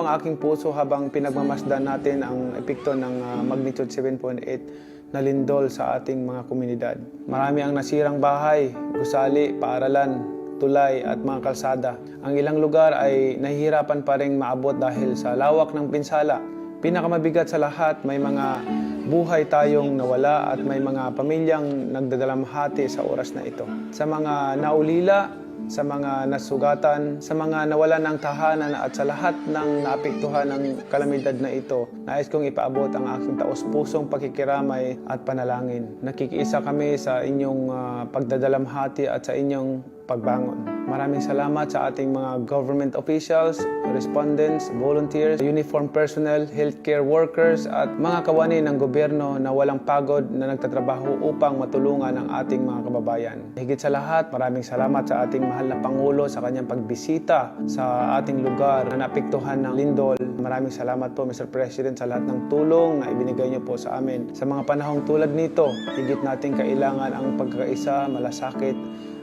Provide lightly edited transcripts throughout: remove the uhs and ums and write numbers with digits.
ang aking puso habang pinagmamasdan natin ang epekto ng magnitude 7.8 na lindol sa ating mga komunidad. Marami ang nasirang bahay, gusali, paaralan, tulay at mga kalsada. Ang ilang lugar ay nahihirapan pa ring maabot dahil sa lawak ng pinsala. Pinakamabigat sa lahat, may mga buhay tayong nawala at may mga pamilyang nagdadalamhati sa oras na ito. Sa mga naulila, sa mga nasugatan, sa mga nawalan ng tahanan at sa lahat ng naapektuhan ng kalamidad na ito, nais kong ipaabot ang aking taos-pusong pakikiramay at panalangin. Nakikiisa kami sa inyong pagdadalamhati at sa inyong pagbangon. Maraming salamat sa ating mga government officials, respondents, volunteers, uniform personnel, healthcare workers at mga kawani ng gobyerno na walang pagod na nagtatrabaho upang matulungan ang ating mga kababayan. Higit sa lahat, maraming salamat sa ating mahal na Pangulo sa kanyang pagbisita sa ating lugar na naapektuhan ng lindol. Maraming salamat po, Mr. President, sa lahat ng tulong na ibinigay niyo po sa amin. Sa mga panahong tulad nito, higit natin kailangan ang pagkakaisa, malasakit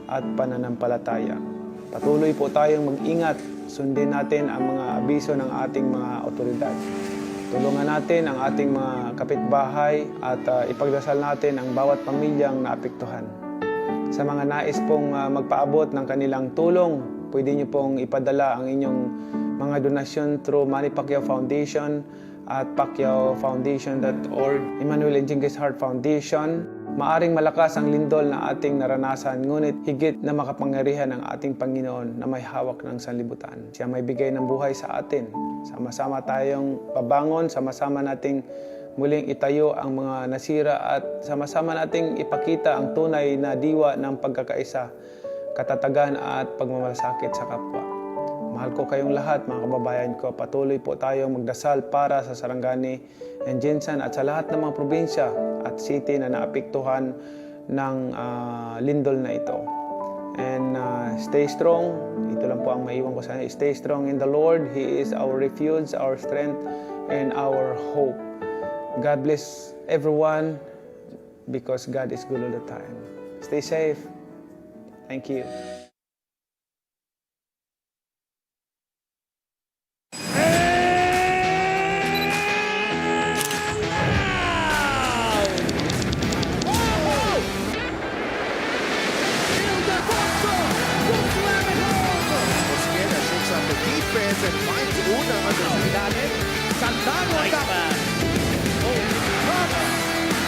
at pananampalataya. Patuloy po tayong mag-ingat, sundin natin ang mga abiso ng ating mga otoridad. Tulungan natin ang ating mga kapitbahay at ipagdasal natin ang bawat pamilyang naapektuhan. Sa mga nais pong magpaabot ng kanilang tulong, pwede niyo pong ipadala ang inyong mga donasyon through MANNY PACQUIAO Foundation at PACQUIAOFoundation.org, Emmanuel and Jinkies Heart Foundation. Maaring malakas ang lindol na ating naranasan, ngunit higit na makapangyarihan ang ating Panginoon na may hawak ng sanlibutan. Siya may bigay ng buhay sa atin. Sama-sama tayong babangon, sama-sama nating muling itayo ang mga nasira at sama-sama nating ipakita ang tunay na diwa ng pagkakaisa, katatagan at pagmamalasakit sa kapwa. Mahal ko kayong lahat, mga kababayan ko. Patuloy po tayong magdasal para sa Sarangani and Jinsan at sa lahat ng mga probinsya at city na naapektuhan ng lindol na ito. And stay strong. Ito lang po ang maiwan ko sa inyo. Stay strong in the Lord. He is our refuge, our strength, and our hope. God bless everyone because God is good all the time. Stay safe. Thank you. Defense and finds Una under the ilalim. Sandano ang tap. Oh, Rama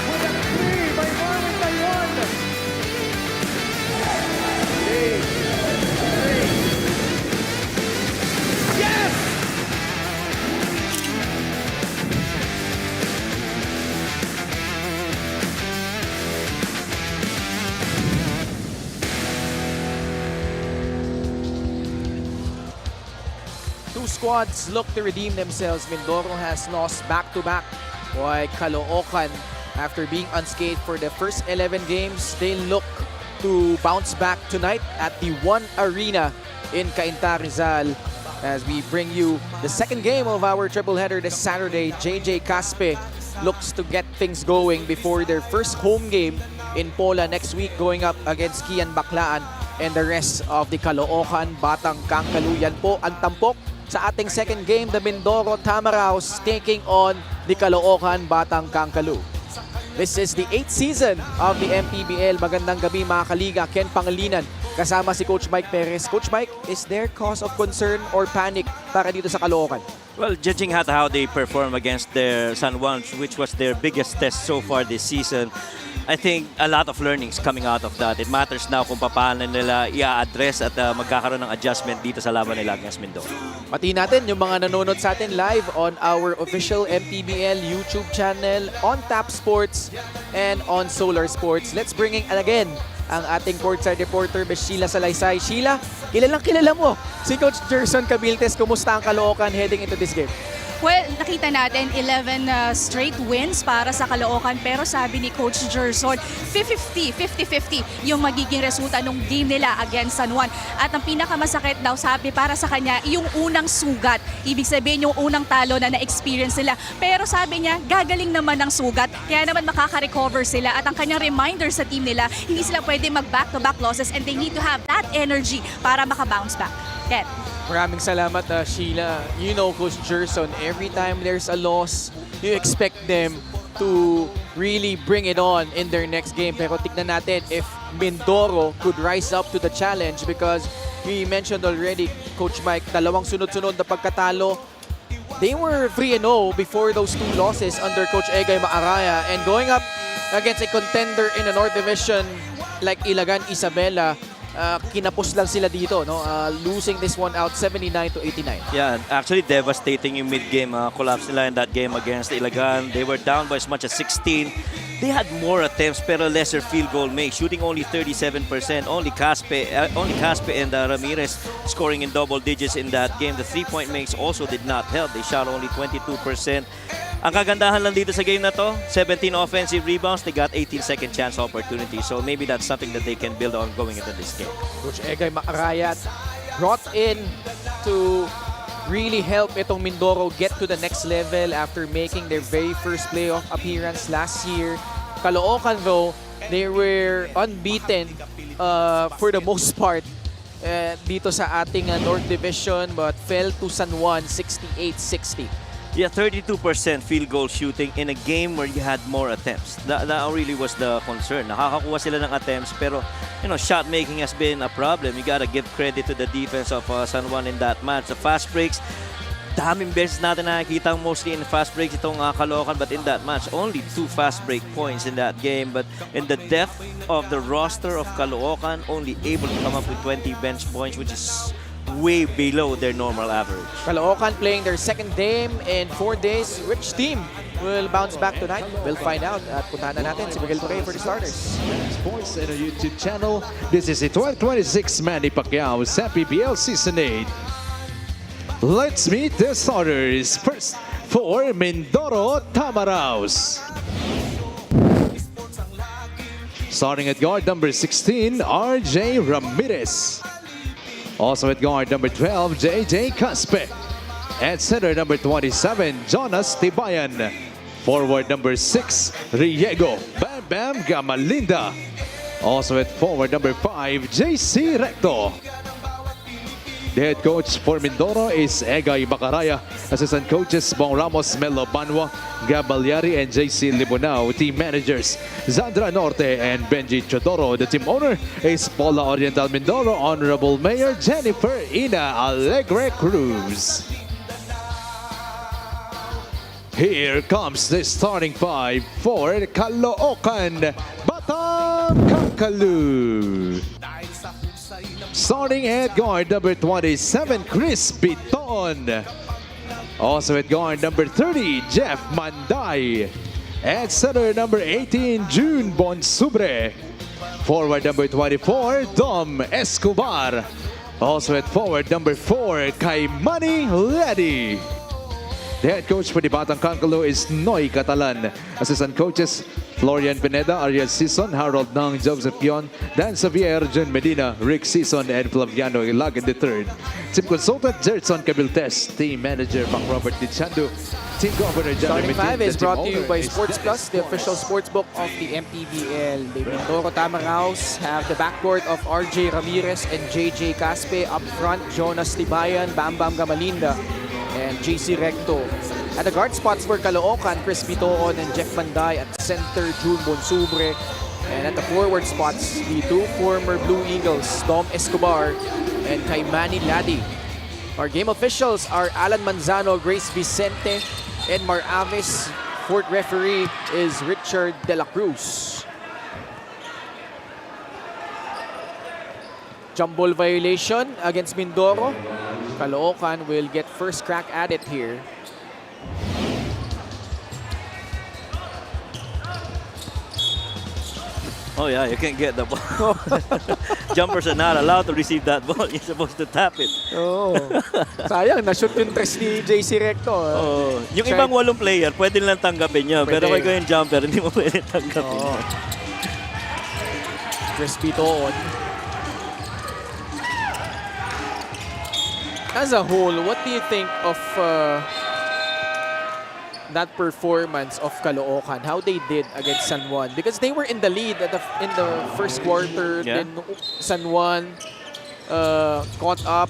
with a 3 by Marlon Tayon. Yes! Two squads look to redeem themselves. Mindoro has lost back-to-back, while Caloocan, after being unscathed for the first 11 games, they look to bounce back tonight at the One Arena in Cainta, Rizal. As we bring you the second game of our triple header this Saturday, JJ Caspe looks to get things going before their first home game in Pola next week, going up against Kian Baclaan and the rest of the Caloocan Batang Kangkalu. Yan po ang tampok sa ating second game, the Mindoro Tamaraws taking on the Caloocan Batang Kangkalu. This is the 8th season of the MPBL. Magandang gabi mga kaliga. Ken Pangilinan kasama si Coach Mike Perez. Coach Mike, is there cause of concern or panic para dito sa Caloocan? Well, judging how they perform against their San Juan, which was their biggest test so far this season, I think a lot of learnings coming out of that. It matters now kung paano nila i-address at magkakaroon ng adjustment dito sa laban nila against Mindoro. Pati natin yung mga nanonood sa atin live on our official MPBL YouTube channel, on Tap Sports, and on Solar Sports. Let's bring in again ang ating courtside reporter, Ms. Sheila Salaysay. Sheila, kilala mo si Coach Gerson Cabiltes. Kumusta ang Caloocan heading into this game? Well, nakita natin 11 straight wins para sa Caloocan, pero sabi ni Coach Gerson, 50-50 yung magiging resulta ng game nila against San Juan. At ang pinakamasakit daw, sabi, para sa kanya, yung unang sugat. Ibig sabihin yung unang talo na na-experience nila. Pero sabi niya, gagaling naman ng sugat, kaya naman makaka-recover sila. At ang kanyang reminder sa team nila, hindi sila pwede mag-back-to-back losses and they need to have that energy para maka-bounce back. Ken. Maraming salamat, Sheila. You know, Coach Gerson, every time there's a loss, you expect them to really bring it on in their next game. Pero tignan natin if Mindoro could rise up to the challenge because we mentioned already, Coach Mike, dalawang sunod-sunod na pagkatalo. They were 3-0 before those two losses under Coach Egay Maaraya, and going up against a contender in the North Division like Ilagan Isabela, kinapos lang sila dito, no? Losing this one out 79-89. Yeah, actually devastating yung mid-game. Collapse nila in that game against Ilagan. They were down by as much as 16. They had more attempts pero lesser field goal make, shooting only 37%. Only Caspe and Ramirez scoring in double digits in that game. The three-point makes also did not help. They shot only 22%. Ang kagandahan lang dito sa game na to, 17 offensive rebounds, they got 18 second chance opportunities. So maybe that's something that they can build on going into this game. Coach Egay Maarayat brought in to really help itong Mindoro get to the next level after making their very first playoff appearance last year. Caloocan though, they were unbeaten for the most part dito sa ating North Division, but fell to San Juan 68-60. Yeah, 32% field goal shooting in a game where you had more attempts. That really was the concern. Nakakakuha sila ng attempts pero shot making has been a problem. You gotta give credit to the defense of San Juan in that match. The fast breaks, daming beses natin nakikita mostly in fast breaks itong Caloocan, but in that match, only 2 fast break points in that game. But in the depth of the roster of Caloocan, only able to come up with 20 bench points, which is way below their normal average. Caloocan playing their second game in 4 days. Which team will bounce back tonight? We'll find out. At puntahan na natin si Miguel Torre for the starters. Sports in a YouTube channel. This is the 2026 Manny Pacquiao's MPBL Season 8. Let's meet the starters. First, for Mindoro Tamaraos. Starting at guard number 16, RJ Ramirez. Also at guard number 12, JJ Caspe. At center number 27, Jonas Tibayan. Forward number 6, Riego Bam Bam Gamalinda. Also at forward number 5, JC Recto. The head coach for Mindoro is Egay Macaraya. Assistant coaches Bong Ramos, Melo Banwa, Gab Balyari, and JC Libunao. Team managers Zandra Norte and Benji Chodoro. The team owner is Paula Oriental Mindoro. Honorable Mayor Jennifer Ina Alegre Cruz. Here comes the starting 5 for Caloocan, Batam Kakalu. Starting at guard number 27, Chris Biton. Also at guard number 30, Jeff Manday. At center number 18, June Bonsubre. Forward number 24, Dom Escobar. Also at forward number 4, kay Manny Ledi. The head coach for the Batang Kankalo is Noy Catalan. Assistant coaches Florian Pineda, Ariel Sison, Harold Nang, Joseph Pion, Dan Xavier, John Medina, Rick Sison, and Flaviano Ilagan III. Team consultant Jerson Cabiltes. Team manager Mac Robert Dichandu. Team governor John Starting 5 is brought to you by Sports Plus, the official sportsbook of the MPBL. The Mindoro Tamaraos have the backcourt of RJ Ramirez and JJ Caspe. Up front, Jonas Tibayan, Bam Bam Gamalinda, and JC Recto. At the guard spots for Caloocan, Chris Bitoon and Jeff Panday. At center, June Bonsubre. And at the forward spots, the 2 former Blue Eagles, Dom Escobar and kay Manny Ladi. Our game officials are Alan Manzano, Grace Vicente, and Mar Aves. Fourth referee is Richard De La Cruz. Jump ball violation against Mindoro. Caloocan will get first crack at it here. Oh yeah, you can't get the ball. Jumpers are not allowed to receive that ball. You're supposed to tap it. Oh. Sayang, na-shoot yung tres ni JC Recto. Oh. Yung ibang 8 player, pwede lang tanggapin niya. Pero kung ikaw yung jumper, hindi mo pwede tanggapin niya. Chris Bitoon. As a whole, what do you think of that performance of Caloocan, how they did against San Juan? Because they were in the lead at in the first quarter, Yeah. then San Juan caught up.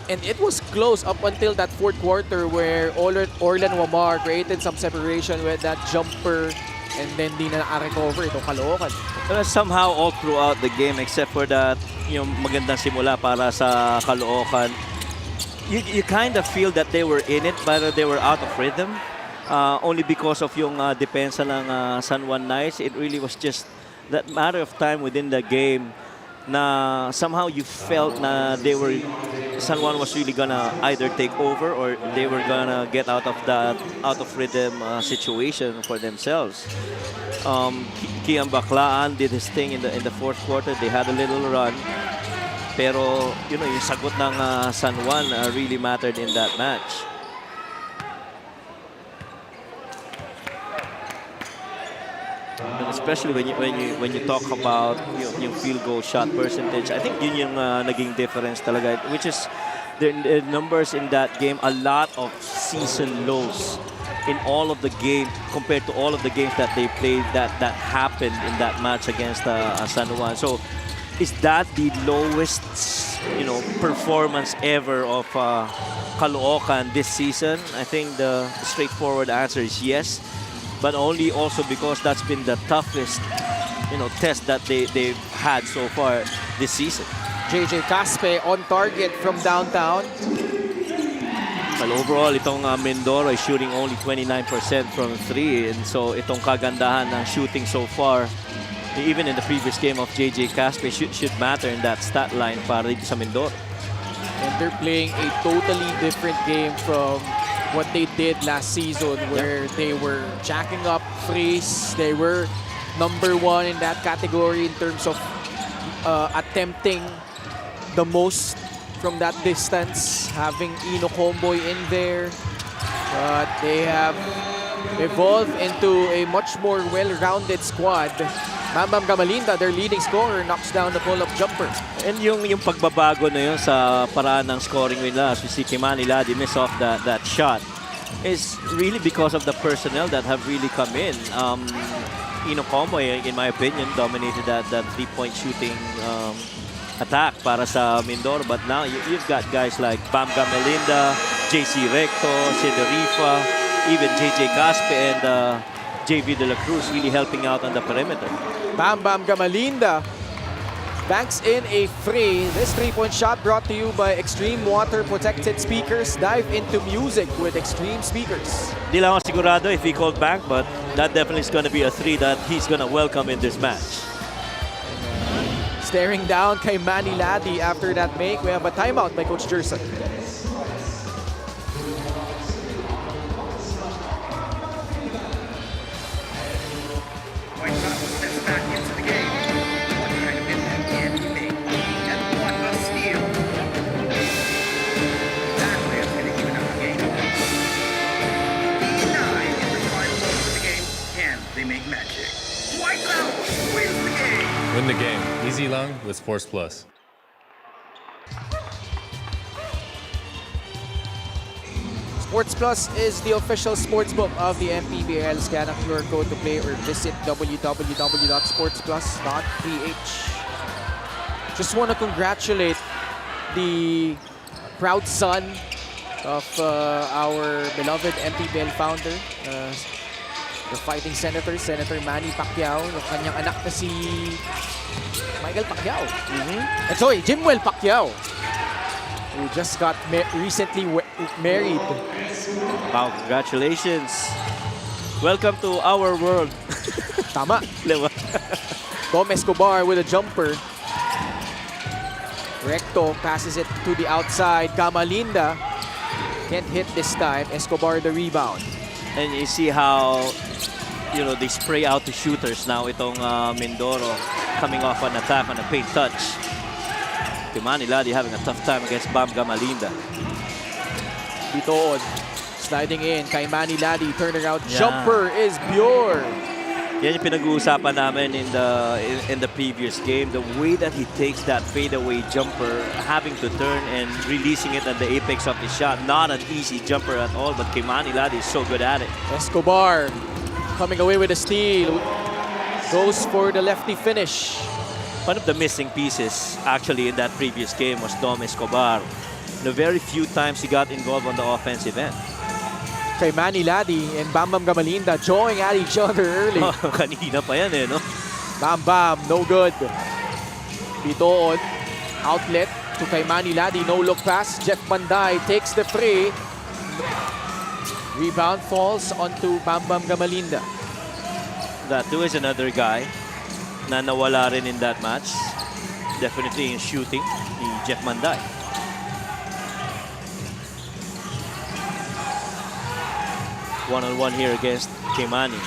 And it was close up until that fourth quarter where Orlan Wamar created some separation with that jumper and then di na naka-recover itong Caloocan. Somehow all throughout the game except for that yung magandang simula para sa Caloocan, you kind of feel that they were in it but they were out of rhythm. Only because of yung depensa ng San Juan Knights. It really was just that matter of time within the game na somehow you felt na San Juan was really gonna either take over or they were gonna get out of that out of rhythm situation for themselves. Kian Baclaan did his thing in the fourth quarter. They had a little run, pero you know yung sagot ng San Juan really mattered in that match. And especially when you talk about yung field goal shot percentage, I think yun yung naging difference talaga, which is the numbers in that game, a lot of season lows in all of the games compared to all of the games that they played that happened in that match against San Juan. So is that the lowest performance ever of Caloocan this season? I think the straightforward answer is yes. But only also because that's been the toughest, test that they've had so far this season. JJ Caspe on target from downtown. Well, overall, itong Mindoro is shooting only 29% from 3. And so itong kagandahan ng shooting so far, even in the previous game of JJ Caspe, should matter in that stat line para dito sa Mindoro. And they're playing a totally different game from what they did last season, where they were jacking up threes. They were #1 in that category in terms of attempting the most from that distance, having Ino Comboy in there. But they have evolved into a much more well-rounded squad. Bam Gamalinda, their leading scorer, knocks down the pull-up jumper. And yung pagbabago na yun sa paraan ng scoring nila, si Manny Ladi miss off that shot, is really because of the personnel that have really come in. Ino Comboy, in my opinion, dominated that three-point shooting attack para sa Mindoro. But now you've got guys like Bam Gamalinda, JC Recto, Cederifa, even JJ Caspe and JV De La Cruz really helping out on the perimeter. Bam Gamalinda banks in a free. This three-point shot brought to you by Extreme Water Protected Speakers. Dive into music with Extreme Speakers. Di lang ako sigurado if he called back, but that definitely is going to be a 3 that he's going to welcome in this match. Staring down kay Manny Ladi after that make. We have a timeout by Coach Gerson. Win the game. Easy long with Sports Plus. Sports Plus is the official sportsbook of the MPBL. Scan a QR code to play or visit www.sportsplus.ph. Just want to congratulate the proud son of our beloved MPBL founder, the fighting senator, Senator Manny Pacquiao, yung kanyang anak na si Michael Pacquiao. Sorry, Jimwell Pacquiao, who just got recently married. Wow, congratulations. Welcome to our world. Tama. Diba? Dom Escobar with a jumper. Recto passes it to the outside. Gamalinda can't hit this time. Escobar the rebound. And you see how they spray out the shooters now itong Mindoro coming off an attack on a paint touch. Manny Ladi having a tough time against Bam Gamalinda. Bitoon sliding in kay Manny Ladi. Turnaround jumper is pure. Yan yung pinag-uusapan namin in the previous game. The way that he takes that fadeaway jumper, having to turn and releasing it at the apex of his shot. Not an easy jumper at all, but Manny Ladi is so good at it. Escobar coming away with a steal. Goes for the lefty finish. One of the missing pieces actually in that previous game was Dom Escobar. the very few times he got involved on the offensive end. Kay Manny Ladi and Bam Bam Gamalinda jawing at each other early. Kanina pa yan eh, no? Bam Bam, no good. Bitoon, outlet to kay Manny Ladi, no look pass. Jeff Banday takes the free. Rebound falls onto Bam Bam Gamalinda. That too is another guy na nawala rin in that match. Definitely in shooting, ni Jeff Manday. One-on-one here against Manny.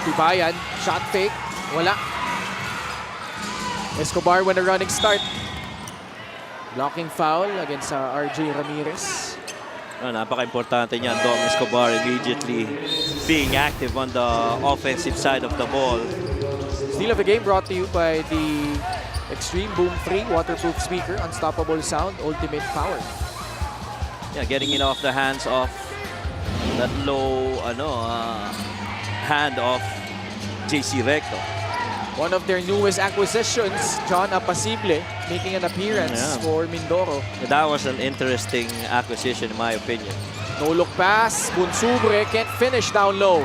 Tibayan, shot fake, wala. Escobar with a running start. Blocking foul against RJ Ramirez. Napaka-importante niyan, Dom Escobar immediately being active on the offensive side of the ball. Steal of the game brought to you by the Extreme Boom 3 waterproof speaker, unstoppable sound, ultimate power. Yeah, getting it off the hands of that low hand of JC Recto. One of their newest acquisitions, John Apacible, making an appearance for Mindoro. That was an interesting acquisition in my opinion. No look pass, Bunsubre can't finish down low.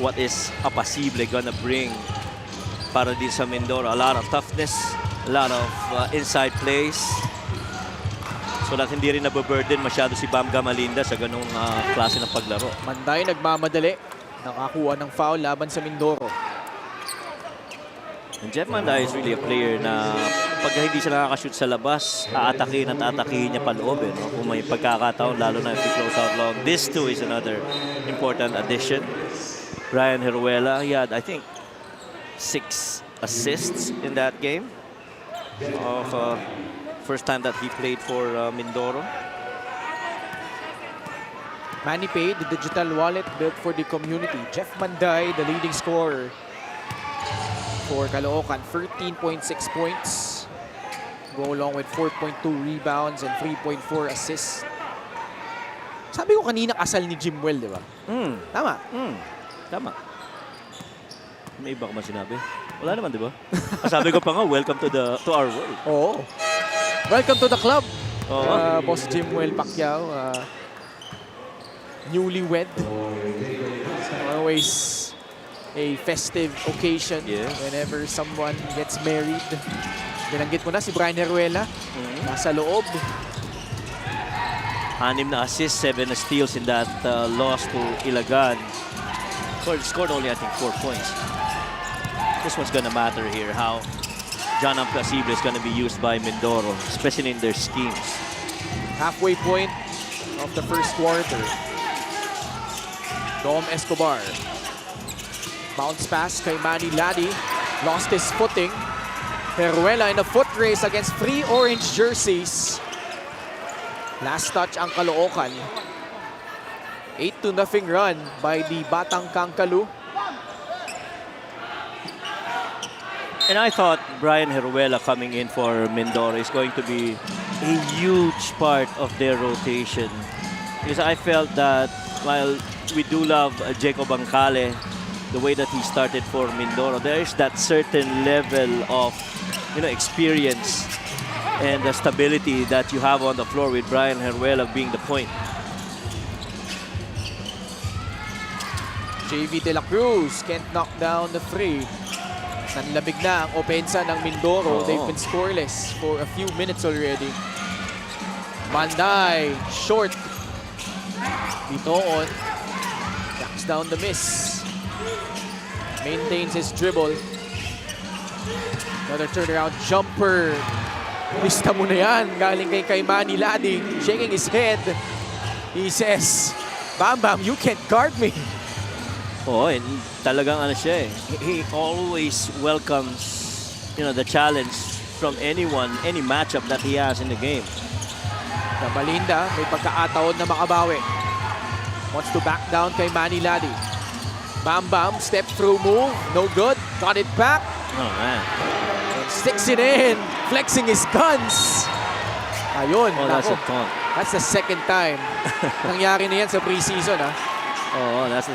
What is Apacible gonna bring para din sa Mindoro? A lot of toughness, a lot of inside plays. So that hindi rin nababurden masyado si Bam Gamalinda sa ganung klase ng paglaro. Manday nagmamadali, nakakuha ng foul laban sa Mindoro. And Jeff Manday is really a player na pag hindi siya nakakashoot sa labas, aatakihin at aatakihin niya paloob. No? Kung may pagkakataon, lalo na if he close out long. This too is another important addition. Brian Heruela, he had, I think, 6 assists in that game. Of first time that he played for Mindoro. Manny Pay, the digital wallet built for the community. Jeff Manday, the leading scorer for Caloocan, 13.6 points. Go along with 4.2 rebounds and 3.4 assists. Sabi ko kanina kasal ni Jimwell, di ba? Tama. Tama. May iba ka man sinabi? Wala naman, di ba? Sabi ko pa nga, welcome to our world. Oo. Welcome to the club. Oo. Boss Jimwell Pacquiao. Newlywed. Always a festive occasion whenever someone gets married. Binanggit ko na si Brian Heruela. Nasa loob. 6 na assists, 7 na steals in that loss to Ilagan. Scored only, I think, 4 points. This one's gonna matter here, how John Apacible is gonna be used by Mindoro, especially in their schemes. Halfway point of the first quarter. Dom Escobar. Bounce pass kay Manny Ladi. Lost his footing. Heruela in a foot race against 3 orange jerseys. Last touch ang Caloocan. 8-0 run by the Batang Kangkalu. And I thought Brian Heruela coming in for Mindoro is going to be a huge part of their rotation. Because I felt that while we do love Jacob Ancale, the way that he started for Mindoro, there is that certain level of experience and the stability that you have on the floor with Brian Heruela being the point. JV De La Cruz can't knock down the free. Nanlamig na ang opensa ng Mindoro. They've been scoreless for a few minutes already. Manday, short. Bitoon. Backs down the miss. Maintains his dribble. Another turnaround jumper. Lista mo na yan. Galing kay Manny Ladi. Shaking his head. He says, Bam Bam, you can't guard me. And talagang siya eh. He always welcomes, the challenge from anyone, any matchup that he has in the game. Gamalinda, may pagkaataon na makabawi. Wants to back down kay Manny Ladi. Bam Bam, step through move. No good. Got it back. Oh man. And sticks it in. Flexing his guns. Ayun. That's a taunt. That's the second time. Nangyari na yan sa preseason, ha? That's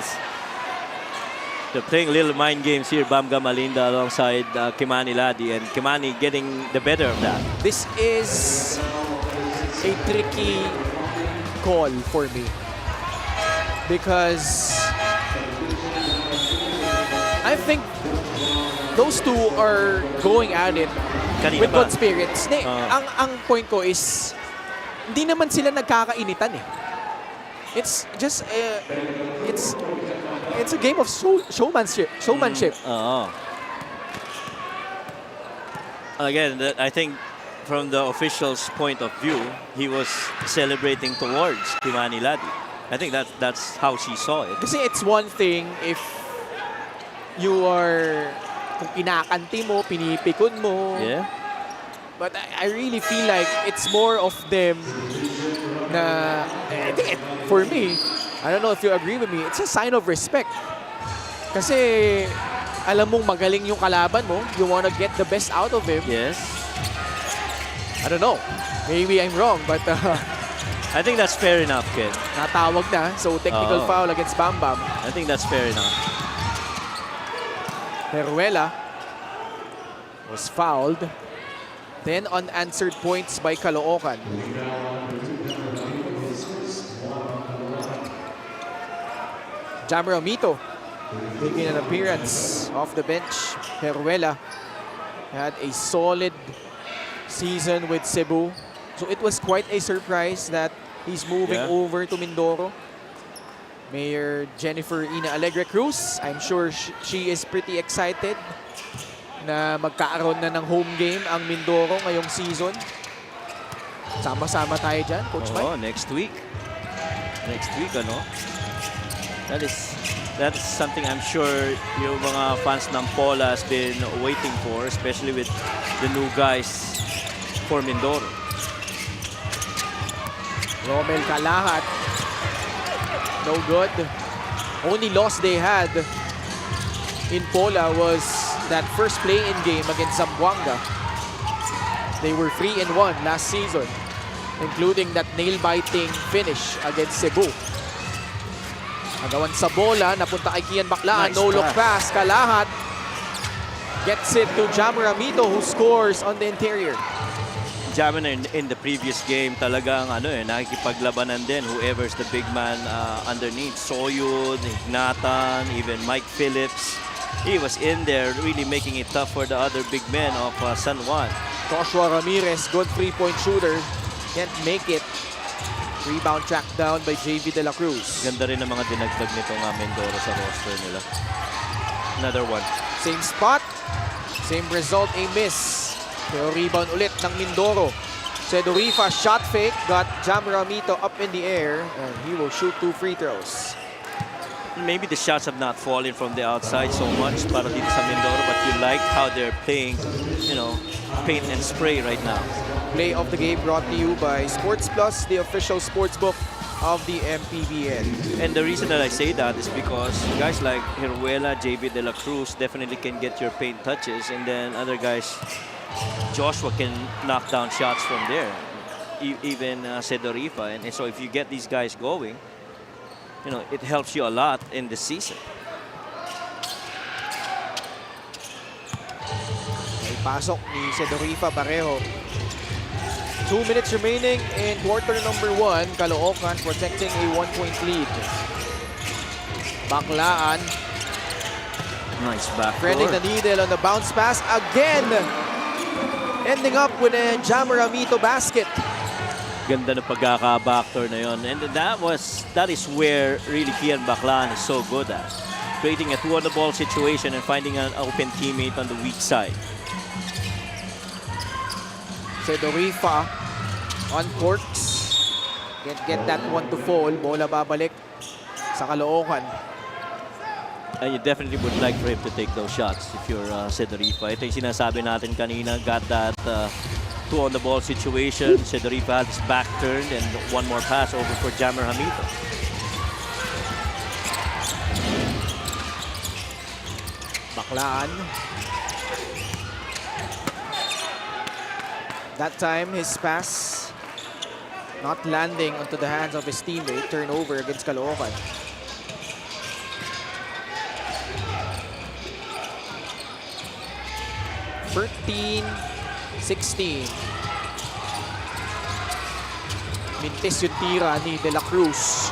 They're playing little mind games here, Bamga Malinda alongside Kimani Ladi, and Kimani getting the better of that. This is a tricky call for me because I think those two are going at it Kanina with ba? good spirits. Ang point ko is, hindi naman sila nagkakainitan eh. It's just, it's a game of showmanship. Again, I think from the official's point of view, he was celebrating towards Kimani Ladi. I think that's how she saw it. Kasi it's one thing if you are, kung kinakanti mo, pinipikon mo. Yeah. But I really feel like it's more of them na, I think for me, I don't know if you agree with me, it's a sign of respect. Kasi alam mong magaling yung kalaban mo, you wanna get the best out of him. Yes. I don't know, maybe I'm wrong, but I think that's fair enough, Ken. natawag na, so technical Oo. foul against Bam Bam. I think that's fair enough. Peruela was fouled. 10 unanswered points by Caloocan. Jammer Amito making an appearance off the bench. Peruela had a solid season with Cebu. So it was quite a surprise that he's moving over to Mindoro. Mayor Jennifer Ina Alegre Cruz, I'm sure she is pretty excited na magkaaroon na ng home game ang Mindoro ngayong season. Sama-sama tayo dyan, Coach Mike. Oh, next week. Next week, ano? That's something I'm sure yung mga fans ng Pola has been waiting for, especially with the new guys for Mindoro. Romel Kalahat. No good. Only loss they had in Pola was that first play-in game against Zamboanga. They were 3-1 last season, including that nail-biting finish against Cebu. Nagawan sa bola, napunta kay Kian Baclaan. Nice No-look pass. pass. Kalahat gets it to Jammer Amito, who scores on the interior. Jamin in the previous game talagang nakikipaglabanan din whoever's the big man underneath. Soyud, Ignatan, even Mike Phillips. He was in there really making it tough for the other big men of San Juan. Joshua Ramirez, good three-point shooter. Can't make it. Rebound tracked down by JV De La Cruz. Ganda rin ang mga dinagdag nito nga Mindoro sa roster nila. Another one. Same spot, same result, a miss. Pero rebound ulit ng Mindoro. Sedorifa shot fake, got Jammer Amito up in the air, and he will shoot 2 free throws. Maybe the shots have not fallen from the outside so much para dito sa Mindoro, but you like how they're playing, paint and spray right now. Play of the game brought to you by Sports Plus, the official sportsbook of the MPBL. And the reason that I say that is because guys like Hiruela, JV De La Cruz definitely can get your paint touches, and then other guys, Joshua can knock down shots from there, even Sedorifa. And so if you get these guys going, it helps you a lot in the season. May pasok ni Sedorifa pareho. 2 minutes remaining in quarter number 1. Caloocan protecting a 1-point lead. Baclaan. Nice backdoor. Threading the needle on the bounce pass again. Ending up with a Jammer Amito basket. Ganda na pagkaka-backdoor na yon. And that is where really Kian Baclaan is so good at. Creating a two-on-the-ball situation and finding an open teammate on the weak side. Sedorifa on courts. Can't get that one to fall. Bola babalik sa Caloocan. You definitely would like for him to take those shots if you're Sedorifa. Ito yung sinasabi natin kanina. Got that two-on-the-ball situation. Sedorifa had his back turned and one more pass over for Jammer Hamito. Baclaan. That time, his pass not landing onto the hands of his teammate. Turnover against Caloocan. 13-16. Mintis yung tira ni De La Cruz.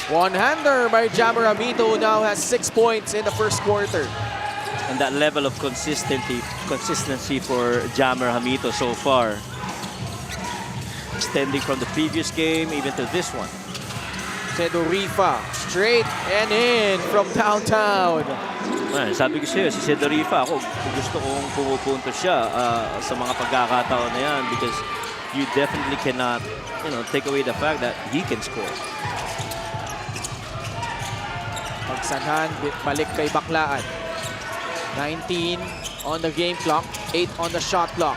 One-hander by Jammer Hamito now has 6 points in the first quarter. And that level of consistency for Jammer Hamito so far. Extending from the previous game even to this one. Sedorifa, straight and in from downtown. Sabi ko sa'yo, si Sedorifa, ako gusto kong pumupunto siya sa mga pagkakataon na yan because you definitely cannot, take away the fact that he can score. Pagsanhan, balik kay Baklaan. 19 on the game clock, 8 on the shot clock.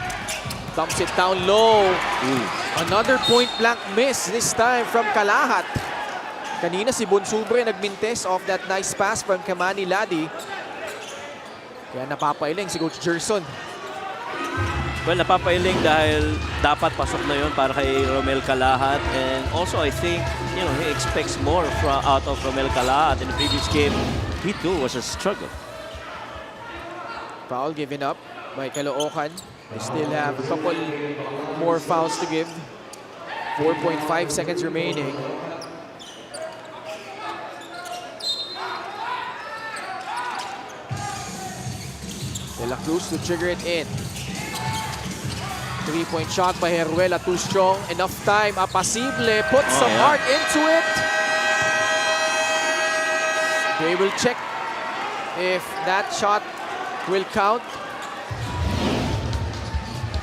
Dumps it down low. Another point-blank miss, this time from Kalahat. Kanina si Bonsubre nagmintes off that nice pass from Kamani Ladi. Kaya napapailing si Coach Gerson. Well, napapailing dahil dapat pasok na yun para kay Romel Kalahat. And also, I think, he expects more out of Romel Kalahat. In the previous game, he too was a struggle. Foul given up by Caloocan. They still have a couple more fouls to give. 4.5 seconds remaining. De La Cruz to trigger it in. 3-point shot by Heruela, too strong. Enough time. Apasible puts some heart into it. They will check if that shot will count.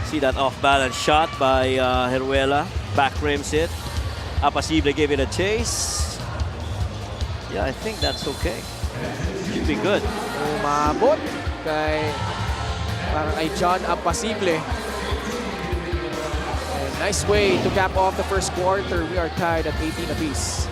See that off-balance shot by Heruela. Back rims it. Apasible gave it a chase. Yeah, I think that's okay. Should be good. Umabot kay parang ay John Apasible. And nice way to cap off the first quarter. We are tied at 18 apiece.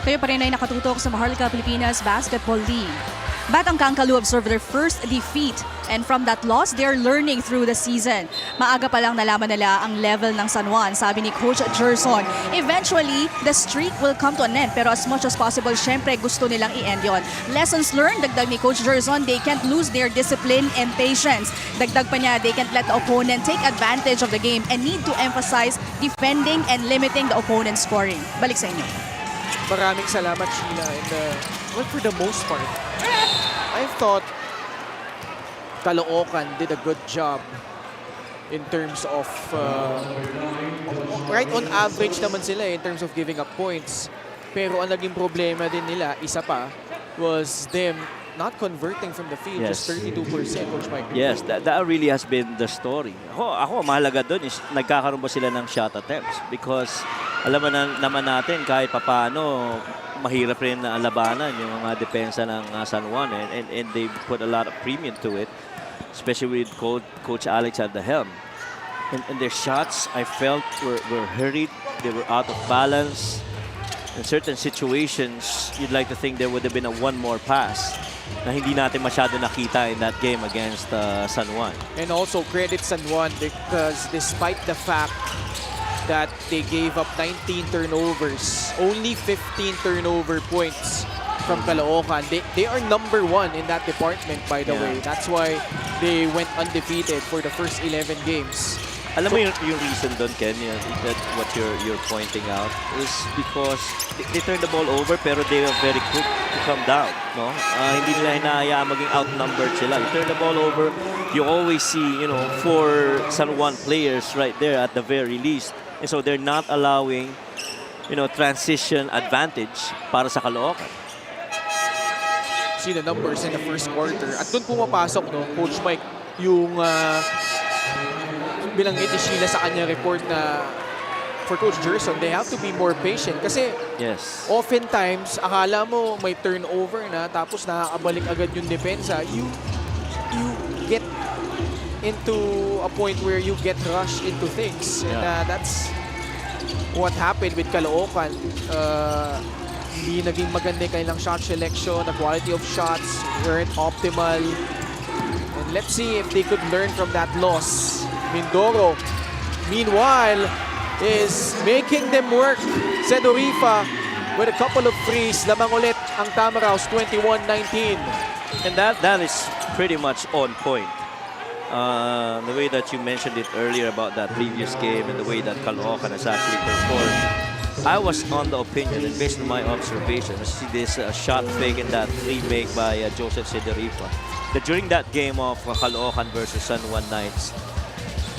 Kayo pa rin ay nakatutok sa Maharlika Pilipinas Basketball League. Batang Caloocan observed their first defeat, and from that loss, they're learning through the season. Maaga pa lang nalaman nila ang level ng San Juan, sabi ni Coach Gerson. Eventually, the streak will come to an end, pero as much as possible, syempre gusto nilang i-end yon. Lessons learned, dagdag ni Coach Gerson, they can't lose their discipline and patience. Dagdag pa niya, they can't let the opponent take advantage of the game and need to emphasize defending and limiting the opponent's scoring. Balik sa inyo. Maraming salamat, Sheila. And well, for the most part, I thought Caloocan did a good job in terms of right on average naman sila in terms of giving up points. Pero ang naging problema din nila, isa pa, was them not converting from the field. Yes. Just 32%, Coach Mike. Yes, that really has been the story. Ako mahalaga doon is nagkakaroon ba sila ng shot attempts? Because alam naman natin kahit papaano mahirap rin na labanan yung mga depensa ng San Juan and they put a lot of premium to it, especially with Coach Alex at the helm. And their shots, I felt, were hurried. They were out of balance. In certain situations, you'd like to think there would have been one more pass na hindi natin masyado nakita in that game against San Juan. And also credit San Juan because despite the fact that they gave up 19 turnovers, only 15 turnover points from Caloocan. They are number 1 in that department, by the way. That's why they went undefeated for the first 11 games. Alam mo yung reason doon, Ken, that what you're pointing out is because they turned the ball over pero they were very quick to come down. No? Hindi nila hinahayaan maging outnumbered sila. You turn the ball over, you always see 4 San Juan players right there at the very least. And so they're not allowing transition advantage para sa Caloocan. See the numbers in the first quarter. At doon pumapasok, no, Coach Mike, yung binanggit ni Sheila sa kanya report na for Coach Gerson, they have to be more patient. Kasi Yes. oftentimes, akala mo may turnover na tapos nakakabalik agad yung depensa. You get into a point where you get rushed into things. And that's what happened with Caloocan. Hindi naging maganda yung kanilang shot selection. The quality of shots weren't optimal. And let's see if they could learn from that loss. Mindoro, meanwhile, is making them work. Sedorifa with a couple of threes. Lamang ulit ang Tamaraws, 21-19. And that is pretty much on point. The way that you mentioned it earlier about that previous game and the way that Caloocan has actually performed, I was on the opinion, and based on my observation, I see this shot fake and that three make by Joseph Sederifa, that during that game of Caloocan versus San Juan Knights,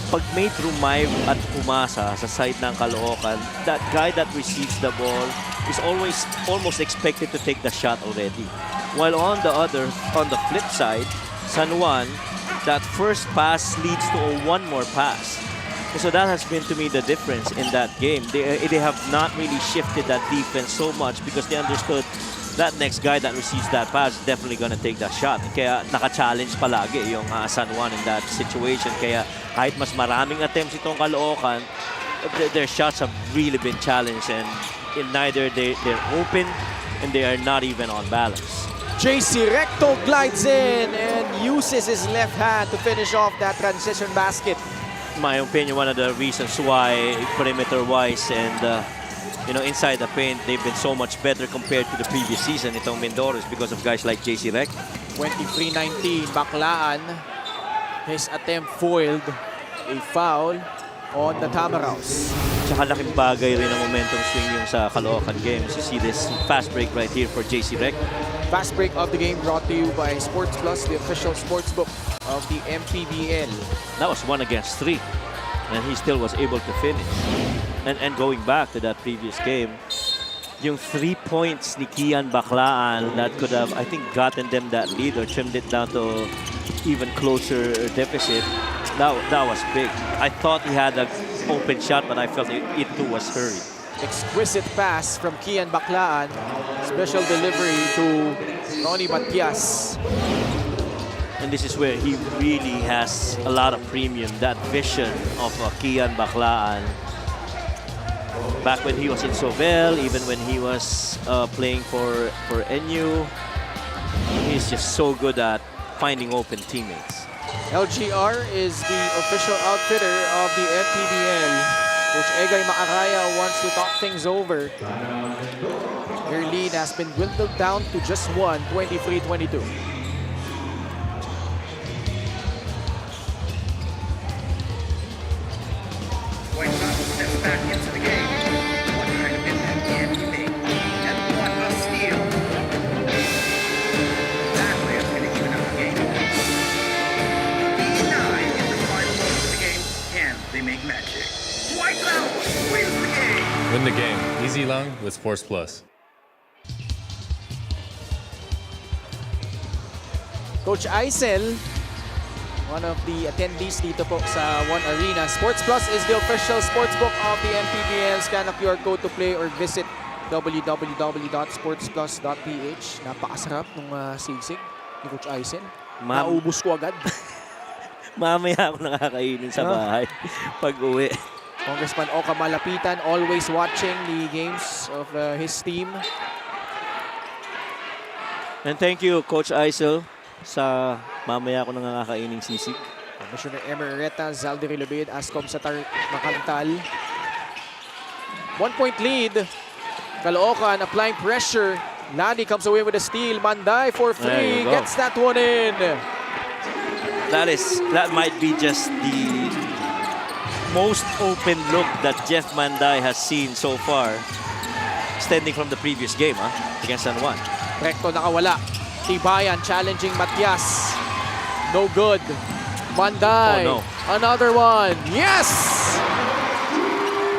pag may drive at umasa sa side ng Caloocan, that guy that receives the ball is almost expected to take the shot already. While on the flip side, San Juan, that first pass leads to one more pass. So that has been to me the difference in that game. They have not really shifted that defense so much because they understood that next guy that receives that pass is definitely going to take that shot. Kaya naka-challenge palagi yung San Juan in that situation. Kaya kahit mas maraming attempts itong Caloocan, their shots have really been challenged, and in neither they're open and they are not even on balance. JC Recto glides in and uses his left hand to finish off that transition basket. In my opinion, one of the reasons why perimeter-wise and inside the paint, they've been so much better compared to the previous season. Itong Mindoro is because of guys like JC Rec. 23-19, Baklaan. His attempt foiled. A foul on the Tamaraws. Tsaka laking bagay rin ang momentum swing yung sa Caloocan games. You see this fast break right here for JC Rec. Fast break of the game brought to you by Sports Plus, the official sports book of the MPBL. That was 1 against 3. And he still was able to finish. And going back to that previous game, yung 3 points ni Kian Baklaan that could have, I think, gotten them that lead or trimmed it down to even closer deficit, that was big. I thought he had an open shot, but I felt it too was hurried. Exquisite pass from Kian Baklaan. Special delivery to Ronnie Matias. And this is where he really has a lot of premium, that vision of Kian Baklaan. Back when he was in Sovel, even when he was playing for NU, he's just so good at finding open teammates. LGR is the official outfitter of the MPBL. Coach Egay Maaraya wants to talk things over. Their lead has been dwindled down to just 1, 23-22. White Sox steps back into the game. What kind of impact can he make? And what a steal! That way is going to even up the game. 9 in the final moments of the game. Can they make magic? White Sox wins the game! Win the game. Easy long with Sports Plus. Coach Aisel, one of the attendees dito po sa One Arena. Sports Plus is the official sportsbook of the MPBL. Scan a QR code to play or visit www.sportsplus.ph. Napakasarap ng sigsig ni Coach Aisel. Naubos ko agad. Mamaya ako nakakainin sa bahay pag uwi. Congressman Oka Malapitan always watching the games of his team. And thank you, Coach Aisel, sa mamaya ako nakakaining sisig. Commissioner Emerita Zaldi Rilobid, Ascom Satar Makantal. 1-point lead. Caloocan applying pressure. Lani comes away with a steal. Manday for There free. you go. Gets that one in. That might be just the most open look that Jeff Manday has seen so far, extending from the previous game against San Juan. Recto nakawala. Tibayan challenging Matias. No good. Manday. Oh, no. Another one. Yes!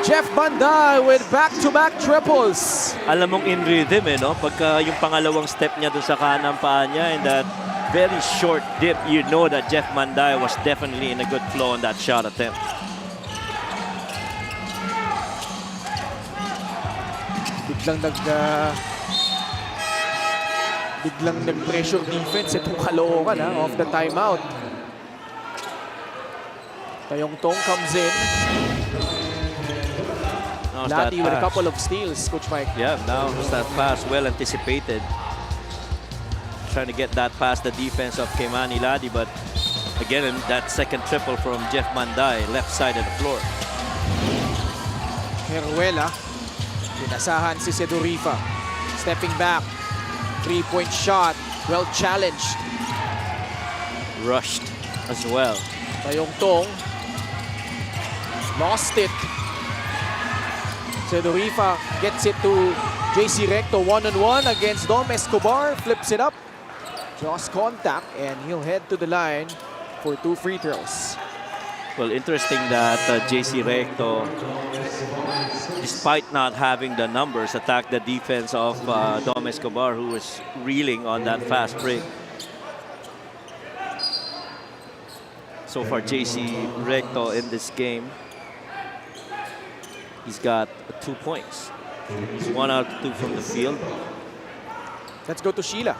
Jeff Banday with back-to-back triples. Alam mong in rhythm no? Pagka yung pangalawang step niya dun sa kanang paa niya and that very short dip, you know that Jeff Banday was definitely in a good flow on that shot attempt. Biglang nag-pressure defense itong Caloocan off the timeout. Tayong Tong comes in. Lati with a couple of steals, Coach Mike. Yeah, now that pass well anticipated. Trying to get that past the defense of Keimani Ladi, but again, that second triple from Jeff Banday, left side of the floor. Heruela, pinasahan si Sedurifa. Stepping back, three-point shot, well challenged. Rushed as well. Tayong Tong, lost it. Sedurifa gets it to JC Recto one-on-one against Dom Escobar, flips it up. Draws contact, and he'll head to the line for 2 free throws. Well, interesting that JC Recto, despite not having the numbers, attacked the defense of Dom Escobar, who was reeling on that fast break. So far, JC Recto in this game, he's got 2 points. He's 1 out of 2 from the field. Let's go to Sheila.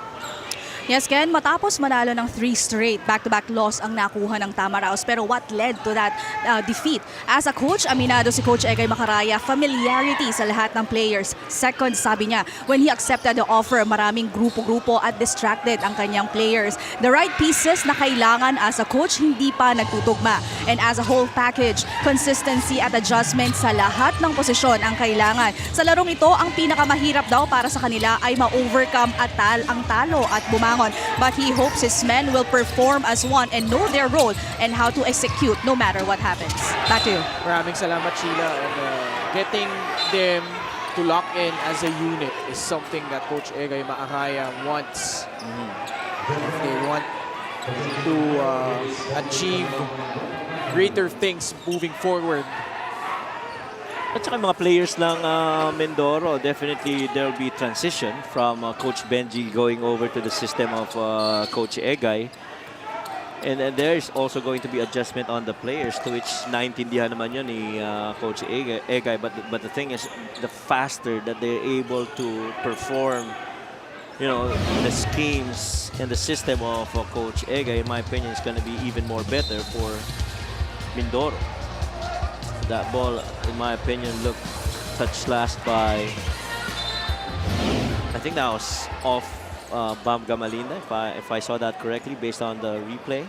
Yes, Ken, matapos manalo ng 3 straight, back-to-back loss ang nakuha ng Tamaraos. Pero what led to that defeat? As a coach, aminado si Coach Egay Macaraya, familiarity sa lahat ng players. Second, sabi niya, when he accepted the offer, maraming grupo-grupo at distracted ang kanyang players. The right pieces na kailangan as a coach, hindi pa nagtutugma. And as a whole package, consistency at adjustment sa lahat ng posisyon ang kailangan. Sa larong ito, ang pinakamahirap daw para sa kanila ay ma-overcome ang talo at bumangon. But he hopes his men will perform as one and know their role and how to execute no matter what happens. Back to you. Maraming salamat, Sheila. And getting them to lock in as a unit is something that Coach Egay Macaraya wants. If they want to achieve greater things moving forward. At saka mga players ng Mindoro, definitely there will be transition from Coach Benji going over to the system of Coach Egay. And there is also going to be adjustment on the players, to which naintindihan naman yun ni Coach Egay. But the thing is, the faster that they're able to perform, the schemes and the system of Coach Egay, in my opinion, is going to be even more better for Mindoro. That ball, in my opinion, looked touched last by, I think that was off Bam Gamalinda, if I saw that correctly, based on the replay.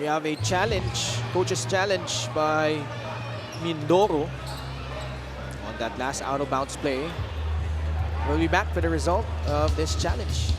We have a challenge, coach's challenge by Mindoro on that last out-of-bounds play. We'll be back for the result of this challenge.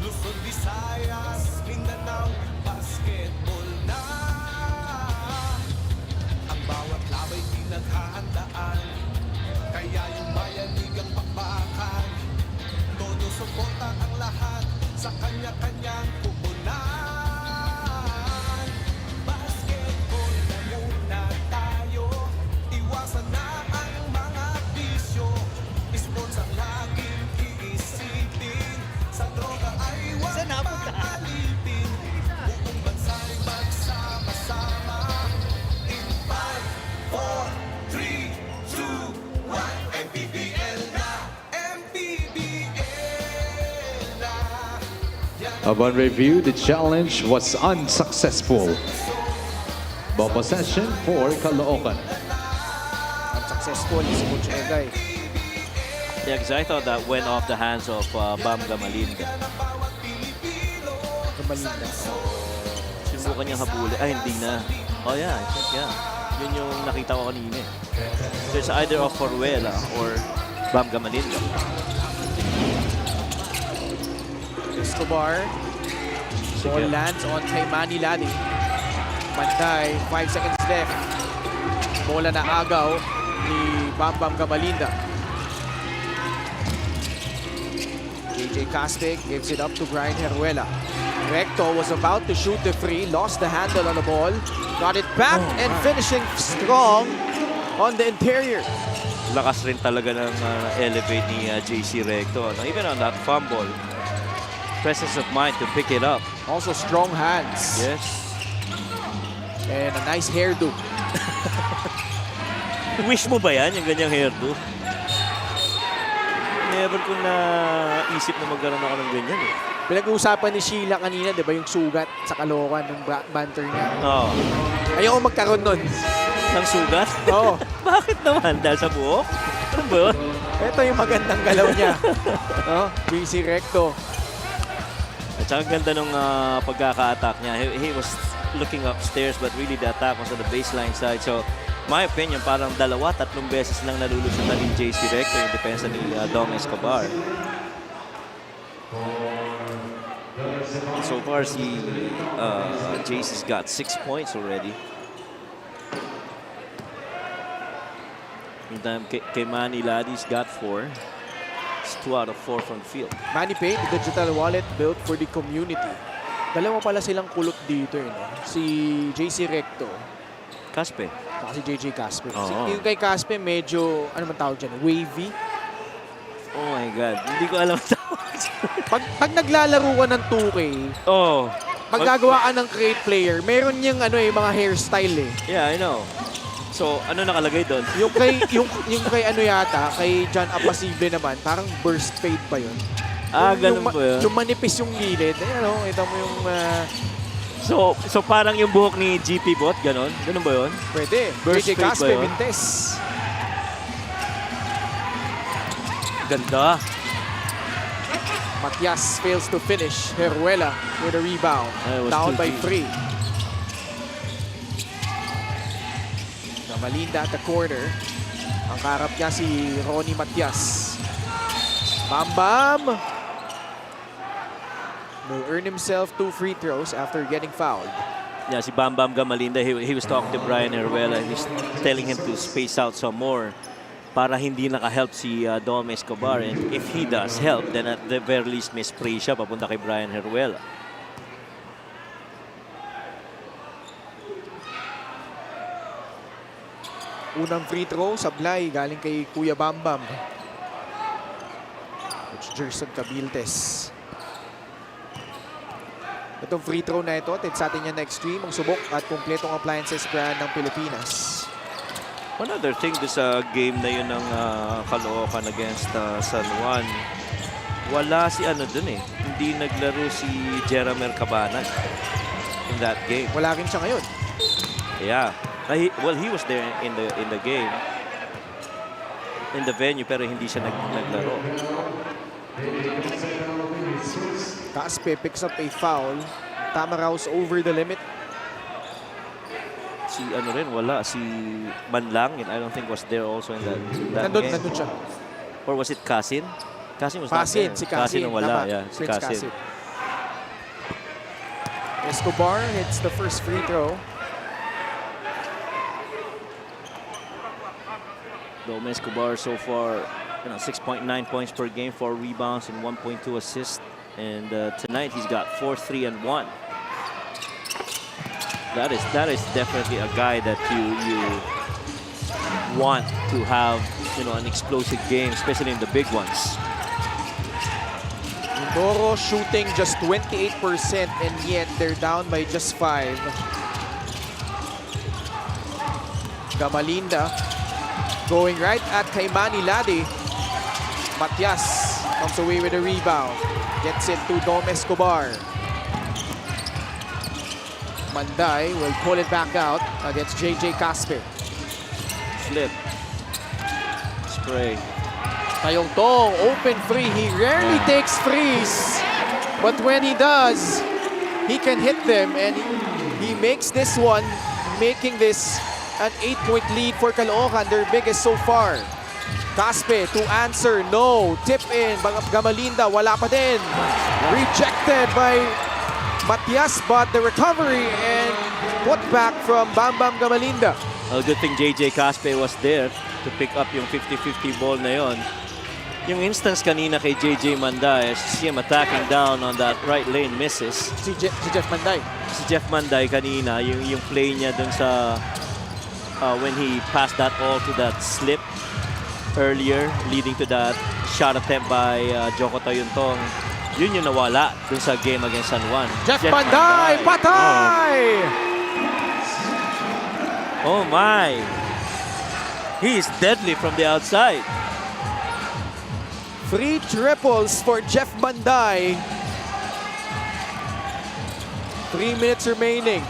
Luzon, Visayas, Mindanao, basketball na. Ang bawat labay pinaghahandaan, kaya yung bayanigang pakbakan. Todo suporta ang lahat sa kanya-kanyang pupunan. Basketball na muna tayo, iwasan na ang mga bisyo. Sports ang laging iisipin, sa droga ay huwag paalipin. Buong bansa'y magsama-sama. In 5, 4, 3, 2, 1, MPBL na, MPBL na. Upon review, the challenge was unsuccessful. Ball possession for Caloocan. Unsuccessful si Coach Egay. Yeah, because I thought that went off the hands of Bam Gamalinda. Gamalinda. Sinubukan niyang habulin. Ay, hindi na. Oh yeah, I think yeah. Yun yung nakita ko kanina. So it's either of Foruela or Bam Gamalillo. Escobar. Ball lands on kay Manny Ladi. Manday, 5 seconds left. Bola na agaw ni Bam Bam Gamalinda. JJ Caspig gives it up to Brian Heruela. Recto was about to shoot the free, lost the handle on the ball, got it back and finishing strong on the interior. Lakas rin talaga ng elevate ni JC Recto. No? Even on that fumble, presence of mind to pick it up. Also strong hands. Yes. And a nice hairdo. Wish mo ba yan, yung ganyang hairdo? Never ko naisip na magkaroon ako ng ganyan eh. Pinag-uusapan ni Sheila kanina, di ba, yung sugat sa Caloocan ng banter niya. Oo. Ayoko magkaroon nun. Ng sugat? Oo. Bakit naman? Dahil sa buhok? Ano ba yun? Ito yung magandang galaw niya. BC Recto. At saka ganda nung pagkaka-attack niya. He was looking upstairs but really the attack was on the baseline side. So, my opinion, parang 2-3 beses lang nalulusutan ni JC Recto yung depensa ni Dom Escobar. So far, JC's got 6 points already. Meantime, kay Manny Ladi's got 4. It's 2 out of 4 from field. Manny Pay, the digital wallet built for the community. Dalawa pala silang kulot dito, no? Si JC Recto. Caspe. Saka si JJ Caspe. Oo. Yung kay Caspe, medyo, ano man tawag dyan, wavy. Oh my God. Hindi ko alam tawag. Pag naglalaro ka ng 2K, Oh. pag gagawa ka ng crate player, meron niyang mga hairstyle eh. Yeah, I know. So, ano nakalagay doon? Yung kay ano yata, kay John Apasible naman, parang burst fade pa yun. Ganun po yun. Yung manipis yung gilid. Ano, ito mo yung... So parang yung buhok ni GP Bot, ganon? Ganon ba yun? pwede. Burst JJ fade ba Caspe, yun? Mintes. Ganda. Matias fails to finish. Heruela with a rebound. Was Down too by deep. 3. Gamalinda at the corner. Ang karap niya si Ronnie Matias. Bam Bam! Will earn himself 2 free throws after getting fouled. Yeah, si Bam Bam Gamalinda, he was talking to Brian Heruela. He's telling him to space out some more para hindi naka-help si Dom Escobar. And if he does help, then at the very least may spray siya papunta kay Brian Heruela. Unang free throw, sablay, galing kay Kuya Bam Bam. Coach Gerson Cabiltes. Itong free throw na ito, atid sa atin yan na Extreme, ang subok at kumpletong appliances brand ng Pilipinas. One other thing sa game na yun ng Caloocan against San Juan, wala si ano dun eh. Hindi naglaro si Jeramer Cabanas in that game. Wala rin siya ngayon. Yeah. Well, he was there in the game, in the venue, pero hindi siya naglaro. Caspe picks up a foul. Tamaraos over the limit. Si ano rin, wala. Si Manlangin, I don't think was there also in that game. Nandun siya. Or was it Casin? Casin was Casin, not there. si Casin. ang wala, Tama. yeah. Si Prince Casin. Casin. Escobar hits the first free throw. Dom Escobar so far, 6.9 points per game, 4 rebounds and 1.2 assists. And tonight he's got 4, 3, and 1. That is definitely a guy that you want to have, an explosive game, especially in the big ones. Mindoro shooting just 28% and yet they're down by just 5. Gamalinda going right at kay Manny Ladi. Matias comes away with a rebound. Gets it to Dom Escobar. Manday will pull it back out against JJ Caspe. Flip. Spray. Tayong Tong, open free. He rarely takes threes. But when he does, he can hit them. And he makes this one, making this an 8-point lead for Caloocan, their biggest so far. Caspe to answer, no. Tip in, Gamalinda, wala pa din. Rejected by Matias, but the recovery and put back from Bam Bam Gamalinda. Well, good thing JJ Caspe was there to pick up yung 50-50 ball na yon. Yung instance kanina kay JJ Manday, see him attacking down on that right lane, misses. Si Jeff Manday. Si Jeff Manday kanina, yung play niya dun sa when he passed that all to that slip earlier, leading to that shot attempt by Joko Tayuntong. Yun yung nawala dun sa game against San Juan. Jeff Manday, patay! Oh my! He is deadly from the outside. 3 triples for Jeff Manday. 3 minutes remaining.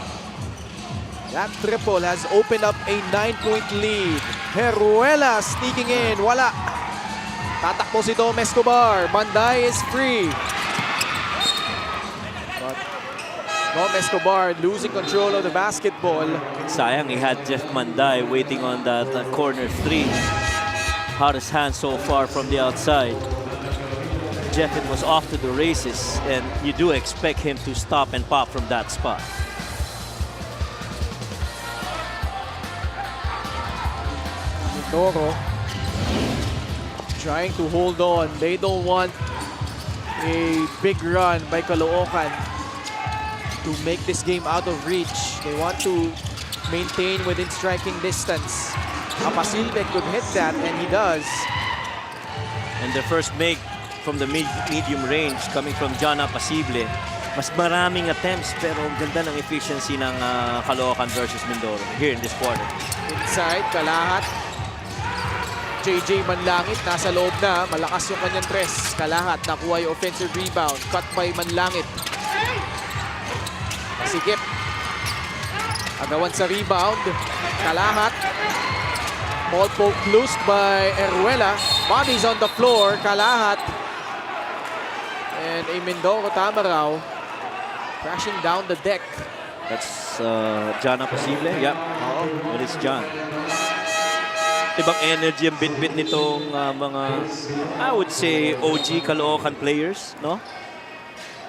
That triple has opened up a 9-point lead. Heruela sneaking in. Wala. Tatakbo si Dom Escobar. Manday is free. But Dom Escobar losing control of the basketball. Sayang, he had Jeff Manday waiting on that corner 3. Hottest hand so far from the outside. Jeff, it was off to the races, and you do expect him to stop and pop from that spot. Mindoro trying to hold on. They don't want a big run by Caloocan to make this game out of reach. They want to maintain within striking distance. Apasilbe could hit that, and he does. And the first make from the medium range coming from John Apasible. Mas maraming attempts, pero ang ganda ng efficiency ng Caloocan versus Mindoro here in this quarter. Inside, Kalahat. JJ Manlangit, nasa loob na. Malakas yung kanyang press. Kalahat, nakuha yung offensive rebound. Cut by Manlangit. Masikip. Agawan sa rebound. Kalahat. Ball poke loosed by Eruela. Bodies on the floor. Kalahat. And a Mindoro Tamaraw crashing down the deck. That's John Apasible. Yep. Oo. That is John. Ibang energy ang bit-bit nitong mga, I would say, OG Caloocan players, no?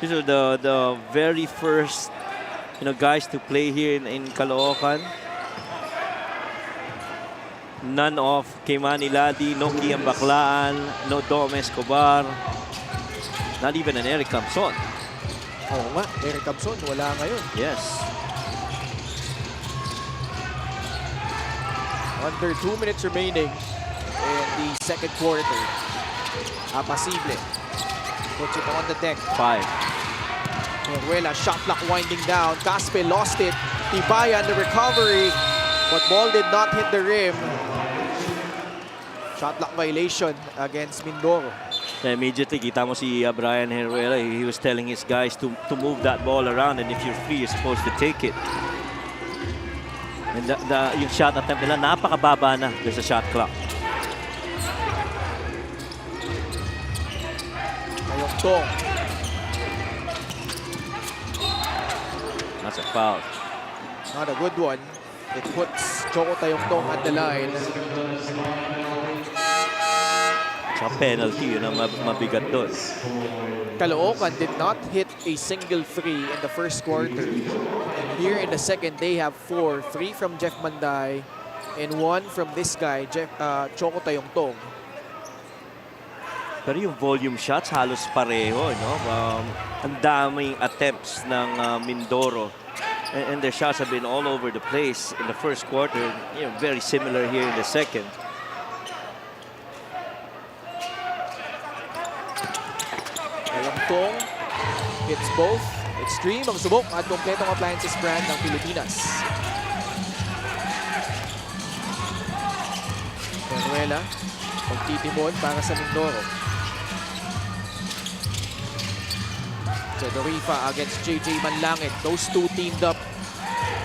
These are the very first, guys to play here in Caloocan. None of Keimani Ladi, no Kiam Baclaan, no Dom Escobar, not even an Eric Camson. Oo nga, Eric Camson, wala ngayon. Yes. Under 2 minutes remaining in the second quarter. Apasible puts it on the deck. 5. Eruela, shot clock winding down. Caspe lost it. Tibayan, the recovery. But ball did not hit the rim. Shot clock violation against Mindoro. Immediately, kita mo si Brian Heruela. He was telling his guys to move that ball around, and if you're free, you're supposed to take it. And yung shot attempt nila, napakababa na. There's a shot clock. Tayong-tong. That's a foul. Not a good one. It puts Joko Tayong-tong at the line. Sa penalty, yun ang mabigat doon. Caloocan did not hit a single three in the first quarter. Here in the second, they have 4. 3 from Jeff Manday and 1 from this guy, Joko Tayong-tong. Pero yung volume shots, halos pareho, no? Ang daming attempts ng Mindoro. And their shots have been all over the place in the first quarter. Very similar here in the second. Tayong-tong hits both. Extreme ang subok at kompletong appliances brand ng Pilipinas. Eruela, pagtitibon para sa Mindoro. Zedorifa against JJ Manlangit. Those two teamed up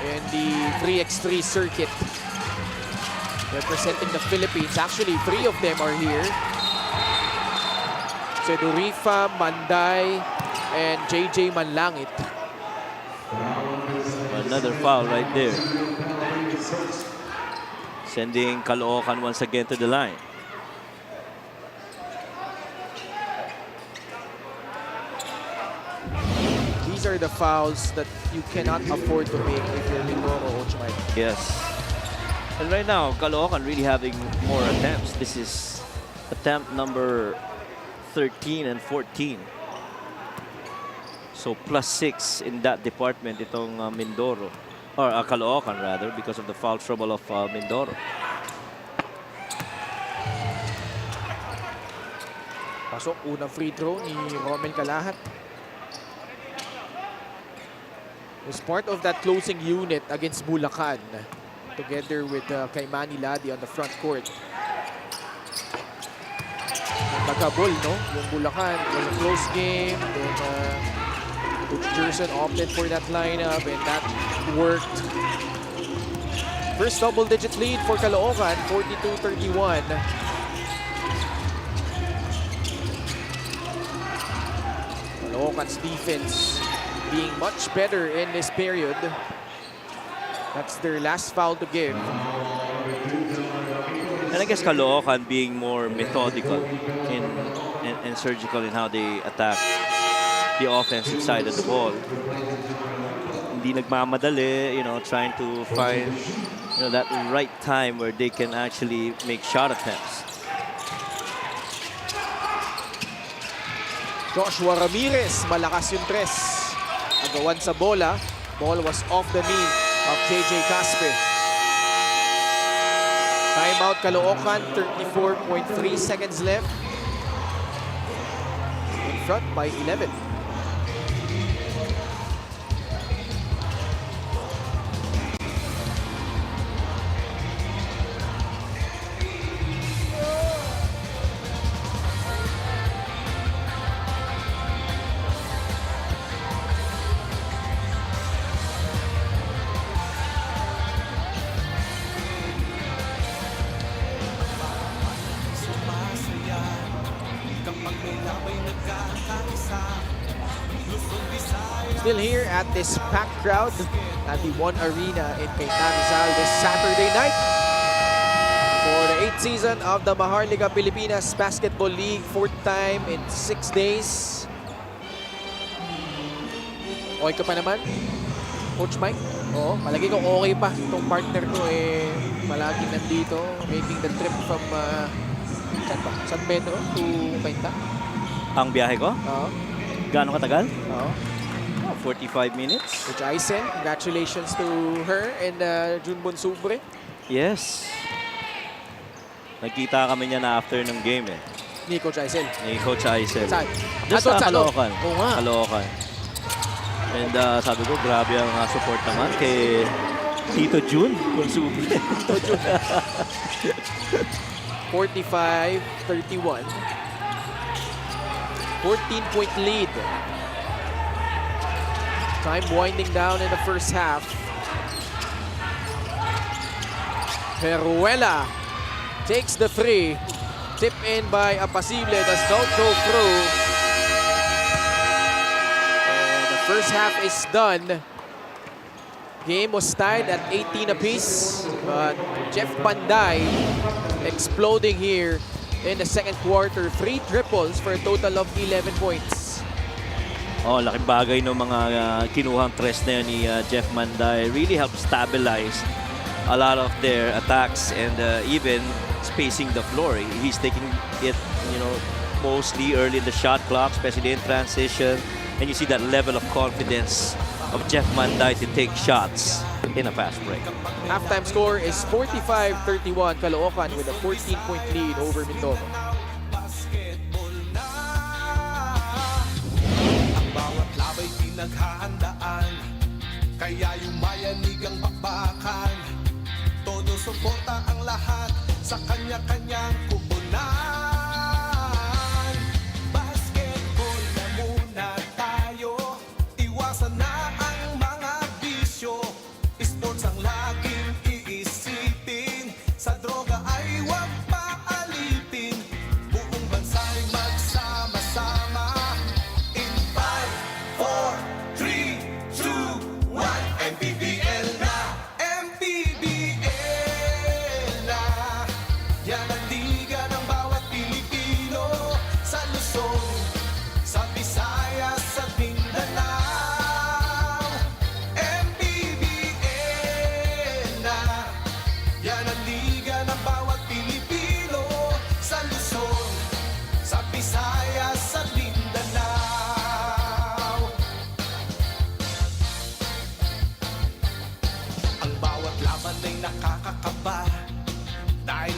in the 3x3 circuit. Representing the Philippines. Actually, 3 of them are here. Zedorifa, Manday, and JJ Manlangit. Another foul right there. Sending Caloocan once again to the line. These are the fouls that you cannot afford to make if you're Mindoro, Coach Mike. Yes. And right now, Caloocan really having more attempts. This is attempt number 13 and 14. So +6 in that department itong Mindoro. Or Caloocan rather, because of the foul trouble of Mindoro. Pasok, unang free throw ni Romel Calahat. Was part of that closing unit against Bulacan, together with kay Manny on the front court. Nagkabol, no? Yung Bulacan, it was a close game. Then Coach Gerson opted for that lineup, and that worked. First double-digit lead for Caloocan, 42-31. Caloocan's defense being much better in this period. That's their last foul to give. And I guess Caloocan being more methodical and surgical in how they attack the offensive side of the ball. Hindi nagmamadali, trying to find that right time where they can actually make shot attempts. Joshua Ramirez, malakas yung tres. Agawan sa bola. Ball was off the knee of JJ Casper. Timeout Caloocan, 34.3 seconds left. In front by 11. Still here at this packed crowd at the One Arena in Cayetano Rizal this Saturday night for the 8th season of the Maharlika Pilipinas Basketball League, 4th time in 6 days. Okay ka pa naman, Coach Mike? Oo, palagi ko okay pa. Itong partner ko palagi nandito, making the trip from saan ba? San Pedro to Cainta. Ang biyahe ko? Oo. Gaano katagal? Oo. 45 minutes. Coach Aisen, congratulations to her and Junbon Subre. Yes. Nagkita kami niya na after ng game Ni Coach Aisen. Ni Coach Aisen. Saan? Just sa Saan? Caloocan. Oo nga. Caloocan. And sabi ko, grabe ang support naman kay Tito Jun. Tito Jun. 45-31. 14-point lead. Time winding down in the first half. Peruela takes the three. Tip in by Apasible, does not go through. And the first half is done. Game was tied at 18 apiece, but Jeff Panday exploding here in the second quarter. 3 triples for a total of 11 points. Oh, laking bagay ng mga kinuhang tres na yun ni Jeff Manday. Really helped stabilize a lot of their attacks and even spacing the floor. He's taking it, mostly early in the shot clock, especially in transition. And you see that level of confidence of Jeff Manday to take shots in a fast break. Halftime score is 45-31. Caloocan with a 14-point lead over Mindoro. Bawat labay pinaghahandaan, kaya yumayanig ang bakbakan. Todo suporta ang lahat sa kanya-kanyang kubunan. Basketball na muna tayo, iwasan na ang mga bisyo. Sports ang laging iisipin, sa droga ay huwag paalitin. Buong bansa'y magsama-sama. In 5, 4, 3, 2, 1, MPBL na! MPBL na!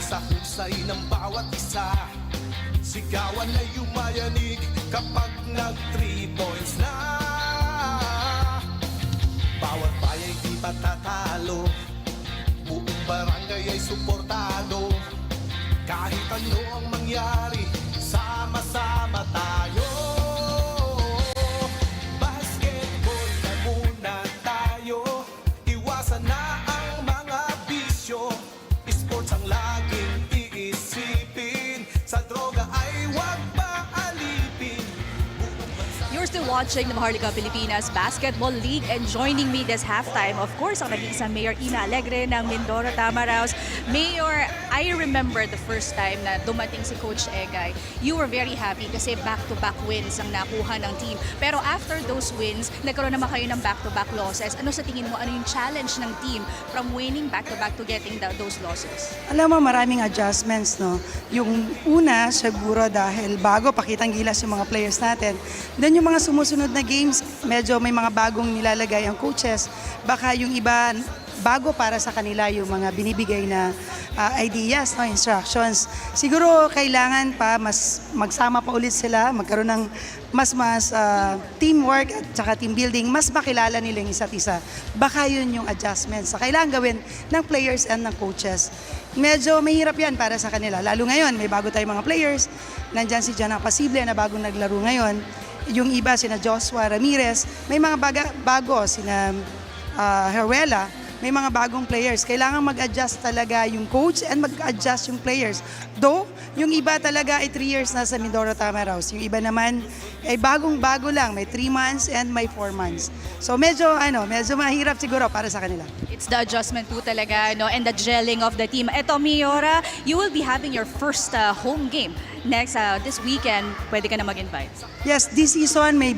sa husay ng bawat isa, sigawan ay yumayanig kapag nag 3 points na. Bawat bayay di patatalo, buong barangay ay suportado. Kahit ano ang mangyari, sama-sama tayo. Basketball na muna tayo, iwasan na ang mga bisyo. Sports ang laging iisipin, sa droga ay huwag paalipin. You're still watching the Maharlika Pilipinas Basketball League, and joining me this halftime, of course, ang nag-iisang Mayor Ina Alegre ng Mindoro, Tamaraos. Mayor, I remember the first time na dumating si Coach Egay, you were very happy kasi back-to-back wins ang nakuha ng team. Pero after those wins, nagkaroon naman kayo ng back-to-back losses. Ano sa tingin mo, ano yung challenge ng team from winning back-to-back to getting those losses? Alam mo, maraming adjustments, no? Yung una, siguro dahil bago, pakitang gilas yung mga players natin. Then yung mga sumusunod na games, medyo may mga bagong nilalagay ang coaches. Baka yung iba, bago para sa kanila yung mga binibigay na ideas, no, instructions. Siguro kailangan pa mas magsama pa ulit sila, magkaroon ng mas teamwork at saka team building, mas makilala nila yung isa't isa. Baka yun yung adjustments na kailangan gawin ng players and ng coaches. Medyo mahirap yan para sa kanila. Lalo ngayon, may bago tayong mga players. Nandyan si Jana Pasible na bagong naglaro ngayon. Yung iba, sina Joshua Ramirez. May mga bago, sina Heruela. May mga bagong players. Kailangan mag-adjust talaga yung coach and mag-adjust yung players. Though, yung iba talaga ay 3 years na sa Mindoro, Tamaraos. Yung iba naman ay bagong-bago lang. May 3 months and may 4 months. So medyo mahirap siguro para sa kanila. It's the adjustment po talaga, no, and the gelling of the team. Eto, Mayora, you will be having your first home game next this weekend. Pwede ka na mag-invite. Yes, this season may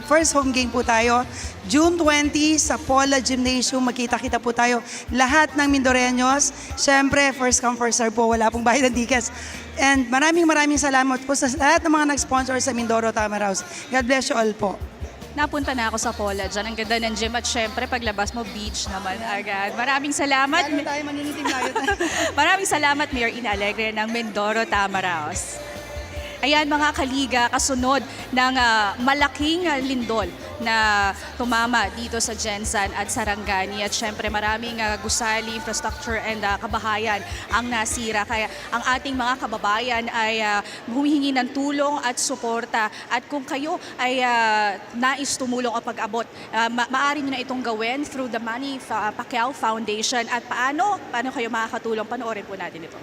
first home game po tayo. June 20 sa Paula Gymnasium, magkita-kita po tayo. Lahat ng Mindoreños, syempre first come first serve po, wala pong bayad ng tickets. And maraming salamat po sa lahat ng mga nag-sponsor sa Mindoro, Tamaraos. God bless you all po. Napunta na ako sa Paula dyan. Ang ganda ng gym at syempre paglabas mo beach naman agad. Maraming salamat. Lalo tayo maninitim tayo. Maraming salamat, Mayor Ina Alegre ng Mindoro, Tamaraos. Ayan mga kaliga, kasunod ng malaking lindol na tumama dito sa Jensan at Sarangani. At syempre maraming gusali, infrastructure and kabahayan ang nasira. Kaya ang ating mga kababayan ay humihingi ng tulong at suporta. At kung kayo ay nais tumulong o pag-abot, maaari nyo na itong gawin through the MANNY PACQUIAO Foundation. At paano kayo makakatulong? Panoorin po natin ito.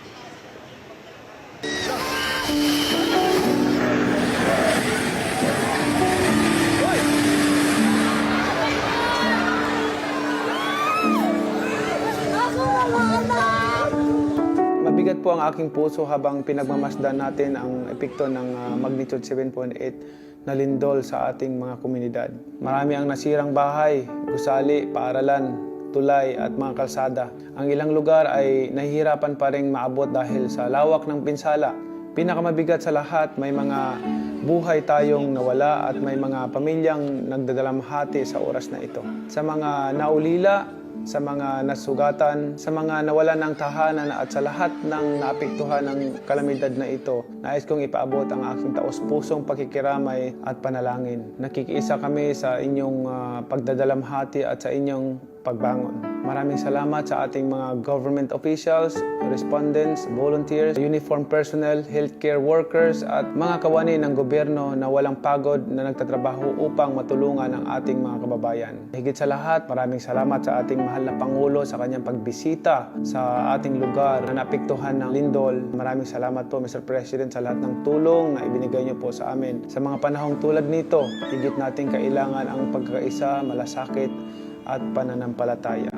Mabigat po ang aking puso habang pinagmamasdan natin ang epekto ng magnitude 7.8 na lindol sa ating mga komunidad. Marami ang nasirang bahay, gusali, paaralan, tulay at mga kalsada. Ang ilang lugar ay nahihirapan pa ring maabot dahil sa lawak ng pinsala. Pinakamabigat sa lahat, may mga buhay tayong nawala at may mga pamilyang nagdadalamhati sa oras na ito. Sa mga naulila, sa mga nasugatan, sa mga nawalan ng tahanan at sa lahat ng naapektuhan ng kalamidad na ito, nais kong ipaabot ang aking taos-pusong pakikiramay at panalangin. Nakikiisa kami sa inyong pagdadalamhati at sa inyong pagbangon. Maraming salamat sa ating mga government officials, respondents, volunteers, uniform personnel, healthcare workers at mga kawani ng gobyerno na walang pagod na nagtatrabaho upang matulungan ang ating mga kababayan. Higit sa lahat, maraming salamat sa ating mahal na Pangulo sa kanyang pagbisita sa ating lugar na naapektuhan ng lindol. Maraming salamat po, Mr. President, sa lahat ng tulong na ibinigay niyo po sa amin. Sa mga panahong tulad nito, higit nating kailangan ang pagkakaisa, malasakit at pananampalataya.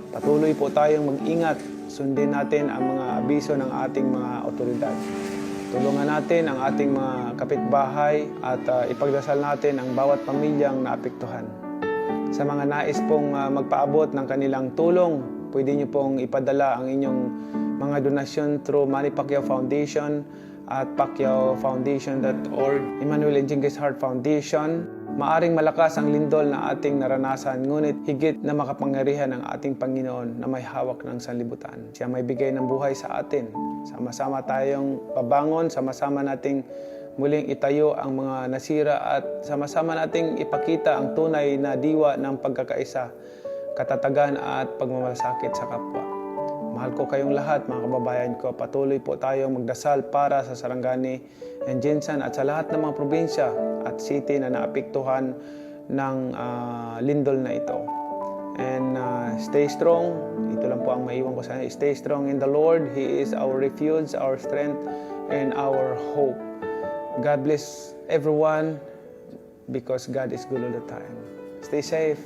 Patuloy po tayong mag-ingat, sundin natin ang mga abiso ng ating mga otoridad. Tulungan natin ang ating mga kapitbahay at ipagdasal natin ang bawat pamilyang naapektuhan. Sa mga nais pong magpaabot ng kanilang tulong, pwede niyo pong ipadala ang inyong mga donasyon through MANNY PACQUIAO Foundation at PACQUIAO'S.org, Emmanuel and Jingis Heart Foundation. Maaring malakas ang lindol na ating naranasan, ngunit higit na makapangyarihan ang ating Panginoon na may hawak ng sanlibutan. Siya may bigay ng buhay sa atin. Sama-sama tayong pabangon, sama-sama nating muling itayo ang mga nasira at sama-sama nating ipakita ang tunay na diwa ng pagkakaisa, katatagan at pagmamalasakit sa kapwa. Mahal ko kayong lahat, mga kababayan ko. Patuloy po tayong magdasal para sa Sarangani and Jinsan at sa lahat ng mga probinsya at city na naapektuhan ng lindol na ito. And stay strong. Ito lang po ang maiwan ko sa inyo. Stay strong in the Lord. He is our refuge, our strength, and our hope. God bless everyone because God is good all the time. Stay safe.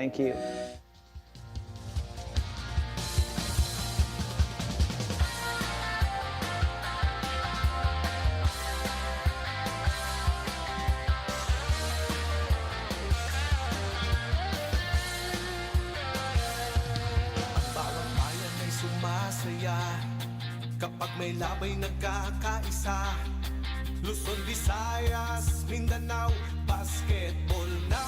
Thank you. Bawat bayan ay sumasaya kapag may labay nagkakaisa. Luzon, Visayas, Mindanao, basketball na.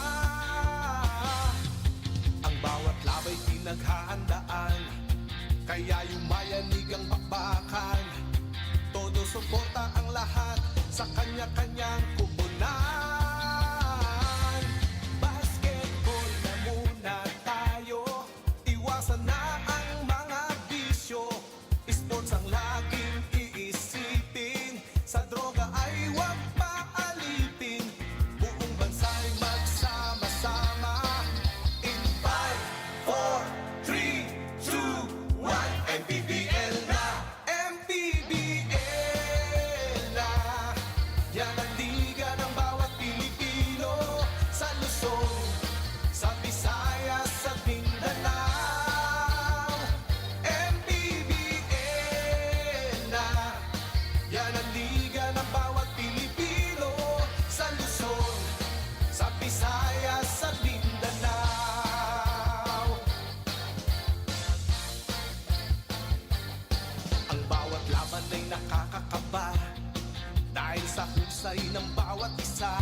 Ang bawat labay pinaghahandaan, kaya yumayanig ang bakbakan. Todo suporta ang lahat sa kanya-kanyang kubunan. Basketball na muna tayo, iwasan na ang mga bisyo. Sports ang laging iisipin, sa droga ay huwag paalipin. Buong bansa'y magsama-sama. In 5, 4, 3, 2, 1, MPBL na! MPBL na! Yan ang liga ng bawat Pilipino, sa Luzon, sa Visayas, sa Mindanao. MPBL na! Yan ang liga ng bawat Pilipino, sa Luzon, sa Visayas, sa Mindanao. Ang bawat laban ay nakakakaba dahil sa husay ng bawat isa.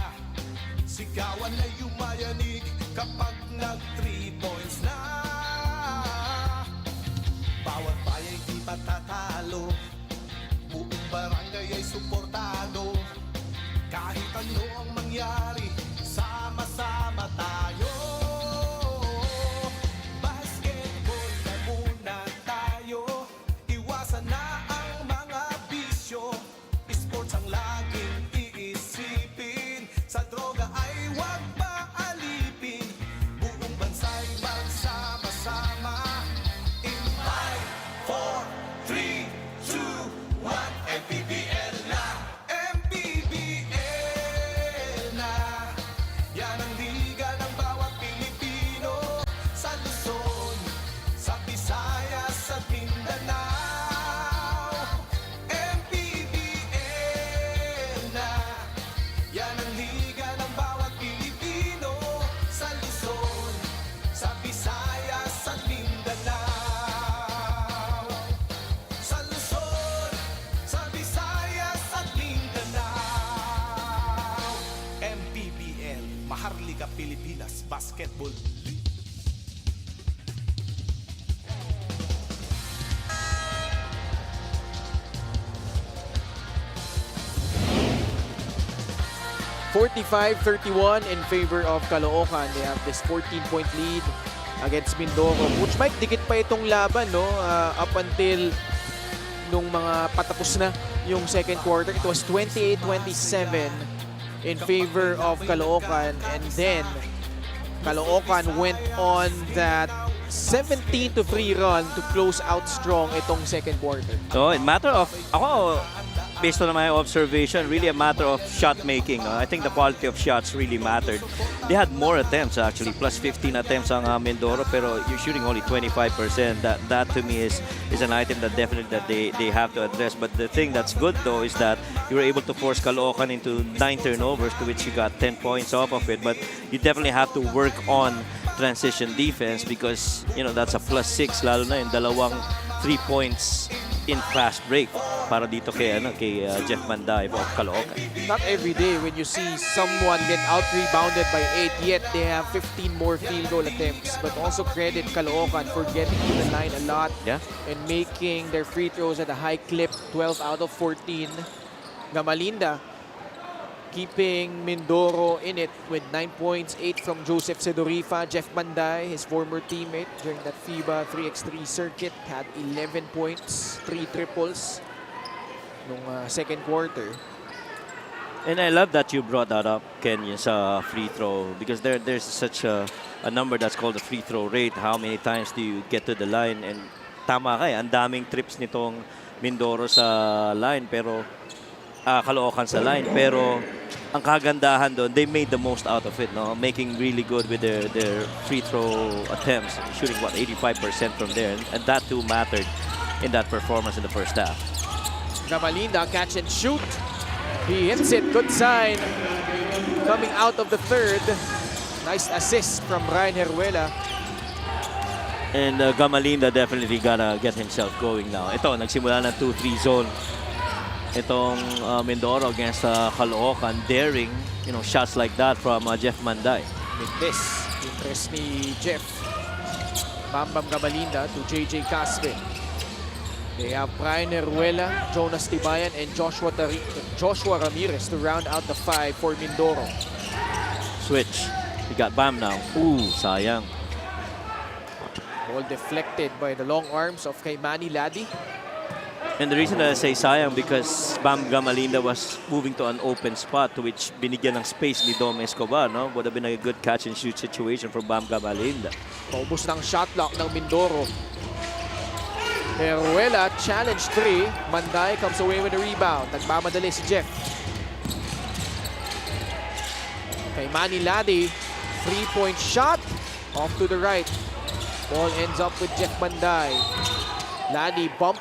Sigawan ay yumayanig kapag nag-3 points na. Bawat bayay di matatalo, buong barangay ay suportado. Kahit ano ang mangyari, sama-sama tayo. Basketball na muna tayo, iwasan na ang mga bisyo. Sports ang laging iisipin, sa droga ay huwag paalipin. Buong bansa'y magsama-sama. In 5, 4, 3, 2, 1, MPBL na! MPBL na! Yan ang liga ng bawat Pilipino, sa Luzon, sa Visayas, sa Mindanao. MPBL na! Yan ang liga ng bawat Pilipino, sa Luzon, sa Visayas, sa Mindanao. Sa Luzon, sa Visayas, at Mindanao. MPBL, Maharlika Pilipinas Basketball League. (45-31) in favor of Caloocan. They have this 14-point lead against Mindoro. Coach Mike, dikit pa itong laban, no? Up until nung mga patapos na yung second quarter. It was 28-27 in favor of Caloocan. And then, Caloocan went on that 17-3 run to close out strong itong second quarter. So, in matter of, ako, based on my observation, really a matter of shot making. I think the quality of shots really mattered. They had more attempts actually, plus 15 attempts ang Mindoro, pero you're shooting only 25%. That to me is an item that definitely that they have to address. But the thing that's good though is that you were able to force Caloocan into 9 turnovers, to which you got 10 points off of it. But you definitely have to work on transition defense because, you know, that's a +6, lalo na yung dalawang 3 points in fast break para dito kay Jeff Manday of Caloocan. Not every day when you see someone get out-rebounded by 8, yet they have 15 more field goal attempts. But also credit Caloocan for getting to the line a lot and making their free throws at a high clip, 12 out of 14. Gamalinda keeping Mindoro in it with 9 points, 8 from Joseph Sedorifa. Jeff Manday, his former teammate during that FIBA 3x3 circuit, had 11 points, 3 triples nung second quarter. And I love that you brought that up, Ken, yung sa free throw, because there's such a number that's called the free throw rate. How many times do you get to the line? And tama ka, ang daming trips nitong Mindoro sa line, pero Caloocan sa line, pero ang kagandahan doon, they made the most out of it, no? Making really good with their free throw attempts, shooting 85% from there, and that too mattered in that performance in the first half. Gamalinda, catch and shoot. He hits it, good sign. Coming out of the third, nice assist from Ryan Heruela. And Gamalinda definitely gotta get himself going now. Ito, nagsimula ng 2-3 zone. Itong Mindoro against Caloocan, daring, shots like that from Jeff Manday. With this, interest ni Jeff. Bambam Gamalinda to JJ Caspe. They have Brian Heruela, Jonas Tibayan, and Joshua Ramirez to round out the 5 for Mindoro. Switch. He got Bam now. Ooh, sayang. Ball deflected by the long arms of kay Manny Ladi. And the reason that I say sayang because Bam Gamalinda was moving to an open spot to which binigyan ng space ni Dom Escobar, no? Would have been a good catch and shoot situation for Bam Gamalinda. Paubos ng shot clock ng Mindoro. Heruela, challenge 3. Manday comes away with a rebound. Nagmamadali si Jeff. Kay Manny Ladi, 3-point shot. Off to the right. Ball ends up with Jeff Manday. Ladi bump.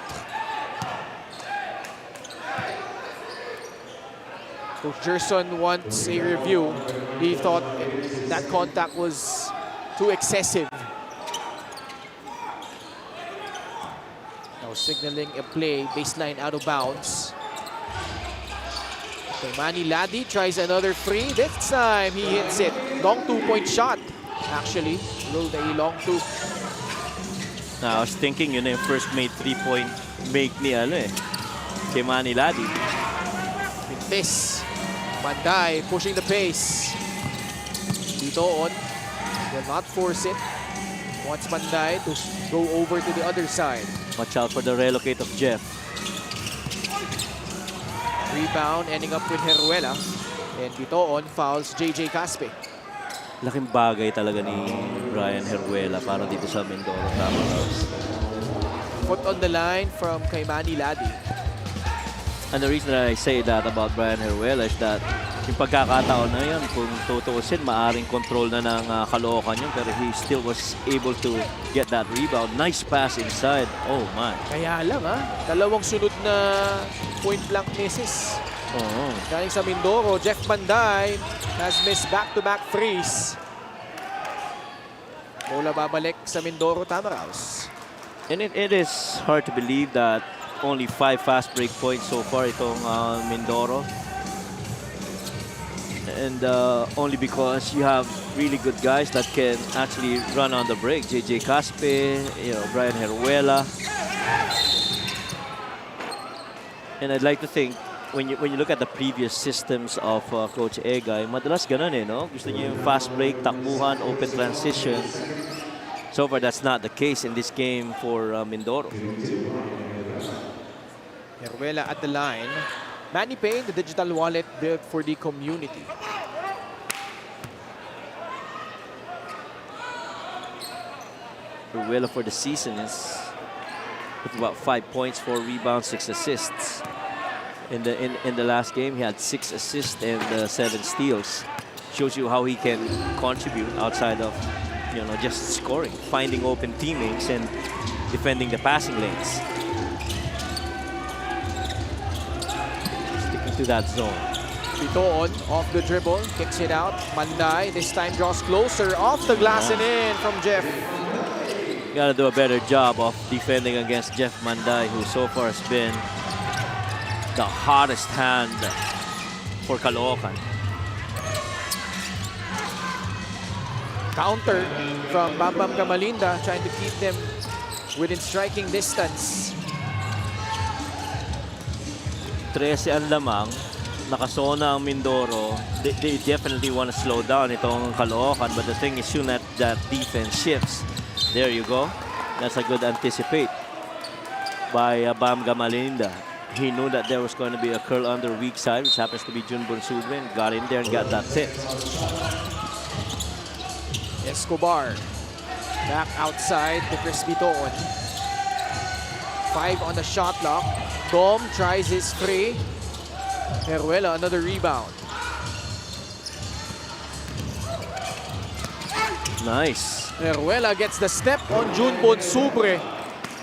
Coach Gerson wants a review. He thought that contact was too excessive. Now signaling a play, baseline out of bounds. Okay, Manny Ladi tries another free. This time he hits it. Long 2-point shot. Actually, rolled a long 2. Now, I was thinking yun yung first made 3-point make ni kay Manny Ladi. With this, Manday pushing the pace. Dito on, will not force it. Wants Manday to go over to the other side. Watch out for the relocate of Jeff. Rebound ending up with Heruela. And dito on fouls JJ Caspe. Laking bagay talaga ni Brian Heruela para dito sa Mindoro. Foot on the line from kay Manny Ladi. And the reason that I say that about Brian Heruela is that yung pagkakataon na yun, kung tutuusin, maaring control na ng Caloocan yun, pero he still was able to get that rebound. Nice pass inside. Oh, man. Kaya lang dalawang sunod na point blank misses. Galing sa Mindoro, Jeff Manday has missed back-to-back threes. Bola babalik sa Mindoro Tamaraws. And it is hard to believe that only 5 fast break points so far itong Mindoro. And only because you have really good guys that can actually run on the break. JJ Caspe, Brian Heruela. And I'd like to think when you look at the previous systems of Coach Egay, madalas ganun no? Gusto niyo yung fast break, takbuhan, open transition. So far, that's not the case in this game for Mindoro. Heruela at the line. Manny Payne, the digital wallet built for the community. Heruela for the season is with about 5 points, 4 rebounds, 6 assists. In the last game, he had 6 assists and 7 steals. Shows you how he can contribute outside of just scoring, finding open teammates and defending the passing lanes. Sticking to that zone. Dito on, off the dribble, kicks it out. Manday this time draws closer, off the glass and in from Jeff. Gotta do a better job of defending against Jeff Manday, who so far has been the hottest hand for Caloocan. Counter from Bam Bam Gamalinda, trying to keep them within striking distance. 13 ang lamang. Nakasona ang Mindoro. They definitely want to slow down itong Caloocan, but the thing is, soon that defense shifts. There you go. That's a good anticipate by Bam Gamalinda. He knew that there was going to be a curl under weak side, which happens to be Junbon Subre, and got in there and got that tip. Escobar back outside to Chris Bitoon. 5 on the shot clock. Dom tries his free. Heruela, another rebound. Nice. Heruela gets the step on Junbon Subre.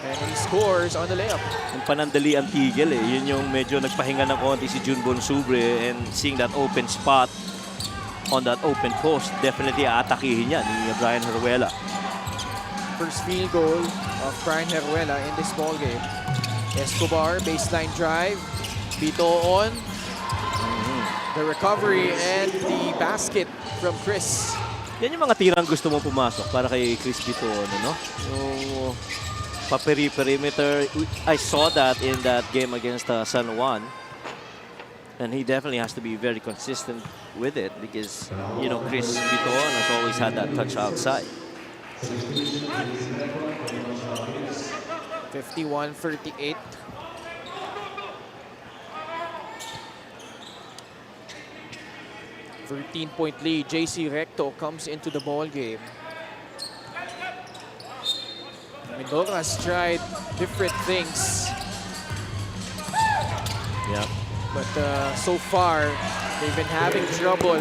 And he scores on the layup. Yung panandali ang tigil eh. Yun yung medyo nagpahinga ng konti si Junbon Subre, and seeing that open spot on that open post, definitely aatakihin yan ni Brian Heruela. First field goal of Brian Heruela in this ball game. Escobar, baseline drive. Bitoon. The recovery and the basket from Chris. Yan yung mga tirang gusto mo pumasok para kay Chris Bitoon, no? Yung perimeter. I saw that in that game against San Juan. And he definitely has to be very consistent with it because, you know, Chris Bitoon has always had that touch outside. 51-38. Thirteen-point lead. JC Recto comes into the ball game. Mindoro has tried different things. Yeah. But so far, they've been having trouble.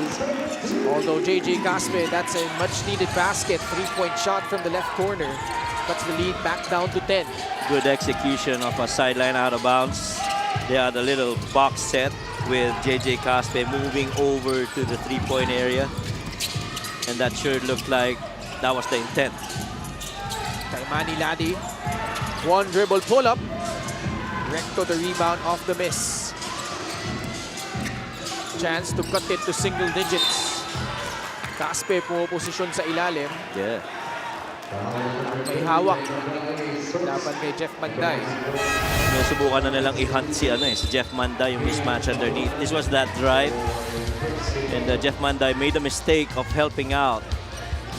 Although JJ Caspe, that's a much-needed basket. 3-point shot from the left corner. Cuts the lead back down to 10. Good execution of a sideline out of bounds. They had a little box set with JJ Caspe moving over to the three-point area. And that sure looked like that was the intent. Kay Manny Ladi. One dribble pull-up. Recto the rebound off the miss. Chance to cut it to single digits. Caspe pumuposisyon sa ilalim. Yeah. May hawak. Dapat kay Jeff Manday. Subukan na nilang i-hunt si Jeff Manday, yung mismatch underneath. This was that drive. And Jeff Manday made a mistake of helping out,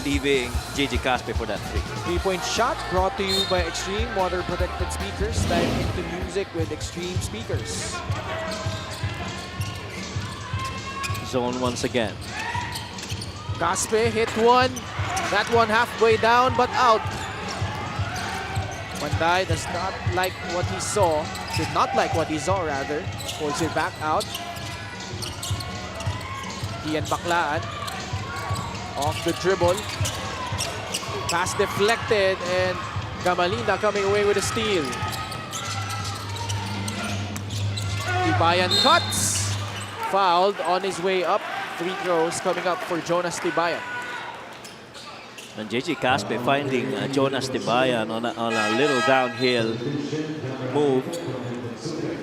leaving JJ Caspe for that three. 3-point shot brought to you by Extreme Water Protected Speakers. Dive into music with Extreme Speakers. Zone once again. Caspe hit one. That one halfway down but out. Manday does not like what he saw. Did not like what he saw rather. Pulls it back out. Ian Baclaan. Off the dribble. Pass deflected and Gamalinda coming away with a steal. Tibayan cuts. Fouled on his way up. Free throws coming up for Jonas Tibayan. And JJ Caspe finding Jonas Tibayan on a little downhill move.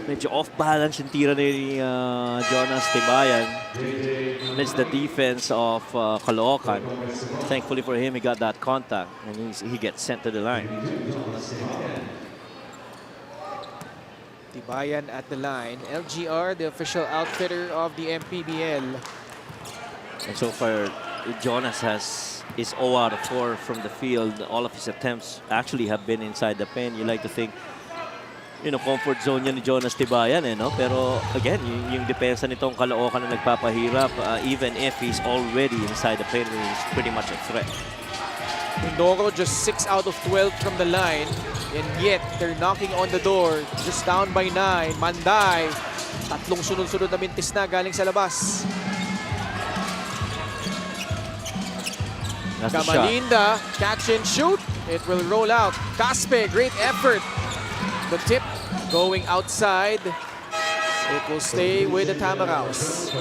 Medyo off-balance yung tira ni Jonas Tibayan. Missed the defense of Caloocan. Thankfully for him, he got that contact and he gets sent to the line. Tibayan at the line. LGR, the official outfitter of the MPBL. And so far, Jonas is 0 out of 4 from the field. All of his attempts actually have been inside the pen. You like to think, you know, comfort zone yan ni Jonas Tibayan, no? Pero again, yung depensa nitong Caloocan na nagpapahirap, even if he's already inside the pen, he's pretty much a threat. Mindoro just 6 out of 12 from the line, and yet they're knocking on the door, just down by 9. Manday, tatlong sunod-sunod na mintis na galing sa labas. That's the shot. Gamalinda, catch and shoot. It will roll out. Caspe, great effort. The tip going outside. It will stay with the Tamaraos.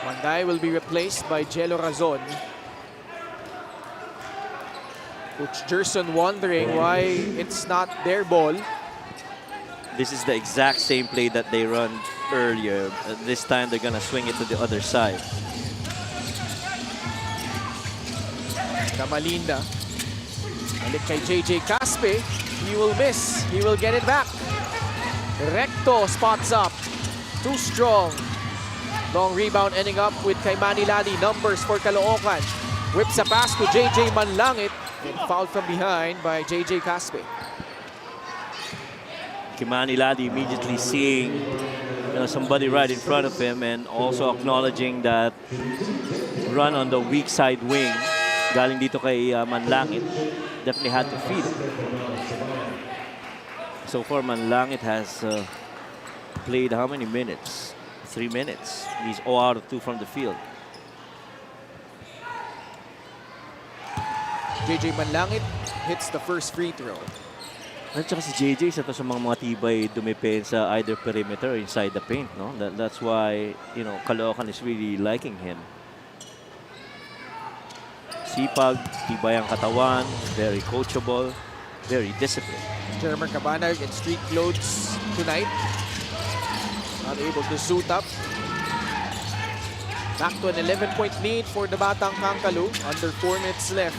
Manday will be replaced by Jello Razon. Coach Gerson wondering why it's not their ball. This is the exact same play that they run earlier. This time they're gonna swing it to the other side. Gamalinda. Balik kay JJ Caspe. He will miss. He will get it back. Recto spots up. Too strong. Long rebound ending up with kay Manny Ladi. Numbers for Caloocan. Whips a pass to JJ Manlangit. And fouled from behind by JJ Caspe. Manny Ladi immediately seeing somebody right in front of him and also acknowledging that run on the weak side wing galing dito kay Manlangit. Definitely had to feed it. So far, Manlangit has played how many minutes? 3 minutes. He's 0 out of 2 from the field. JJ Manlangit hits the first free throw. At saka si JJ, isa to sa mga tibay dumipensa either perimeter or inside the paint. No? That's why, Caloocan is really liking him. Sipag, tibay ang katawan, very coachable, very disciplined. Jermer Cabanag in street clothes tonight. Not able to suit up. Back to an 11-point lead for the Batang Kangkalu. Under 4 minutes left.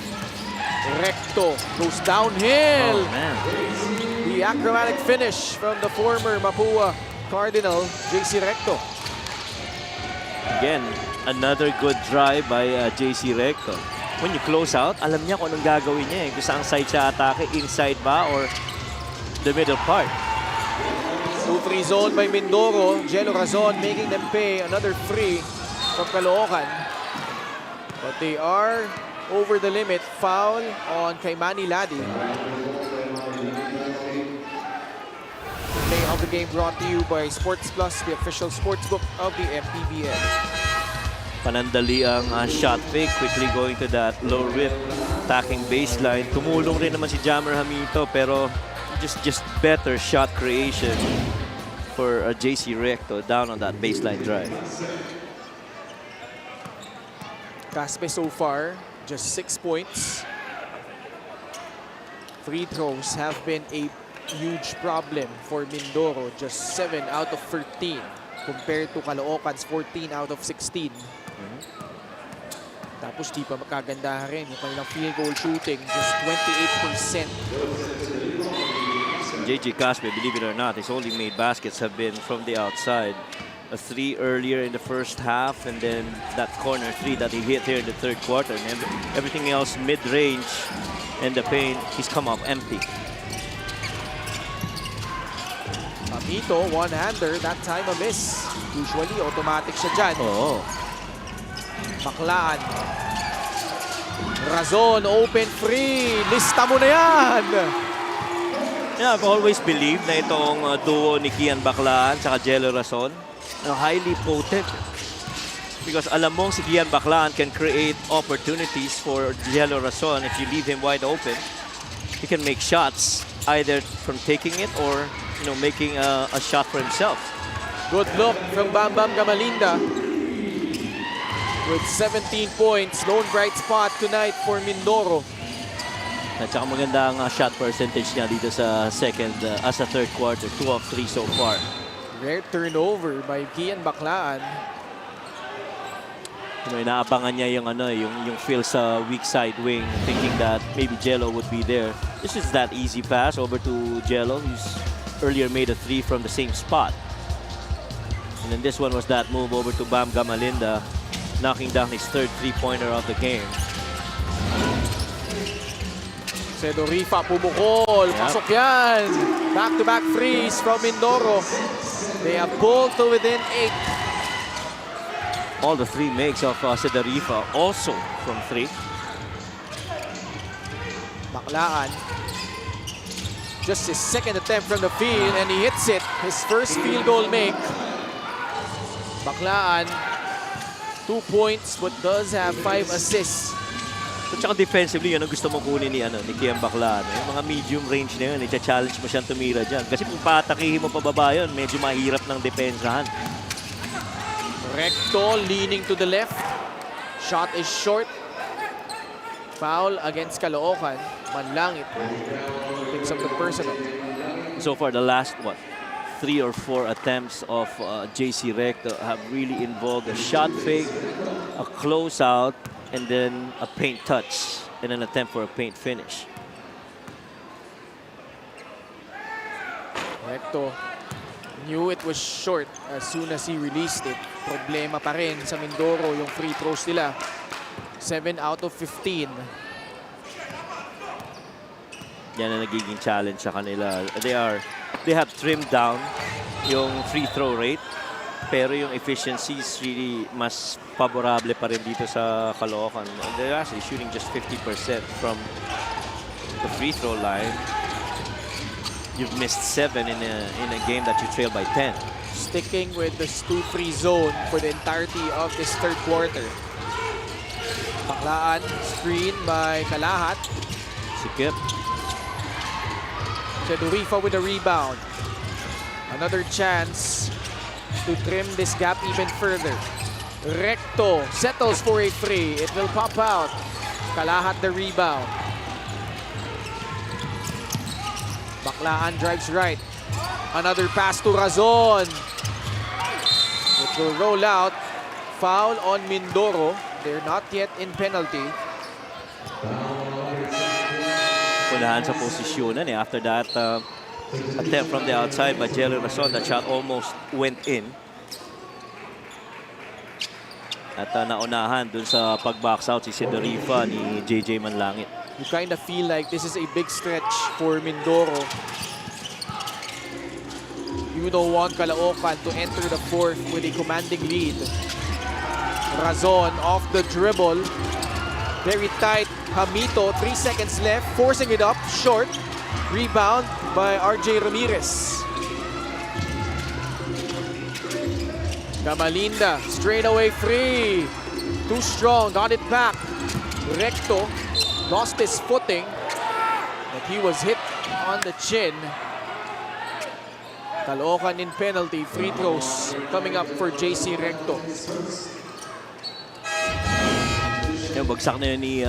Recto goes downhill. Oh, man. The acrobatic finish from the former Mapua Cardinal, JC Recto. Again, another good drive by JC Recto. When you close out, alam niya kung anong gagawin niya. Kung saan side siya atake, inside ba or the middle part. 2-3 zone by Mindoro. Jello Razon making them pay another free from Caloocan. But they are over the limit. Foul on kay Manny Ladi. Play of the game brought to you by Sports Plus, the official sportsbook of the MPBL. Panandali ang shot fake, quickly going to that low rip, attacking baseline. Tumulong rin naman si Jammer Hamito, pero just better shot creation for JC Recto down on that baseline drive. Caspe so far, just 6 points. Free throws have been a huge problem for Mindoro, just 7 out of 13 compared to Caloocan's 14 out of 16. Tapos di pa makagandahan rin yung kanilang field goal shooting, just 28%. JJ Caspe, believe it or not, his only made baskets have been from the outside. A 3 earlier in the first half, and then that corner 3 that he hit here in the third quarter. And everything else mid-range and the paint, he's come up empty. Hamito, one-hander, that time a miss. Usually, automatic siya dyan. Oo. Baklaan. Razon, open free. Lista mo na yan! Yeah, I've always believed na itong duo ni Kian Baklaan at Jello Razon highly potent. Because alam mong si Kian Baklaan can create opportunities for Jello Razon. If you leave him wide open, he can make shots either from taking it or making a shot for himself. Good look from Bam Bam Gamalinda. With 17 points, lone bright spot tonight for Mindoro. At saka maganda ang shot percentage niya dito sa sa third quarter. 2 of 3 so far. Rare turnover by Kian Baklaan. Inaabangan niya yung feel sa weak side wing, thinking that maybe Jello would be there. This is that easy pass over to Jello, who's earlier made a 3 from the same spot. And then this one was that move over to Bam Gamalinda, knocking down his third 3-pointer of the game. Sedorifa pumukol. Yep. Pasok yan. Back-to-back threes from Mindoro. They have pulled to within 8. All the 3 makes of Sedorifa also from 3. Baklaan. Just his second attempt from the field and he hits it. His first field goal make. Baklaan, 2 points but does have 5 assists. At saka defensively, yun ang gusto mo kunin ni Kian Baklaan. Yung mga medium range na yun, i-challenge mo siyang tumira dyan. Kasi kung patakihin mo pababa yun, medyo mahirap ng depensahan. Recto leaning to the left. Shot is short. Foul against Caloocan. Manlangit picks up the personal. So far, the last, 3 or 4 attempts of JC Recto have really involved a shot fake, a closeout, and then a paint touch, and an attempt for a paint finish. Recto knew it was short as soon as he released it. Problema pa rin sa Mindoro yung free throws nila. 7 out of 15. Yan ang nagiging challenge sa kanila. They have trimmed down yung free throw rate, pero yung efficiency is really mas favorable pa rin dito sa Caloocan. They're actually shooting just 50% from the free throw line. You've missed 7 in a game that you trail by 10. Sticking with the 2-3 zone for the entirety of this third quarter. Baklaan, screen by Kalahat. Sikip. Chedurifa with a rebound. Another chance to trim this gap even further. Recto settles for a free. It will pop out. Kalahat the rebound. Baklaan drives right. Another pass to Razon. It will roll out. Foul on Mindoro. They're not yet in penalty. Unahan sa posisyonan eh. After that attempt from the outside by Jelly Razon, that shot almost went in. At naunahan dun sa pag-box out si Chedurifa ni JJ Manlangit. You kind of feel like this is a big stretch for Mindoro. You don't want Caloocan to enter the fourth with a commanding lead. Razon off the dribble. Very tight. Hamito, 3 seconds left. Forcing it up, short. Rebound by RJ Ramirez. Gamalinda, straight away free. Too strong, got it back. Recto lost his footing, but he was hit on the chin. Caloocan in penalty, free throws coming up for JC Recto. Yung bagsak na yun ni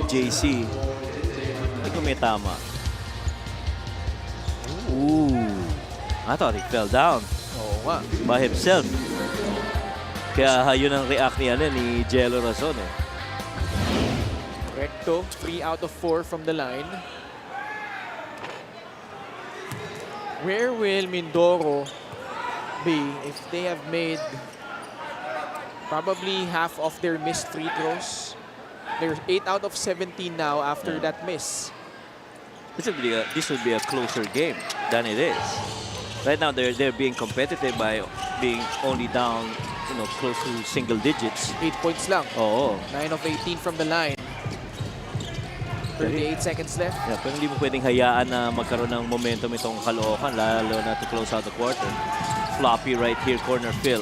JC. Hindi ko may tama. Ooh. I thought he fell down Oo nga. by himself. Kaya yun ang react ni Jello Razon eh. Recto, 3 out of 4 from the line. Where will Mindoro be if they have made probably half of their missed free throws? They're 8 out of 17 now after that miss. This would be a closer game than it is. Right now they're being competitive by being only down, close to single digits. 8 points lang. Oo. 9 of 18 from the line. 38 seconds left. Yeah, pero hindi mo pwedeng hayaan na magkaroon ng momentum itong Caloocan, lalo na to close out the quarter. Floppy right here, corner fill.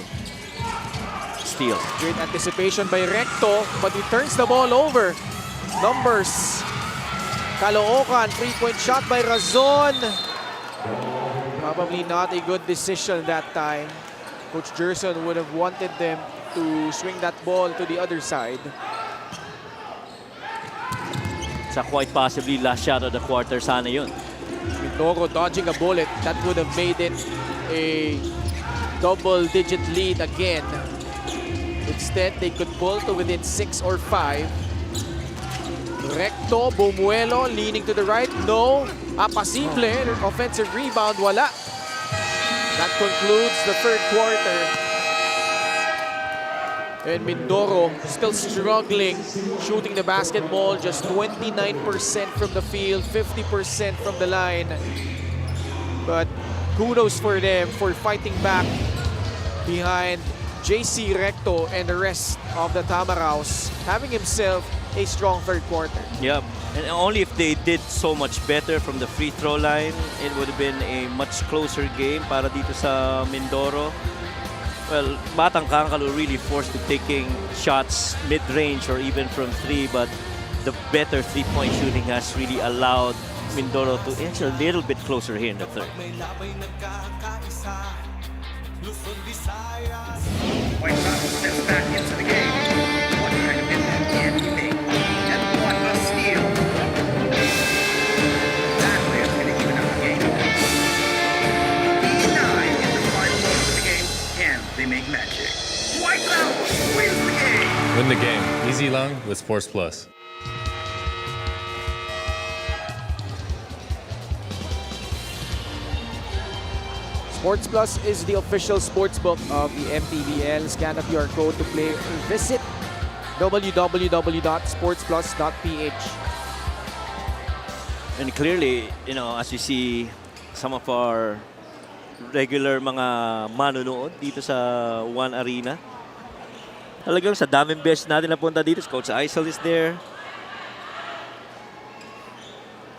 Steal. Great anticipation by Recto, but he turns the ball over. Numbers. Caloocan, 3-point shot by Razon. Probably not a good decision that time. Coach Gerson would have wanted them to swing that ball to the other side. Sa quite possibly last shot of the quarter sana yun. Mindoro dodging a bullet. That would have made it a double-digit lead again. Instead, they could pull to within 6 or 5. Recto, Bumuelo, leaning to the right. No. Apasible. Offensive rebound, wala. That concludes the third quarter. And Mindoro still struggling, shooting the basketball, just 29% from the field, 50% from the line. But kudos for them for fighting back behind JC Recto and the rest of the Tamaraws, having himself a strong third quarter. Yep. And only if they did so much better from the free throw line, it would have been a much closer game para dito sa Mindoro. Well, Batang Kangkal were really forced to taking shots mid-range or even from 3, but the better three-point shooting has really allowed Mindoro to inch a little bit closer here in the third. May labay nagkakaisa, Luzon, Visayas. White Sox steps back into the game. What kind of impact can he make? And what Easy Long with Sports Plus. Sports Plus is the official sportsbook of the MPBL. Scan a QR code to play or visit www.sportsplus.ph. And clearly, you know, as you see, some of our regular mga manonood dito sa One Arena. Talagang sa daming beses natin napunta dito. Coach Aisel is there.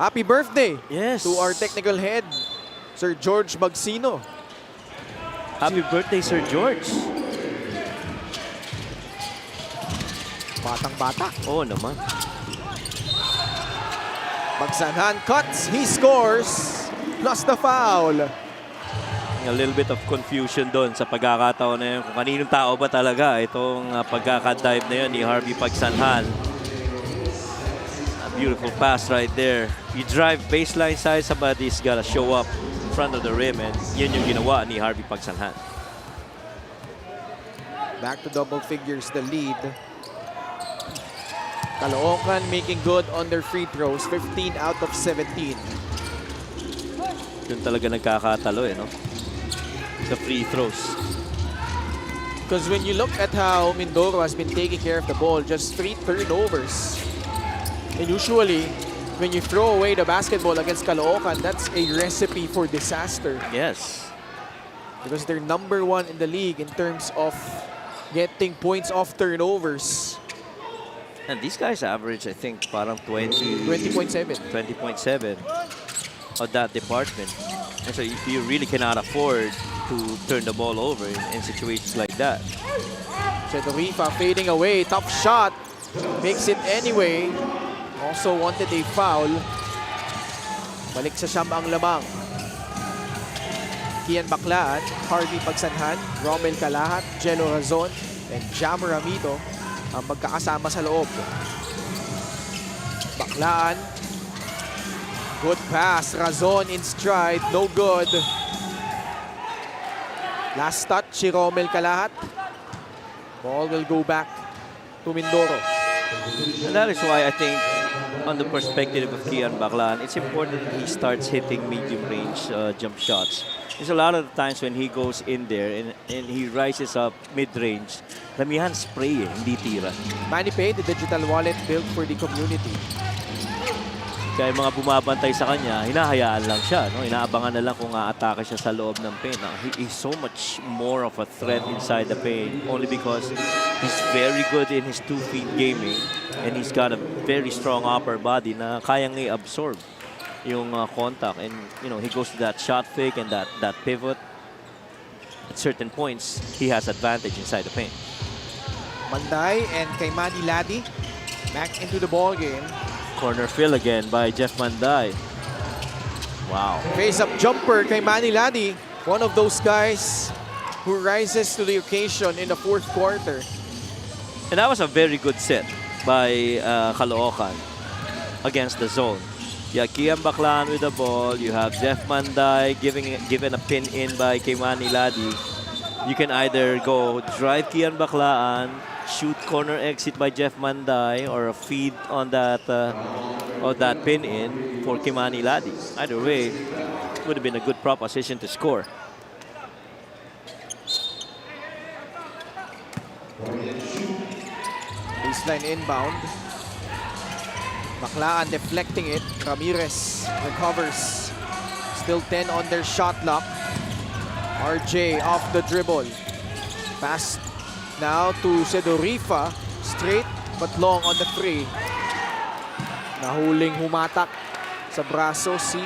Happy birthday Yes. to our technical head, Sir George Magsino. Happy birthday, Sir George. Batang-bata. Oo naman. Magsanhan cuts, he scores, plus the foul. A little bit of confusion doon sa pagkakataon na yun. Kung kaninong tao ba talaga itong pagkakadive na yun ni Harvey Pagsanhan. A beautiful pass right there. You drive baseline side, somebody's gotta show up in front of the rim, and yun yung ginawa ni Harvey Pagsanhan. Back to double figures, the lead. Caloocan making good on their free throws, 15 out of 17. Yun talaga nagkakatalo no? Sa free throws. Because when you look at how Mindoro has been taking care of the ball, just 3 turnovers. And usually, when you throw away the basketball against Caloocan, that's a recipe for disaster. Yes. Because they're number 1 in the league in terms of getting points off turnovers. And these guys average, I think, parang 20.7. 20.7 of that department. And so you really cannot afford to turn the ball over in situations like that. Sedorifa fading away, tough shot, makes it anyway. Also wanted a foul. Balik sa siyam ang lamang. Kian Baclaan, Harvey Pagsanhan, Romel Calahat, Jello Razon, and Jam Ramito ang magkakasama sa loob. Baclaan. Good pass. Razon in stride. No good. Last touch si Romel Calahat. Ball will go back to Mindoro. And that is why I think, on the perspective of Kian Baclaan, it's important that he starts hitting medium-range jump shots. There's a lot of the times when he goes in there and he rises up mid-range, lamihan spray hindi tira. MANNY Pay, the digital wallet built for the community. Kaya mga bumabantay sa kanya, hinahayaan lang siya. No? Inaabangan na lang kung aatake siya sa loob ng paint. He is so much more of a threat inside the paint only because he's very good in his 2-feet gaming and he's got a very strong upper body na kayang i-absorb yung contact, and you know, he goes to that shot fake and that pivot. At certain points, he has advantage inside the paint. Manday and kay Manny Ladi back into the ball game. Corner fill again by Jeff Manday. Wow. Face-up jumper kay Manny Ladi. One of those guys who rises to the occasion in the fourth quarter. And that was a very good set by Caloocan against the zone. You have Kian Baclaan with the ball. You have Jeff Manday given a pin in by Manny Ladi. You can either go drive Kian Baclaan, shoot corner exit by Jeff Manday, or a feed on that pin in for Manny Ladi. Either way, it would have been a good proposition to score. Baseline inbound. Baclaan deflecting it. Ramirez recovers. Still 10 on their shot clock. RJ off the dribble. Pass now to Sedorifa. Straight but long on the three. Nahuling humatak sa braso si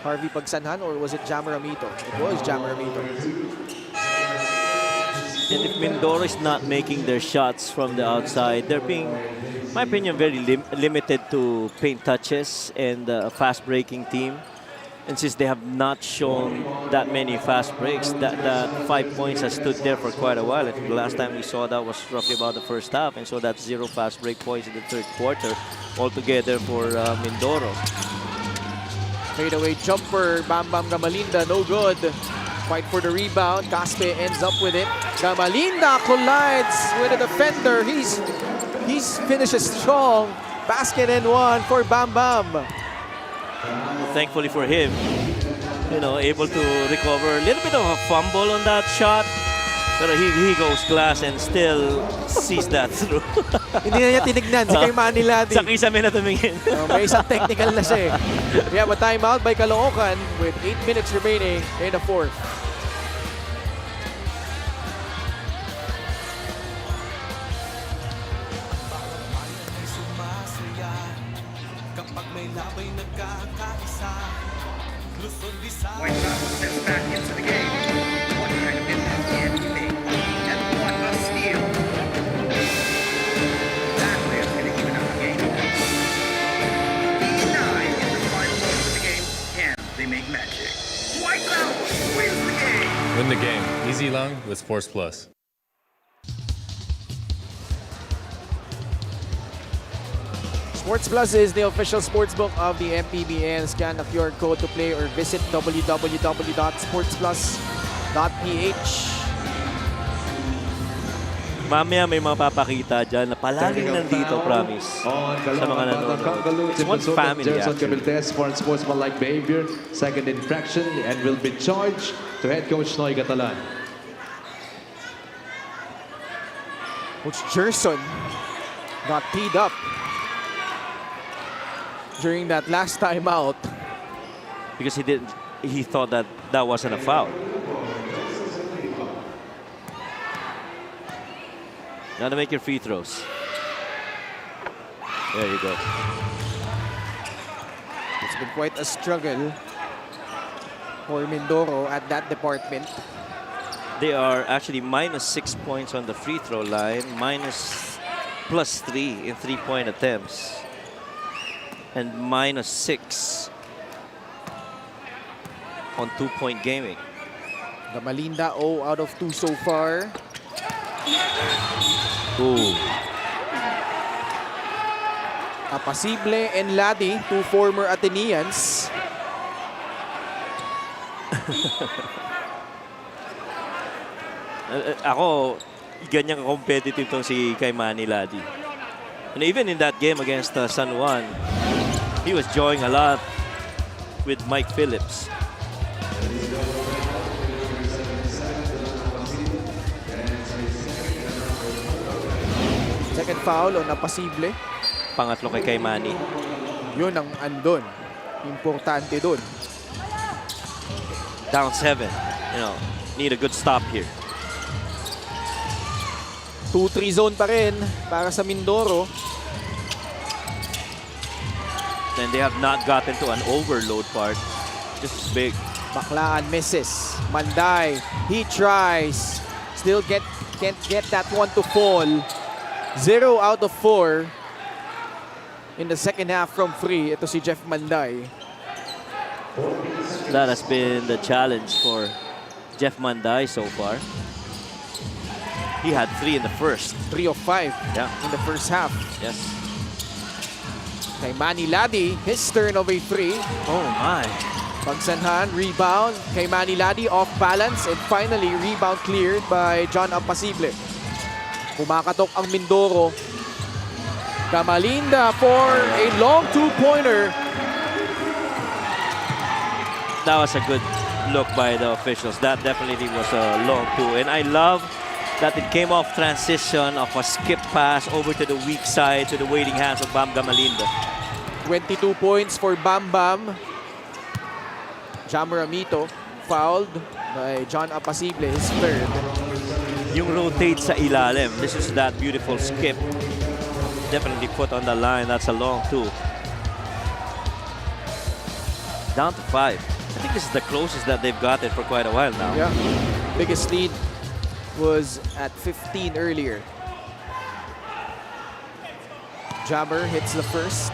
Harvey Pagsanhan, or was it Jam Ramito? It was Jam Ramito. And if Mindoro is not making their shots from the outside, they're being, in my opinion, very limited to paint touches and a fast-breaking team. And since they have not shown that many fast breaks, that 5 points has stood there for quite a while. I think the last time we saw that was roughly about the first half, and so that's 0 fast break points in the third quarter altogether for Mindoro. Fadeaway jumper, Bam Bam Gamalinda, no good. Fight for the rebound. Caspe ends up with it. Gamalinda collides with a defender. He's He's finishes strong. Basket and one for Bam Bam. Thankfully for him, able to recover a little bit of a fumble on that shot. Pero he goes glass and still sees that through. Hindi na niya tinignan si kay Manny Ladi. Sa kisame na tumingin. May isang technical na siya. We have a timeout by Caloocan with 8 minutes remaining in the fourth. Kapag may labay nagkakaisa, Luzon, Visayas. White House steps back into the game. What kind of impact can he make? And what a steal! That player's going to even out the game. 9 in the final moments of the game. Can they make magic? White House wins the game! Win the game. Easy long with Sports Plus. Sports Plus is the official sportsbook of the MPBL. Scan the QR code to play or visit www.sportsplus.ph. Mamaya may mapapakita dyan na palaging nandito, promise. Sa mga nanonood. It's one family, actually. Test for unsportsmanlike behavior, second infraction, and will be charged to head coach Noy Catalan. Coach Gerson got teed up during that last time out. Because he thought that wasn't a foul. Gotta make your free throws. There you go. It's been quite a struggle for Mindoro at that department. They are actually -6 points on the free throw line, +3 in 3-point attempts, and -6 on 2-point gaming. Gamalinda 0 out of 2 so far. Ooh. Apasible and Ladi, 2 former Ateneans. Ako, ganyan ka-competitive tong si kay Manny Ladi. And even in that game against San Juan, he was joying a lot with Mike Phillips. Second foul on Apasible. Pangatlo kay Manny. Yun ang andon. Importante dun. Down 7. Need a good stop here. 2-3 zone pa rin para sa Mindoro. And they have not gotten to an overload part. This is big. Baklaan misses. Manday, he tries. Still can't get that one to fall. 0 out of 4 in the second half from free. Ito si Jeff Manday. That has been the challenge for Jeff Manday so far. He had 3 in the first. 3 of 5 in the first half. Yes. Kay Manny Ladi, his turn of a 3. Oh my. Pagsanhan, rebound. Kay Manny Ladi, off balance. And finally, rebound cleared by John Apasible. Kumakatok ang Mindoro. Gamalinda for a long 2-pointer. That was a good look by the officials. That definitely was a long 2. And I love that it came off transition of a skip pass over to the weak side to the waiting hands of Bam Gamalinda. 22 points for Bam Bam. Jamaramito fouled by John Apasible, his third. Yung rotate sa ilalim. This is that beautiful skip. Definitely put on the line. That's a long 2. Down to 5. I think this is the closest that they've gotten for quite a while now. Yeah. Biggest lead was at 15 earlier. Jammer hits the first.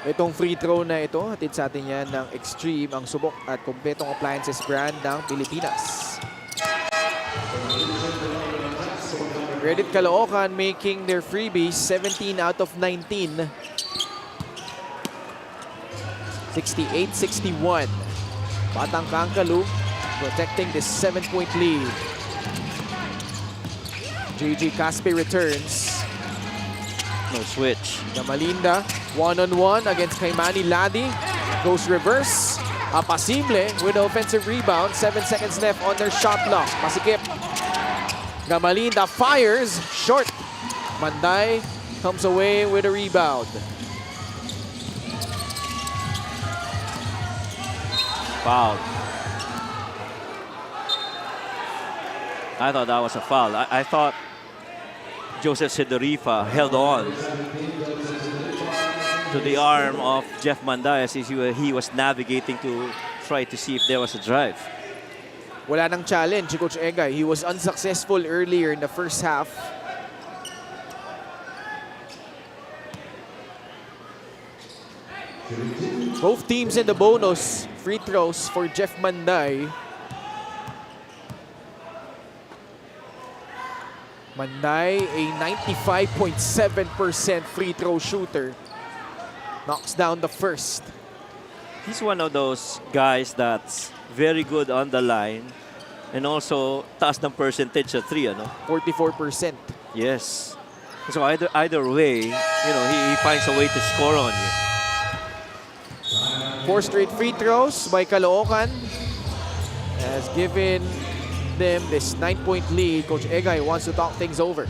Itong free throw na ito, hatid sa atin yan ng Extreme, ang subok at kompletong appliances brand ng Pilipinas. Credit Caloocan making their freebies 17 out of 19. 68-61. Batang Kangkalu protecting this 7-point lead. JJ Caspe returns. No switch. Gamalinda, one-on-one against kay Manny Ladi. Goes reverse. Apasible with the offensive rebound. 7 seconds left on their shot clock. Masikip. Gamalinda fires. Short. Manday comes away with a rebound. Foul. I thought that was a foul. I thought Joseph Sidorifa held on to the arm of Jeff Manday as he was navigating to try to see if there was a drive. Wala nang challenge si Coach Egay. He was unsuccessful earlier in the first half. Both teams in the bonus. Free throws for Jeff Manday. Manday, a 95.7% free throw shooter. Knocks down the first. He's one of those guys that's very good on the line and also taas ng percentage sa 3, ano? 44%. Yes. So either way, he finds a way to score on you. 4 straight free throws by Caloocan has given them this 9-point lead. Coach Egay wants to talk things over.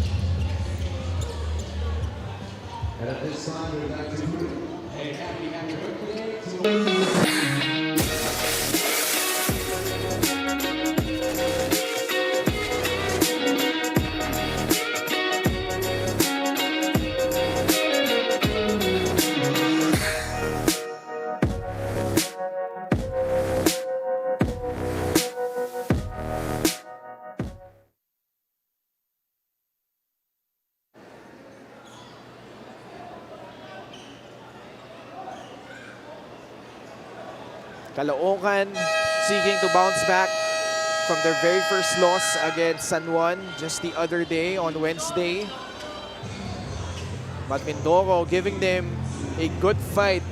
Caloocan seeking to bounce back from their very first loss against San Juan just the other day on Wednesday. But Mindoro giving them a good fight.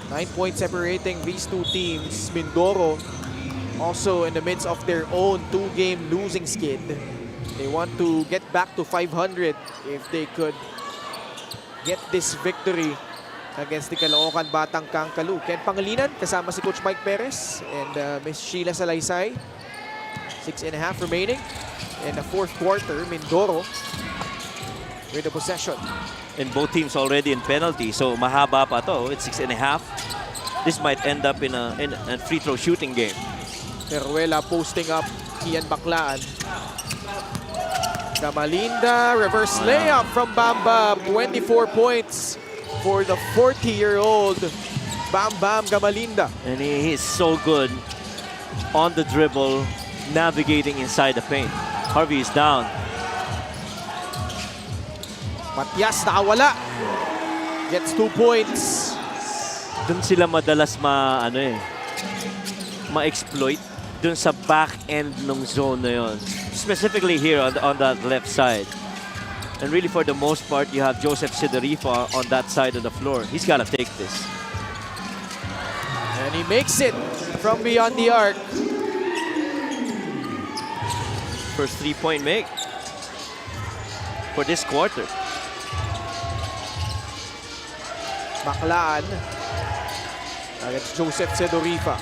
9 points separating these two teams. Mindoro also in the midst of their own 2-game losing skid. They want to get back to 500 if they could get this victory against the Caloocan Batang Kangkalu. Ken Pangilinan kasama si Coach Mike Perez and Miss Sheila Salaysay. 6.5 remaining in the fourth quarter. Mindoro with the possession. And both teams already in penalty, so mahaba pa to. It's 6.5. This might end up in a free throw shooting game. Teruela posting up Ian Baclaan. Gamalinda, reverse layup from Bam Bam. 24 points for the 40-year-old Bam Bam Gamalinda. And he is so good on the dribble, navigating inside the paint. Harvey is down. Matias nakawala. Gets 2 points. Dun sila madalas ma-exploit dun sa back end ng zone na yun. Specifically here on that left side. And really for the most part, you have Joseph Sidorifa on that side of the floor. He's got to take this. And he makes it from beyond the arc. First 3-point make for this quarter. Baclaan against Joseph Sidorifa.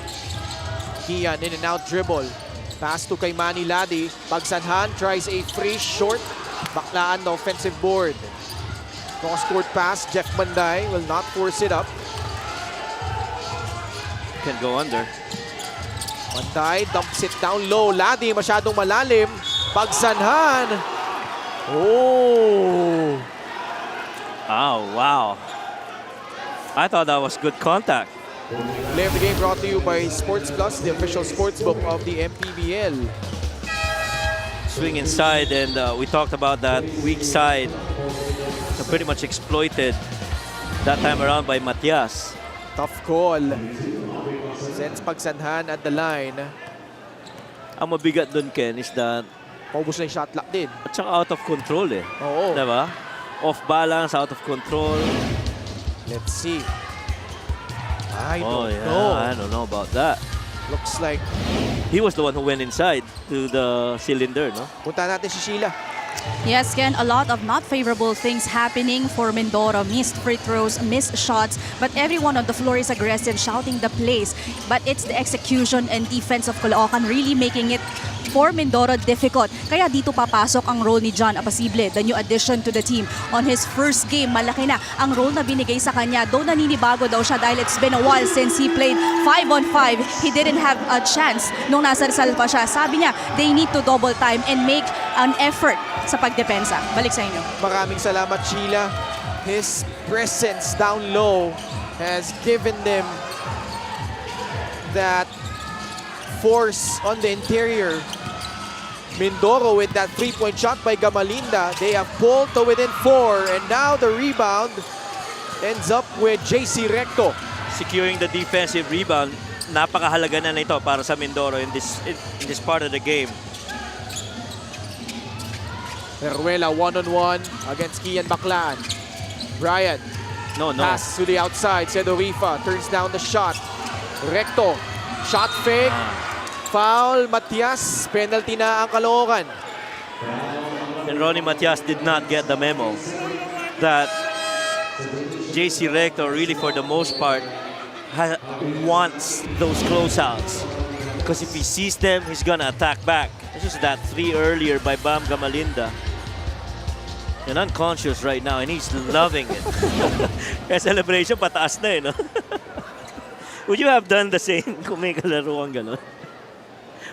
Kian in and out dribble. Pass to kay Manny Ladi. Pagsanhan tries a free short. Baclaan the offensive board. Cross-court pass. Jeff Manday will not force it up. Can go under. Manday dumps it down low. Ladi masyadong malalim. Pagsanhan. Oh! Oh, wow. I thought that was good contact. Play of the game brought to you by Sports Plus, the official sportsbook of the MPBL. Swing inside, and we talked about that weak side. So pretty much exploited that time around by Matias. Tough call. Sends Pagsanhan at the line. Ang mabigat dun, Ken, is that Paubos na yung shot clock din. at saka out of control eh. Oo. Diba? Off balance, out of control. Let's see. I Oh don't yeah, know. I don't know about that. Looks like He was the one who went inside to the cylinder, no? punta natin si Sheila. Yes, Ken, a lot of not favorable things happening for Mindoro. Missed free throws, missed shots, but everyone on the floor is aggressive, shouting the plays. But it's the execution and defense of Caloocan really making it for Mindoro difficult. Kaya dito papasok ang role ni John Apasible, the new addition to the team. On his first game, malaki na ang role na binigay sa kanya. Though naninibago daw siya dahil it's been a while since he played 5-on-5. He didn't have a chance nung nasa Rizal pa siya. Sabi niya, they need to double time and make an effort sa pagdepensa. Balik sa inyo. Maraming salamat, Sheila. His presence down low has given them that force on the interior. Mindoro with that three-point shot by Gamalinda. They have pulled to within 4, and now the rebound ends up with JC Recto. Securing the defensive rebound, napakahalaga na nito para sa Mindoro in this part of the game. Peruela one-on-one against Kian Baclaan. Brian. No. Pass to the outside. Sedorifa turns down the shot. Recto. Shot fake. Foul. Matias. Penalty na ang Caloocan. And Ronnie Matias did not get the memo that JC Recto really for the most part wants those closeouts. Because if he sees them, he's gonna attack back. It's just that 3 earlier by Bam Gamalinda. And unconscious right now, and he's loving it. Kaya celebration, pataas na eh, no? Would you have done the same kung may kalaro kang gano'n?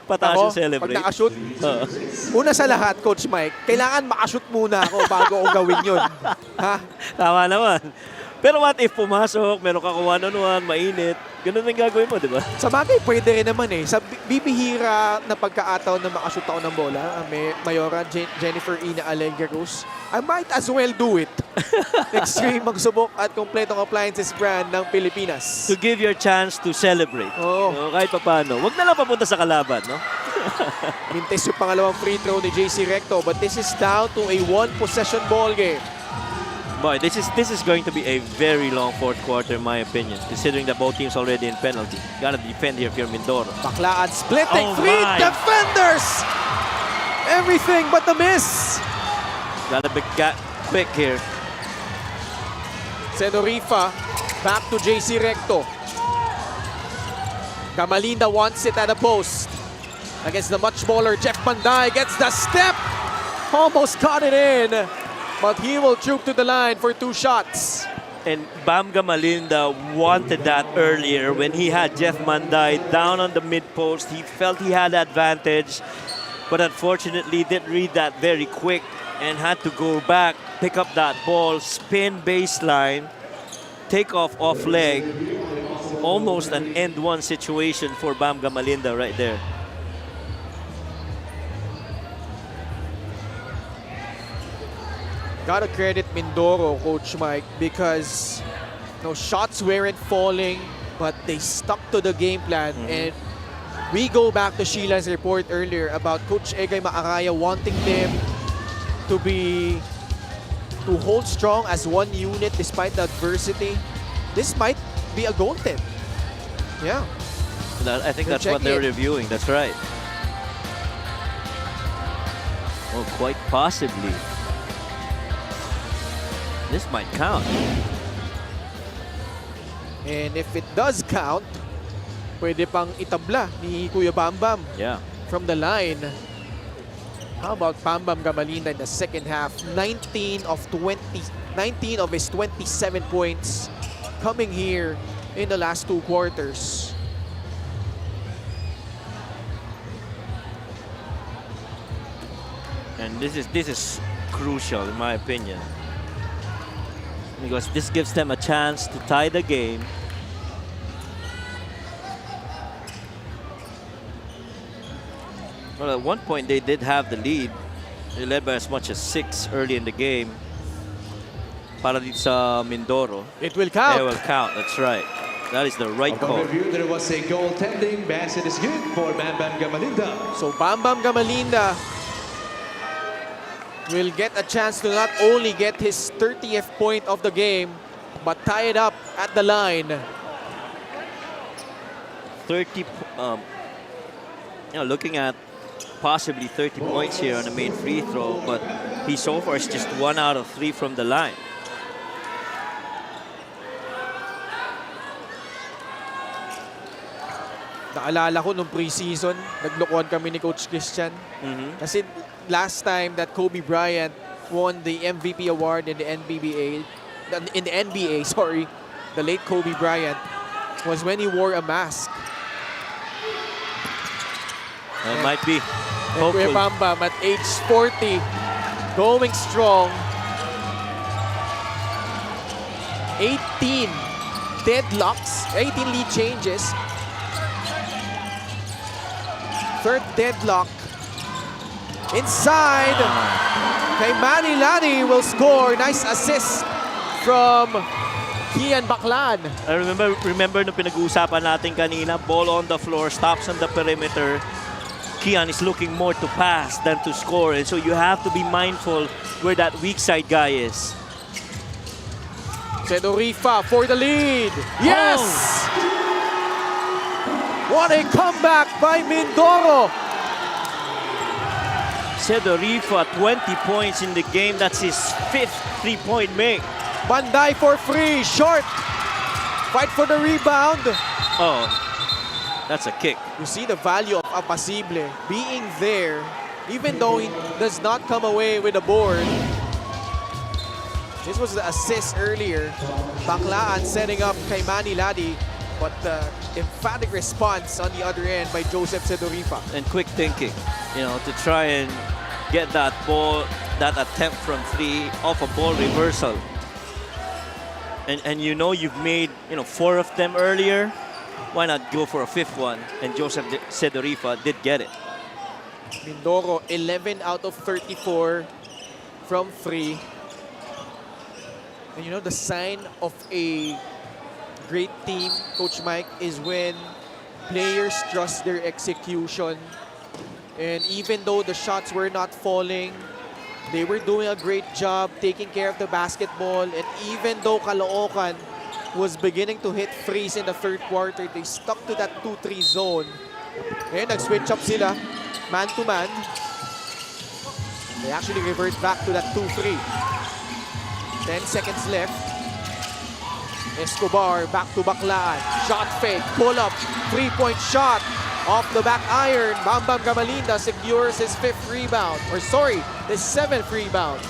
Pataas yung Pag celebrate. nakashoot, una sa lahat, Coach Mike, kailangan makashoot muna ako bago ko gawin yun. Ha? Tama naman. Pero what if pumasok, meron ka one-on-one, mainit, ganun din gagawin mo, di ba? Sa bagay, pwede rin naman eh. Sa bibihira na pagkataon na makashoot ako ng bola, Mayora, Jennifer Ina Alegreros, I might as well do it. Extreme magsubok at kompletong appliances brand ng Pilipinas. To give your chance to celebrate. Oo. No, kahit pa paano. Huwag na lang papunta sa kalaban, no? Mintes yung pangalawang free throw ni JC Recto, but this is down to a one-possession ball game. Boy, this is going to be a very long fourth quarter in my opinion, considering that both teams already in penalty. Gotta defend here if you're Mindoro. Baclaan splitting Oh three my. defenders! Everything but the miss! Got a big gap pick here. Sedorifa back to JC Recto. Gamalinda wants it at a post. Against the much smaller Jeff Panday, gets the step! Almost caught it in, but he will troop to the line for 2 shots. And Bam Gamalinda wanted that earlier when he had Jeff Manday down on the mid post. He felt he had advantage, but unfortunately didn't read that very quick and had to go back, pick up that ball, spin baseline, take off leg. Almost an end-one situation for Bam Gamalinda right there. Gotta credit Mindoro, Coach Mike, because no shots weren't falling, but they stuck to the game plan. And we go back to Sheila's report earlier about Coach Egay Maaraya wanting them to hold strong as one unit despite the adversity. This might be a goaltend. Yeah. I think We'll that's what check they're it. reviewing. That's right. Well, quite possibly. This might count. And if it does count, pwede pang itabla ni Kuya Bambam Yeah. from the line. How about Bambam Gamalinda in the second half? 19 of his 27 points coming here in the last 2 quarters. And this is crucial in my opinion, because this gives them a chance to tie the game. Well, at one point they did have the lead. They led by as much as 6 early in the game. Para dito sa Mindoro. It will count. It will count, that's right. That is the right Upon call. review, there was a goaltending. Basket is good for Bam Gamalinda. So Bambam Gamalinda will get a chance to not only get his 30th point of the game, but tie it up at the line. looking at possibly 30 points here on the main free throw, but he so far is just 1 out of 3 from the line. Naalala ko nung preseason, naglokohan kami ni Coach Christian. Kasi last time that Kobe Bryant won the MVP award in the NBA, sorry, the late Kobe Bryant, was when he wore a mask. It might be. And Kuya Hopeful. Bambam at age 40, going strong. 18 deadlocks, 18 lead changes. Third deadlock. Inside. Kay Manny Lani will score. Nice assist from Kian Baclan. I remember nung pinag-uusapan natin kanina, ball on the floor, stops on the perimeter. Kian is looking more to pass than to score, and so you have to be mindful where that weak side guy is. Sedorifa for the lead. Yes! What a comeback by Mindoro. Sedorifa, 20 points in the game. That's his 5th three-point make. Banday for free. Short. Fight for the rebound. Oh, that's a kick. You see the value of Apasible being there, even though he does not come away with a board. This was the assist earlier. Baclaan setting up kay Manny Ladi, but the emphatic response on the other end by Joseph Sedorifa. And quick thinking, to try and get that ball, that attempt from 3 off a ball reversal. And you've made 4 of them earlier. Why not go for a 5th one? And Joseph Sedorifa did get it. Mindoro 11 out of 34 from 3. And the sign of a great team, Coach Mike, is when players trust their execution. And even though the shots were not falling, they were doing a great job taking care of the basketball. And even though Caloocan was beginning to hit threes in the third quarter, they stuck to that 2-3 zone. And nag-switch up sila, man-to-man. They actually revert back to that 2-3. 10 seconds left. Escobar back to Baclaan. Shot fake, pull up, 3-point shot off the back iron. Bambam Gamalinda secures his 5th rebound. His 7th rebound.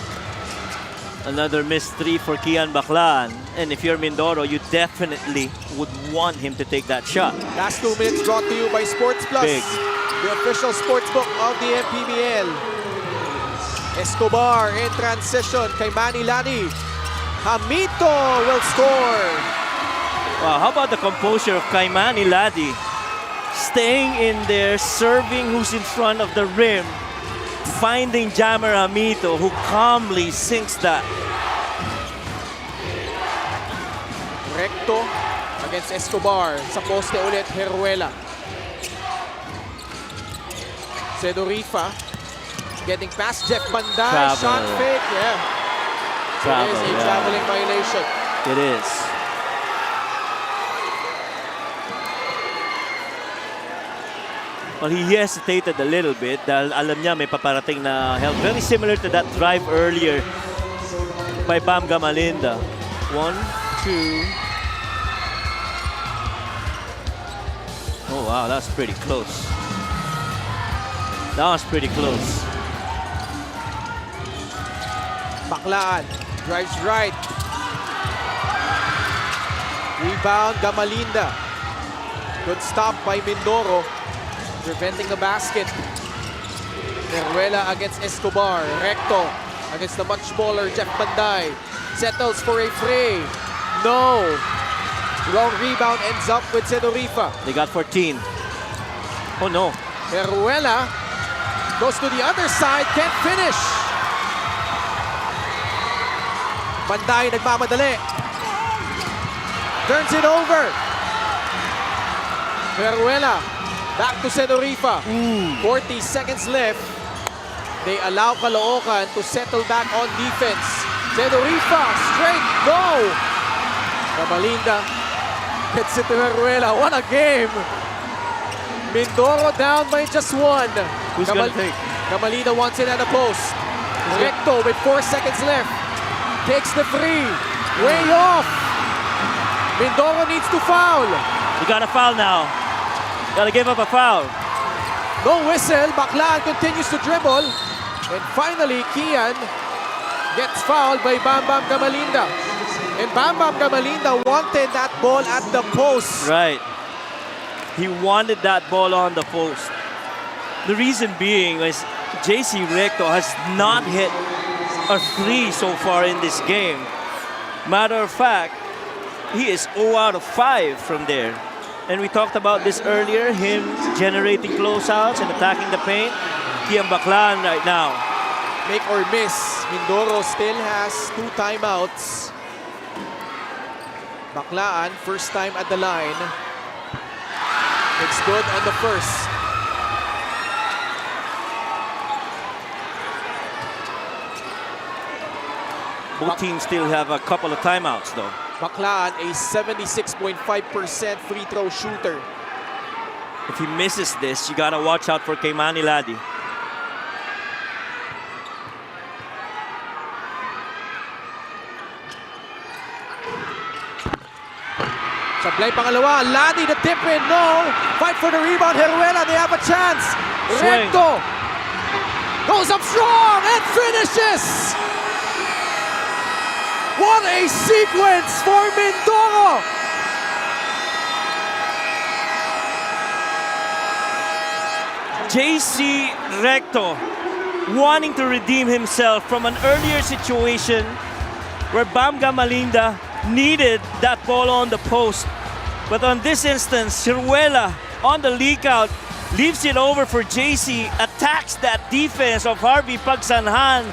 Another missed 3 for Kian Baclan. And if you're Mindoro, you definitely would want him to take that shot. Last 2 minutes brought to you by Sports Plus, Big. the official sportsbook of the MPBL. Escobar in transition kay Manny Lani. Hamito will score. Wow, how about the composure of Kaimani Ladi? Staying in there, serving who's in front of the rim, finding Jammer Hamito, who calmly sinks that. Recto against Escobar. Sa poste ulit, Heruela. Sedorifa getting past Jeff Banday. Travel. Shot fake, yeah. Travel, It is a yeah. traveling violation. It is. Well, he hesitated a little bit dahil alam niya may paparating na help. Very similar to that drive earlier by Bam Gamalinda. 1, 2. Oh, wow, that's pretty close. That was pretty close. Baclaan drives right. Rebound, Gamalinda. Good stop by Mindoro, preventing the basket. Heruela against Escobar. Recto against the much smaller Jeff Banday. Settles for a free. No. Wrong rebound, ends up with Sedorifa. They got 14. Oh, no. Heruela goes to the other side, can't finish. Banday nagmamadali. Turns it over. Heruela back to Sedorifa. 40 seconds left. They allow Caloocan to settle back on defense. Sedorifa, straight go. Gamalinda gets it to Heruela. What a game Mindoro down by just one. Who's gonna take? Gamalina wants it at the post. Recto with 4 seconds left. Takes the three. Way off. Mindoro needs to foul. You got a foul now. Gotta give up a foul. No whistle. Baclaan continues to dribble. And finally, Kian gets fouled by Bam Bam Gamalinda. And Bam Bam Gamalinda wanted that ball at the post. Right. He wanted that ball on the post. The reason being is JC Recto has not hit a three so far in this game. Matter of fact, he is 0 out of 5 from there. And we talked about this earlier, him generating closeouts and attacking the paint. Kian Baclaan right now. Make or miss. Mindoro still has 2 timeouts. Baclaan, first time at the line. It's good on the first. Both teams still have a couple of timeouts though. Baclaan, a 76.5% free throw shooter. If he misses this, you gotta watch out for Manny Ladi. Sablay pangalawa, Ladi the tip in, no! Fight for the rebound, Heruela, they have a chance! Swing. Recto goes up strong and finishes! What a sequence for Mindoro! JC Recto wanting to redeem himself from an earlier situation where Bam Gamalinda needed that ball on the post. But on this instance, Heruela on the leak out, leaves it over for JC, attacks that defense of Harvey Pagsanhan,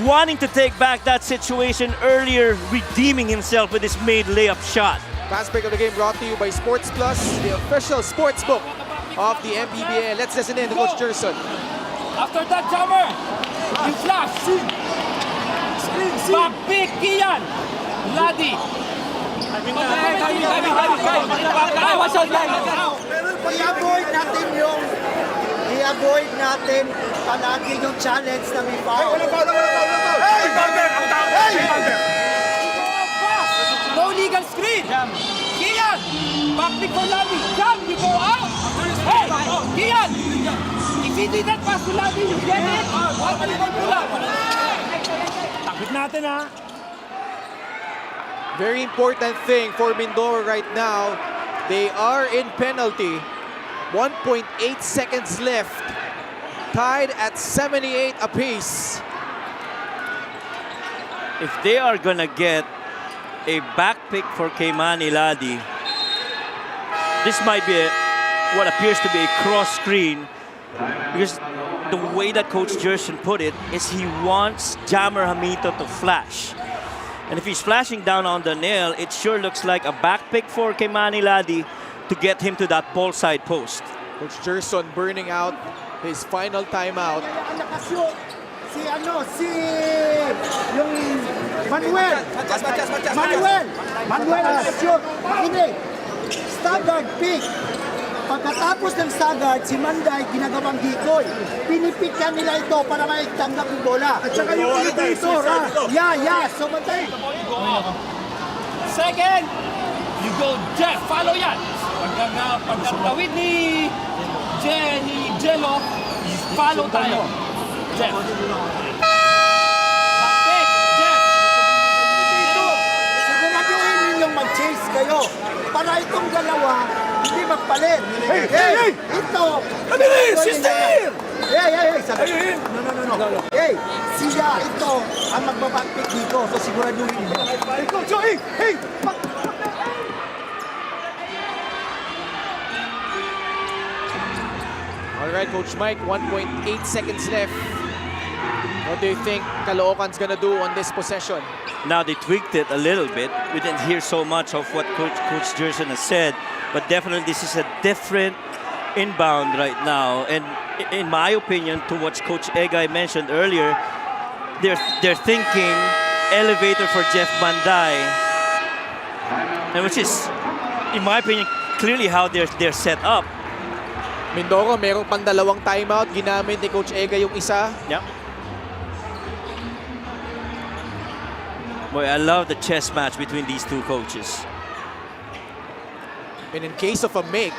wanting to take back that situation earlier, redeeming himself with his made layup shot. Fast break of the game brought to you by Sports Plus, the official sports book of the MPBL. Let's listen in to Coach Gerson. After that, Jammer, you flash. Back pick, Kian. Ladi. I-avoid natin palagi yung challenge na may foul. No legal screen. Kian. Back pick for Ladi. Jam, you go out. Hey, Kian. If he did that pass to Ladi, you get it. Takot natin ha. Very important thing for Mindoro right now. They are in penalty. 1.8 seconds left. Tied at 78 apiece. If they are gonna get a back pick for Manny Ladi, this might be what appears to be a cross screen, because the way that Coach Gerson put it is he wants Jammer Hamito to flash. And if he's flashing down on the nail, it sure looks like a back pick for Manny Ladi to get him to that ball side post. Coach Gerson burning out his final timeout. Yung Manuel nakashoot. Hindi. Staggered pick. Pagkatapos ng staggered, si Manday ginagawang decoy. Pinipikyan nila ito para maitanggap yung bola. At saka yung elevator, ha? Yeah. So, Manday. Second, you go Jeff. Follow yan. Pagkatawid ni Jello, follow tayo. Jeff. Back Jeff. Siguraduhin ninyong mag-chase kayo para itong dalawa hindi magpalit. Hey! Ito! Abilis! Sister! Hey! No. Hey! Siya ito ang magbabakpik dito. So siguraduhin niyo. Ikaw, Joey! Hey! All right, Coach Mike, 1.8 seconds left. What do you think Caloocan's gonna do on this possession? Now they tweaked it a little bit. We didn't hear so much of what Coach Gerson has said, but definitely this is a different inbound right now. And in my opinion, to what Coach Egay mentioned earlier, they're thinking elevator for Jeff Manday, and which is, in my opinion, clearly how they're set up. Mindoro, merong pang dalawang timeout. Ginamit ni Coach Ega yung isa. Yep. Boy, I love the chess match between these two coaches. And in case of a make,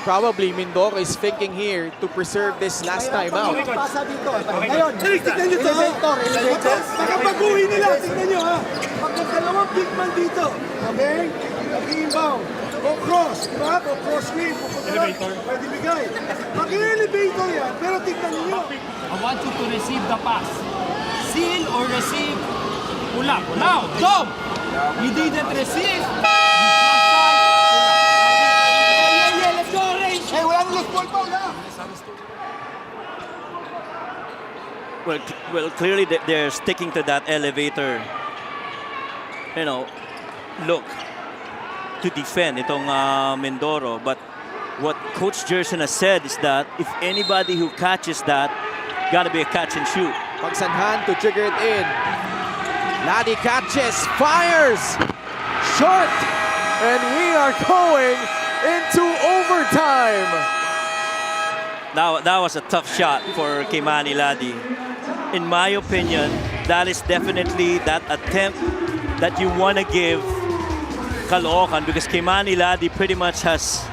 probably Mindoro is thinking here to preserve this last timeout. Pasa dito. Ngayon, tignan nyo ito. Elevator. Nakapag-uwi nila. Tignan nyo ha. Pag nagdalawang big man dito. Okay? Nag-inbound. O cross. Diba? O cross screen. Elevator. Pwede bigay. Mag-elevator yan. Pero tignan nyo. I want you to receive the pass. Seal or receive. Pull up. Now, jump! You didn't receive. Let's go, Range! Hey, wala nang lost ball pa. Wala. Well, clearly they're sticking to that elevator, look to defend itong Mindoro. But what Coach Jerson has said is that if anybody who catches that, gotta be a catch and shoot. Pagsanhan to trigger it in. Laddie catches, fires, short, and we are going into overtime. That was a tough shot for Manny Laddie. In my opinion, that is definitely that attempt that you want to give Caloocan, because Manny Laddie pretty much has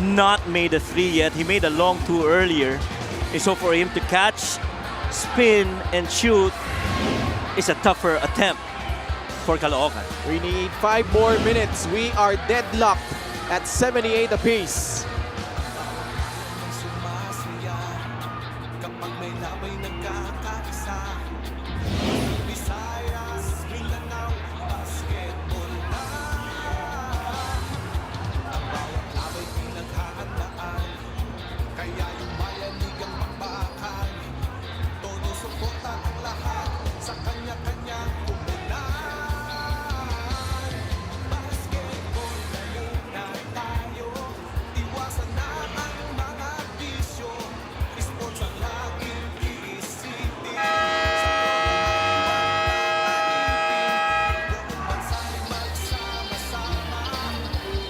not made a three yet. He made a long two earlier. And so for him to catch, spin, and shoot is a tougher attempt for Caloocan. We need 5 more minutes. We are deadlocked at 78 apiece. Sumasaya kapag may labay nagkakaisa. Visayas, Mindanao, basketball na. Ang bawat labay pinaghahandaan, kaya yung mayanig ang bakbakan. Todo suporta ang lahat sa kanya-kanyang kupunan. Basketball na muna tayo, iwasan na ang mga bisyo. Sports ang laging iisipin, sa buong bansa'y magsama-sama.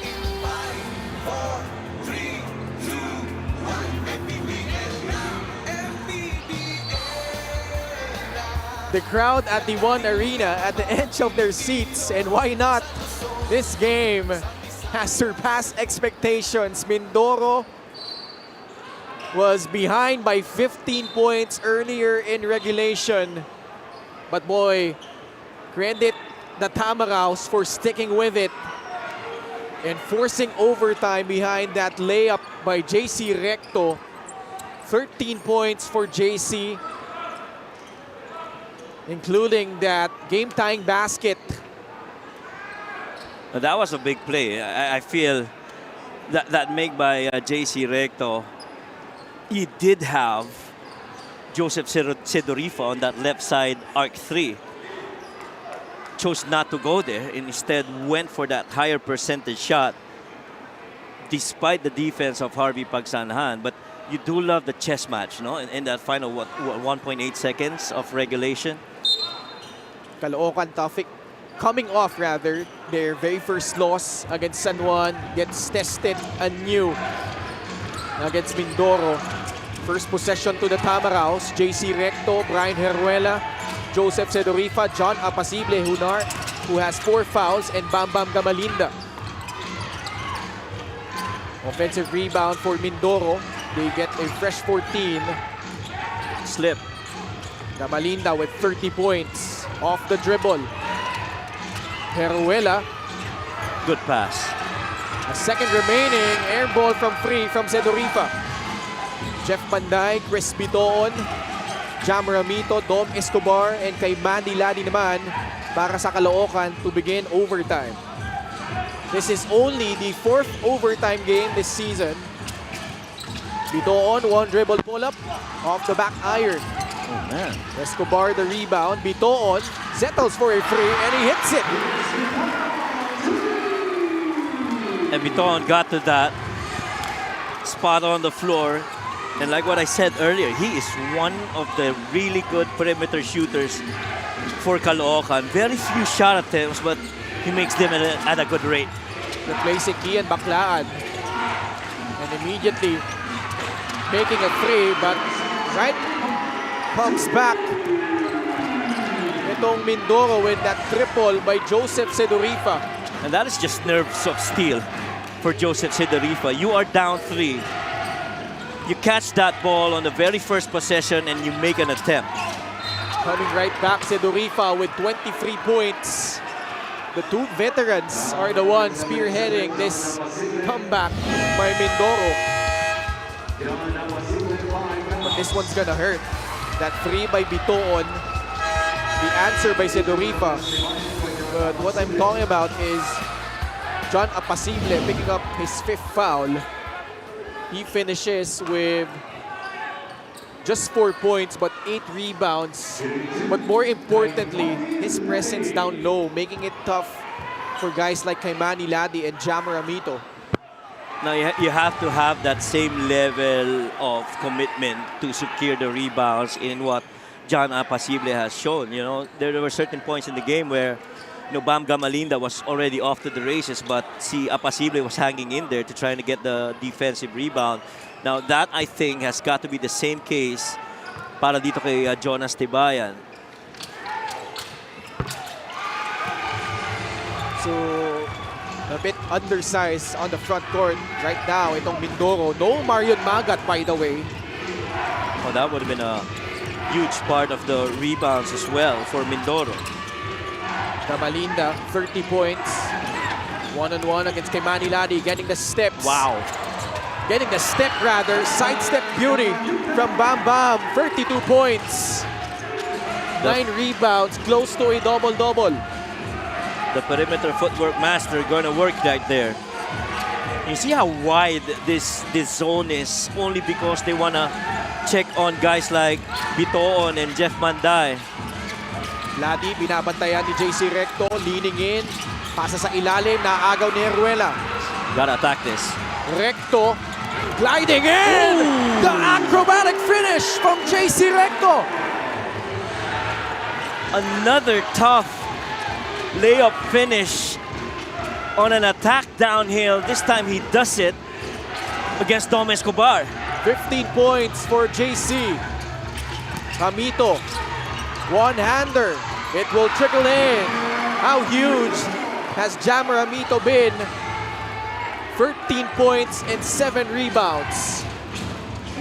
In 5, 4, 3, 2, 1, MPBL na, MPBL na. The crowd at the One Arena at the edge of their seats, and why not? This game has surpassed expectations. Mindoro was behind by 15 points earlier in regulation. But boy, credit the Tamaraws for sticking with it and forcing overtime behind that layup by JC Recto. 13 points for JC, including that game-tying basket. That was a big play. I feel that make by JC Recto. He did have Joseph Sedorifa on that left side arc 3. Chose not to go there and instead went for that higher percentage shot despite the defense of Harvey Pagsanhan. But you do love the chess match, no? In that final, 1.8 seconds of regulation. Caloocan coming off rather their very first loss against San Juan, gets tested anew against Mindoro. First possession to the Tamaraws. JC Recto, Brian Heruela, Joseph Sedorifa, John Apasible Hunar, who has 4 fouls, and Bam Bam Gamalinda. Offensive rebound for Mindoro. They get a fresh 14. Slip. Gamalinda with 30 points off the dribble. Heruela. Good pass. A second remaining, air ball from free from Sedorifa. Jeff Panday, Chris Bitoon, Jam Ramito, Dom Escobar, and kay Manny Laddie naman para sa Caloocan to begin overtime. This is only the 4th overtime game this season. Bitoon, 1 dribble pull-up off the back iron. Oh, man. Escobar the rebound. Bitoon settles for a free and he hits it. And Bitoon got to that spot on the floor. And like what I said earlier, he is one of the really good perimeter shooters for Caloocan. Very few shot attempts, but he makes them at a good rate. Replacing Kian Baclaan. And immediately making a three, but right comes back itong Mindoro with that triple by Joseph Sedorifa. And that is just nerves of steel for Joseph Sedorifa. You are down 3. You catch that ball on the very first possession and you make an attempt. Coming right back, Sedorifa with 23 points. The two veterans are the ones spearheading this comeback by Mindoro. But this one's gonna hurt. That 3 by Bitoon, the answer by Sedorifa. But what I'm talking about is John Apasible picking up his 5th foul. He finishes with just 4 points but 8 rebounds. But more importantly, his presence down low, making it tough for guys like MANNY Ladi and Jam Ramito. Now you have to have that same level of commitment to secure the rebounds in what John Apasible has shown. You know, there were certain points in the game where Bam Gamalinda was already off to the races, but si Apasible was hanging in there to try to get the defensive rebound. Now that, I think, has got to be the same case para dito kay Jonas Tibayan. So, a bit undersized on the front court right now itong Mindoro. No Marion Magat, by the way. Oh, that would have been a huge part of the rebounds as well for Mindoro. Gamalinda, 30 points. One-on-one against MANNY Ladi, getting the steps. Wow. Getting the step rather, sidestep beauty from Bam Bam, 32 points. 9 rebounds, close to a double-double. The perimeter footwork master gonna work right there. You see how wide this zone is only because they wanna check on guys like Bitoon and Jeff Manday. Ladi, binabantayan ni JC Recto, leaning in. Pasa sa ilalim, naagaw ni Heruela. Gotta attack this. Recto, gliding in! Ooh. The acrobatic finish from JC Recto. Another tough layup finish on an attack downhill. This time he does it against Dom Escobar. 15 points for JC. Ramito, one-hander. It will trickle in. How huge has Jam Ramito been? 13 points and 7 rebounds.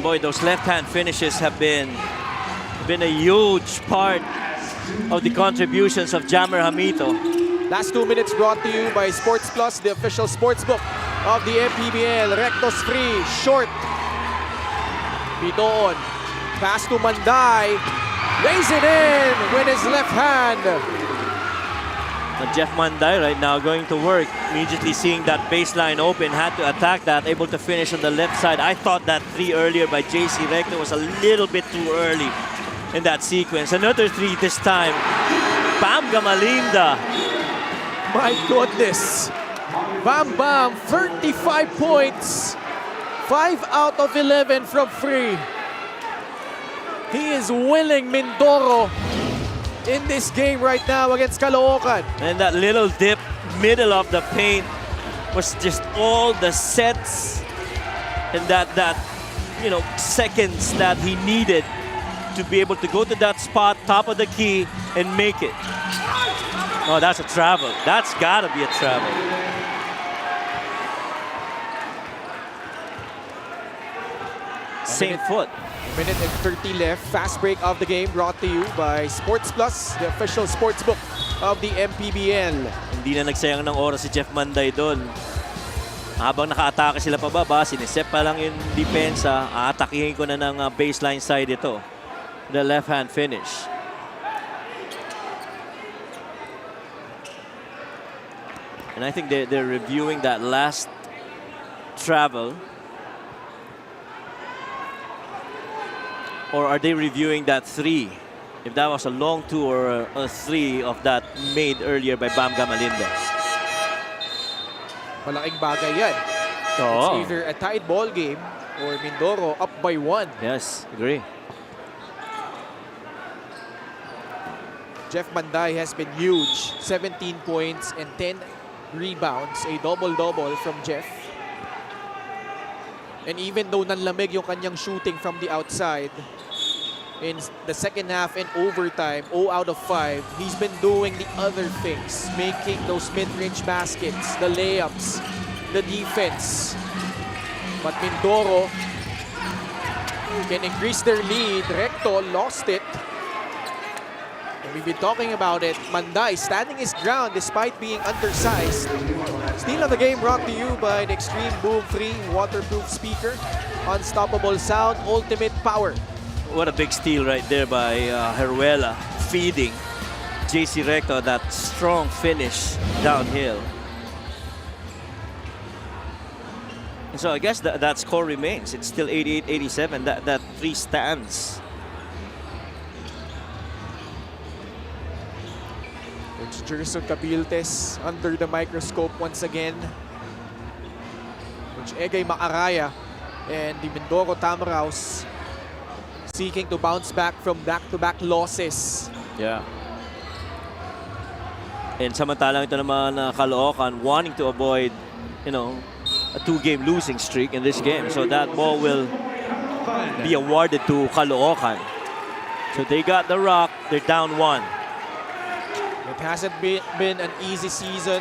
Boy, those left-hand finishes have been a huge part of the contributions of Jammer Hamito. Last 2 minutes brought to you by Sports Plus, the official sportsbook of the MPBL. Rectos free, short. Bitoon, pass to Manday, lays it in with his left hand. And Jeff Manday right now going to work, immediately seeing that baseline open, had to attack that, able to finish on the left side. I thought that 3 earlier by JC Recto was a little bit too early in that sequence. Another 3 this time. Bam Gamalinda. My goodness. Bam Bam, 35 points. 5 out of 11 from free. He is willing Mindoro in this game right now against Caloocan. And that little dip, middle of the paint, was just all the sets and that seconds that he needed to be able to go to that spot, top of the key, and make it. Oh, that's a travel. That's gotta be a travel. Same foot. Minute and 30 left. Fast break of the game brought to you by Sports Plus, the official sportsbook of the MPBL. Hindi na nagsayang ng oras si Jeff Manday doon. Habang naka-atake sila pababa, sinisep pa lang yung depensa, aatakihin ko na ng baseline side ito. The left-hand finish. And I think they're reviewing that last travel. Or are they reviewing that 3? If that was a long 2 or a 3 of that made earlier by Bam Gamalinda. Malaking bagay yan. Oo. It's either a tied ball game or Mindoro up by 1. Yes, agree. Jeff Manday has been huge. 17 points and 10 rebounds. A double-double from Jeff. And even though nanlamig yung kanyang shooting from the outside, in the second half and overtime, 0 out of 5, he's been doing the other things, making those mid-range baskets, the layups, the defense. But Mindoro can increase their lead. Recto lost it. And we've been talking about it. Manday standing his ground despite being undersized. Steal of the game brought to you by the Extreme Boom 3 waterproof speaker. Unstoppable sound, ultimate power. What a big steal right there by Heruela, feeding JC Recto that strong finish downhill. And so I guess that score remains. It's still 88-87. That 3 stands. Coach Gerson Cabiltes under the microscope once again. Coach Egay Maaraya and the Mindoro Tamaraws seeking to bounce back from back-to-back losses. Yeah. And samantalang ito naman Caloocan wanting to avoid, you know, a 2-game losing streak in this game. So that ball will be awarded to Caloocan. So they got the rock. They're down 1. It hasn't been an easy season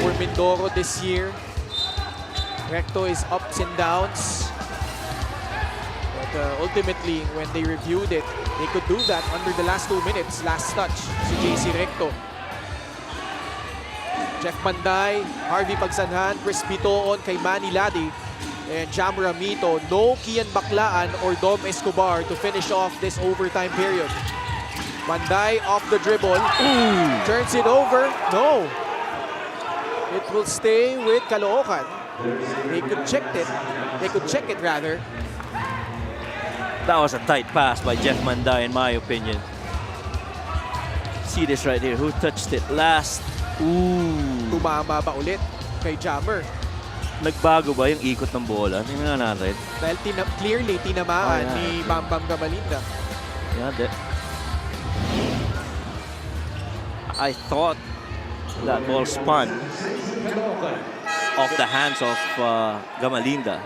for Mindoro this year. Recto is ups and downs. Ultimately, when they reviewed it, they could do that under the last 2 minutes. Last touch, si JC Recto. Jeff Manday, Harvey Pagsanhan, Chris Bitoon, kay Manny Ladi, and Jam Ramito. No Kian Baklaan or Dom Escobar to finish off this overtime period. Manday off the dribble. Turns it over. No. It will stay with Caloocan. They could check it. They could check it rather. That was a tight pass by Jeff Manday, in my opinion. See this right here. Who touched it last? Ooh. Tumama ba ulit kay Jammer? Nagbago ba yung ikot ng bola? Tingnan nga natin. Dahil clearly tinamaan ni Bam Bam Gamalinda. Yeah, I thought that ball spun off the hands of Gamalinda.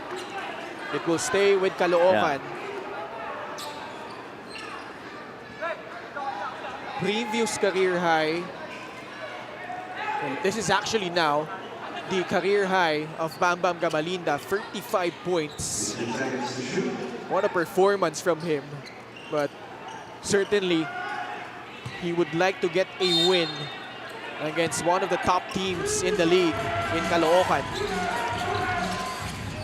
It will stay with Caloocan. Yeah. Previous career high. And this is actually now the career high of Bam Bam Gamalinda, 35 points. What a performance from him. But certainly, he would like to get a win against one of the top teams in the league in Caloocan.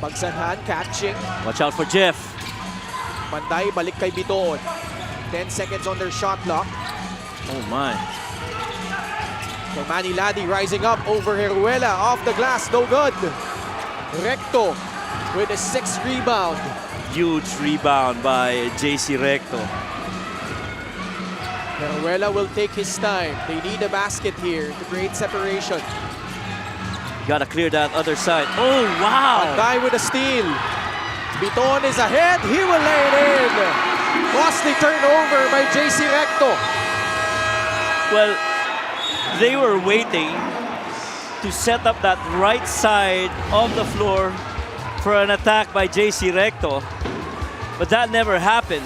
Pagsanhan catching. Watch out for Jeff. Manday balik kay Bitoon. 10 seconds on their shot clock. Oh my. So Manny Ladi rising up over Heruela off the glass, no good. Recto with a 6th rebound. Huge rebound by JC Recto. Heruela will take his time. They need a basket here to create separation. Gotta clear that other side. Oh, wow! Manday with a steal. Biton is ahead. He will lay it in. Costly turnover by JC Recto. Well, they were waiting to set up that right side of the floor for an attack by JC Recto. But that never happened.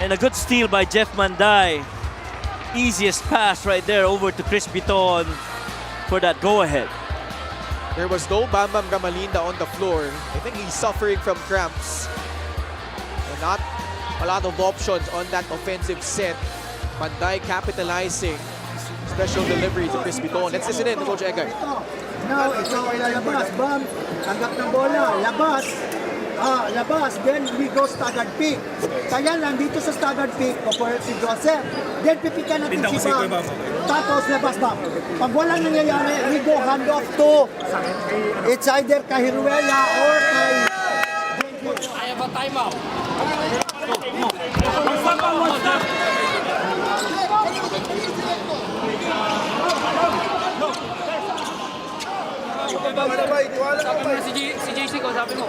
And a good steal by Jeff Manday. Easiest pass right there over to Chris Biton for that go-ahead. There was no Bam Bam Gamalinda on the floor. I think he's suffering from cramps. And not a lot of options on that offensive set. Manday capitalizing. Special delivery to Chris Biton. Let's listen in to Coach Egay. Now, ikaw ay lalabas. Bam, tanggap ng bola. Labas. Labas. Then we go staggered pick. Kaya lang dito sa staggered pick, papulit si Joseph. Then pipikan natin si Bam. Tapos labas Bam. Pag walang nangyayari, we go hand off to it's either kay Heruela or kay I have a timeout. Si JC ko, sabi mo.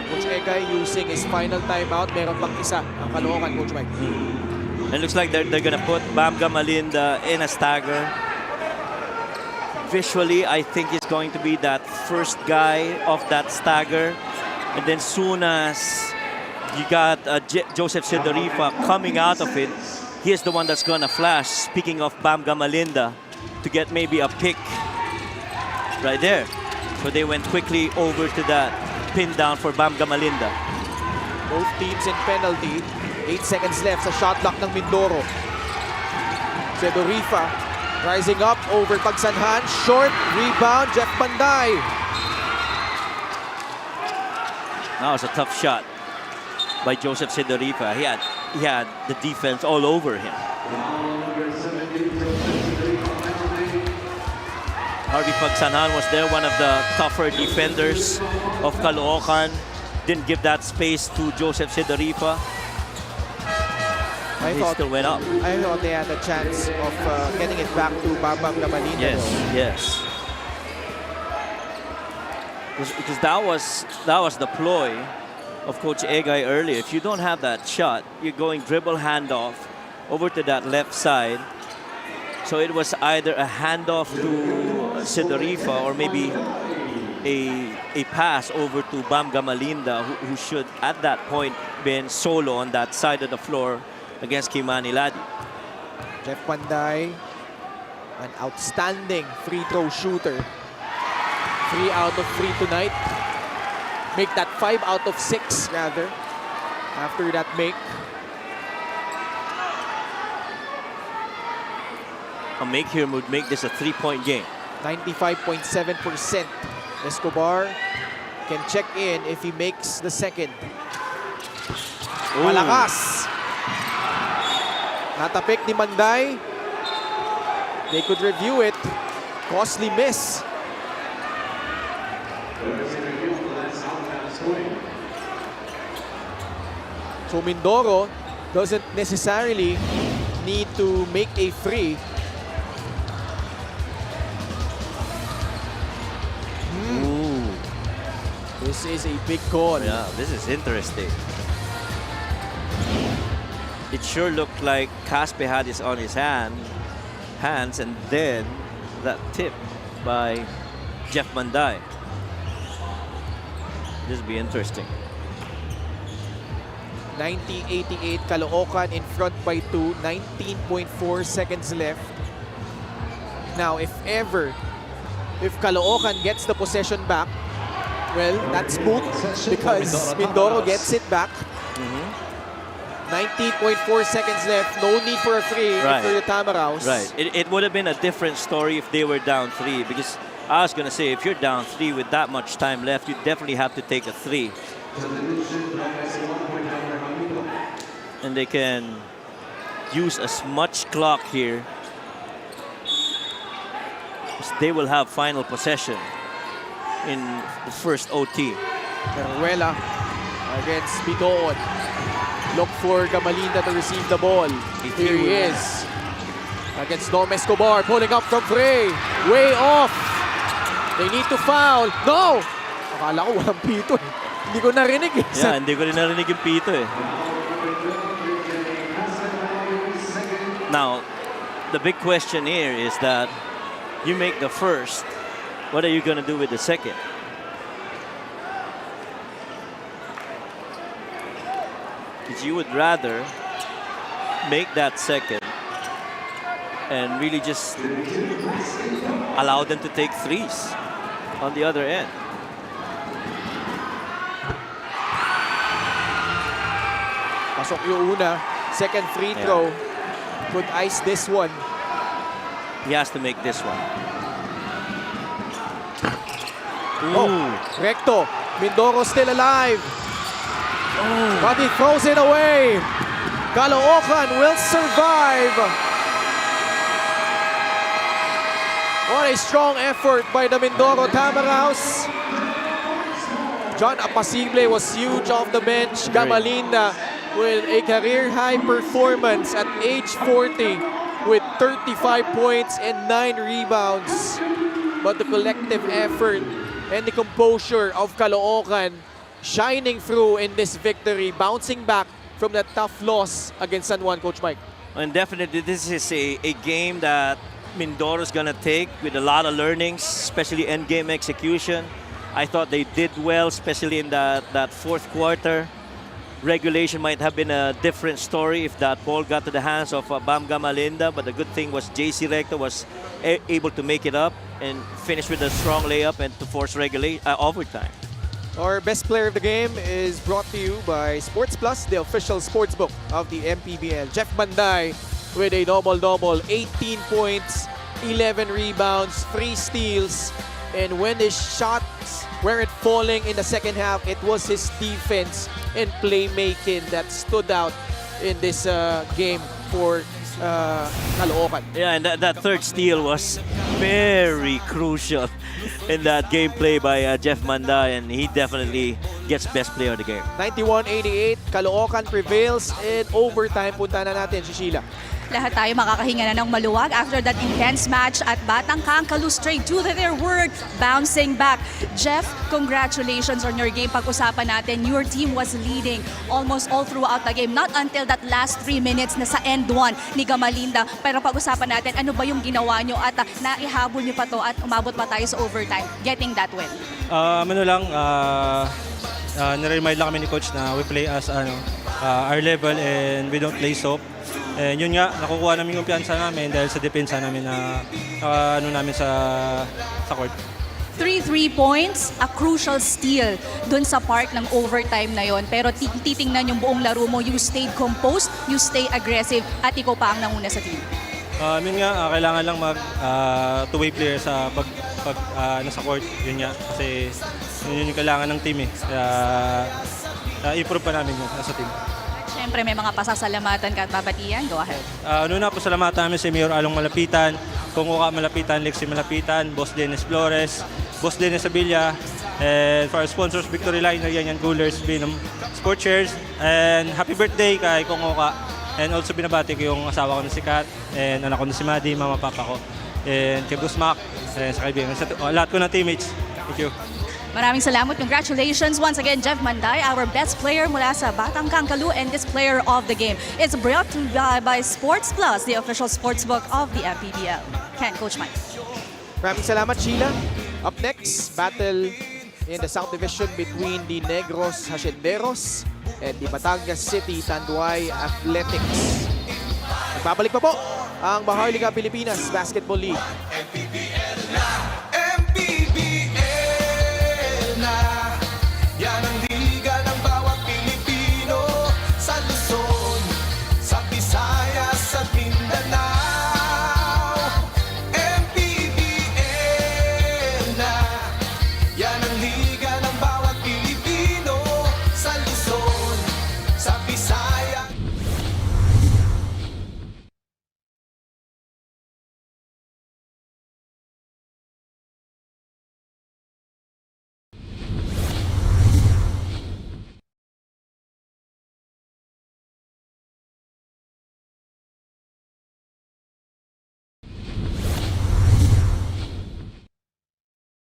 Coach Egay using his final timeout. Meron pang isa ang Caloocan, Coach Mike. And it looks like they're gonna put Bam Gamalinda in a stagger. visually, I think he's going to be that first guy of that stagger. And then soon as you got Joseph Sidorifa coming out of it, he is the one that's going to flash. Speaking of Bam Gamalinda, to get maybe a pick right there. So they went quickly over to that pin down for Bam Gamalinda. Both teams in penalty. 8 seconds left sa shot clock ng Mindoro. Sidorifa rising up over Pagsanhan. Short rebound, Jeff Panday. That was a tough shot by Joseph Sidorifa. He had the defense all over him. Harvey Pagsanhan was there, one of the tougher defenders of Caloocan. Didn't give that space to Joseph Sidorifa. He still went up. I thought they had a chance of getting it back to Bam Gamalinda. Yes, yes. Because that was the ploy of Coach Egay earlier. If you don't have that shot, you're going dribble handoff over to that left side. So it was either a handoff to Sidorifa or maybe a pass over to Bam Gamalinda, who should at that point been solo on that side of the floor against Kimani Ladi. Jeff Panday, an outstanding free throw shooter. 3 out of 3 tonight. Make that 5 out of 6 rather. After that make. A make here would make this a 3-point game. 95.7%. Escobar can check in if he makes the second. Malakas. Natapik ni Manday. They could review it. Costly miss. So Mindoro doesn't necessarily need to make a free. This is a big call. Yeah, this is interesting. It sure looked like Caspe had this on his hands, and then that tip by Jeff Manday. This will be interesting. 90-88 Caloocan in front by 2. 19.4 seconds left. Now, if Caloocan gets the possession back, well, that's moot because Mindoro gets it back. 19.4 seconds left. No need for a free for the Tamaraws. Right. It would have been a different story if they were down 3, because I was going to say, if you're down 3 with that much time left, you definitely have to take a 3. And they can use as much clock here as they will have final possession in the first OT. Peruela against Bidoon. Look for Gamalinda to receive the ball. Here he is. Against Dom Escobar, pulling up from Frey. Way off. They need to foul. No! Akala ko walang pito eh. Hindi ko narinig eh. Yeah, hindi ko rin narinig yung pito eh. Now, the big question here is that you make the first, what are you going to do with the second? Because you would rather make that second and really just allow them to take threes on the other end. Pasok yung una. Second free throw. Could ice this one. He has to make this one. Oh, recto. Mindoro still alive. But he throws it away. Caloocan will survive. What a strong effort by the Mindoro Tamaraws. John Apasible was huge off the bench. Gamalinda with a career-high performance at age 40 with 35 points and 9 rebounds. But the collective effort and the composure of Caloocan shining through in this victory, bouncing back from that tough loss against San Juan, Coach Mike. And definitely this is a game that Mindoro's gonna take with a lot of learnings, especially end game execution. I thought they did well, especially in that fourth quarter. Regulation might have been a different story if that ball got to the hands of Bam Gamalinda, but the good thing was JC Recto was able to make it up and finish with a strong layup and to force overtime. Our best player of the game is brought to you by Sports Plus, the official sportsbook of the MPBL. Jeff Manday with a double-double, 18 points, 11 rebounds, 3 steals, and when his shots weren't falling in the second half, it was his defense and playmaking that stood out in this game for Caloocan. Yeah, and that third steal was very crucial in that gameplay by Jeff Manday, and he definitely gets best player of the game. 91-88, Caloocan prevails in overtime. Punta na natin si Sheila. Lahat tayo makakahinga na ng maluwag after that intense match at Batang Kangkalu straight to their work, bouncing back. Jeff, congratulations on your game. Pag-usapan natin, your team was leading almost all throughout the game. Not until that last 3 minutes na sa end 1 ni Gamalinda. Pero pag-usapan natin, ano ba yung ginawa nyo at naihabol nyo pa to at umabot pa tayo sa overtime, getting that win? Nare-remind lang kami ni Coach na we play as our level and we don't play soft. And yun nga, nakukuha namin yung kumpiyansa namin dahil sa depensa namin na namin sa court. 3 points, a crucial steal dun sa part ng overtime na yon. Pero titingnan yung buong laro mo, you stayed composed, you stay aggressive, at ikaw pa ang nanguna sa team. Yun nga, kailangan lang mag two-way player sa pag nasa court. Yun nga, kasi yun yung kailangan ng team eh. Kaya improve pa namin yun nasa team. Siyempre may mga pasasalamatan ka at babatian. Go ahead. Una po salamatan namin si Mayor Along Malapitan, Kung Uka Malapitan, Lexi Malapitan, Boss Dennis Flores, Boss Dennis Abilla, and for our sponsors, Victory Liner, Yan Coolers, Binum Sport Chairs, and happy birthday kay Kung Uka. And also binabati ko yung asawa ko na si Kat, and anak ko na si Maddie, mama papa ko, and kay Bruce Mac, and sa kaibigan, sa lahat ko na teammates. Thank you. Maraming salamat. Congratulations once again, Jeff Manday, our best player mula sa Batang Kangkalu and this player of the game. It's brought to you by Sports Plus, the official sportsbook of the MPBL. Ken, Coach Mike. Maraming salamat, Sheila. Up next, battle in the South Division between the Negros Hacienderos and the Batangas City Tanduay Athletics. Nagbabalik pa po ang Bahar Liga Pilipinas Basketball League.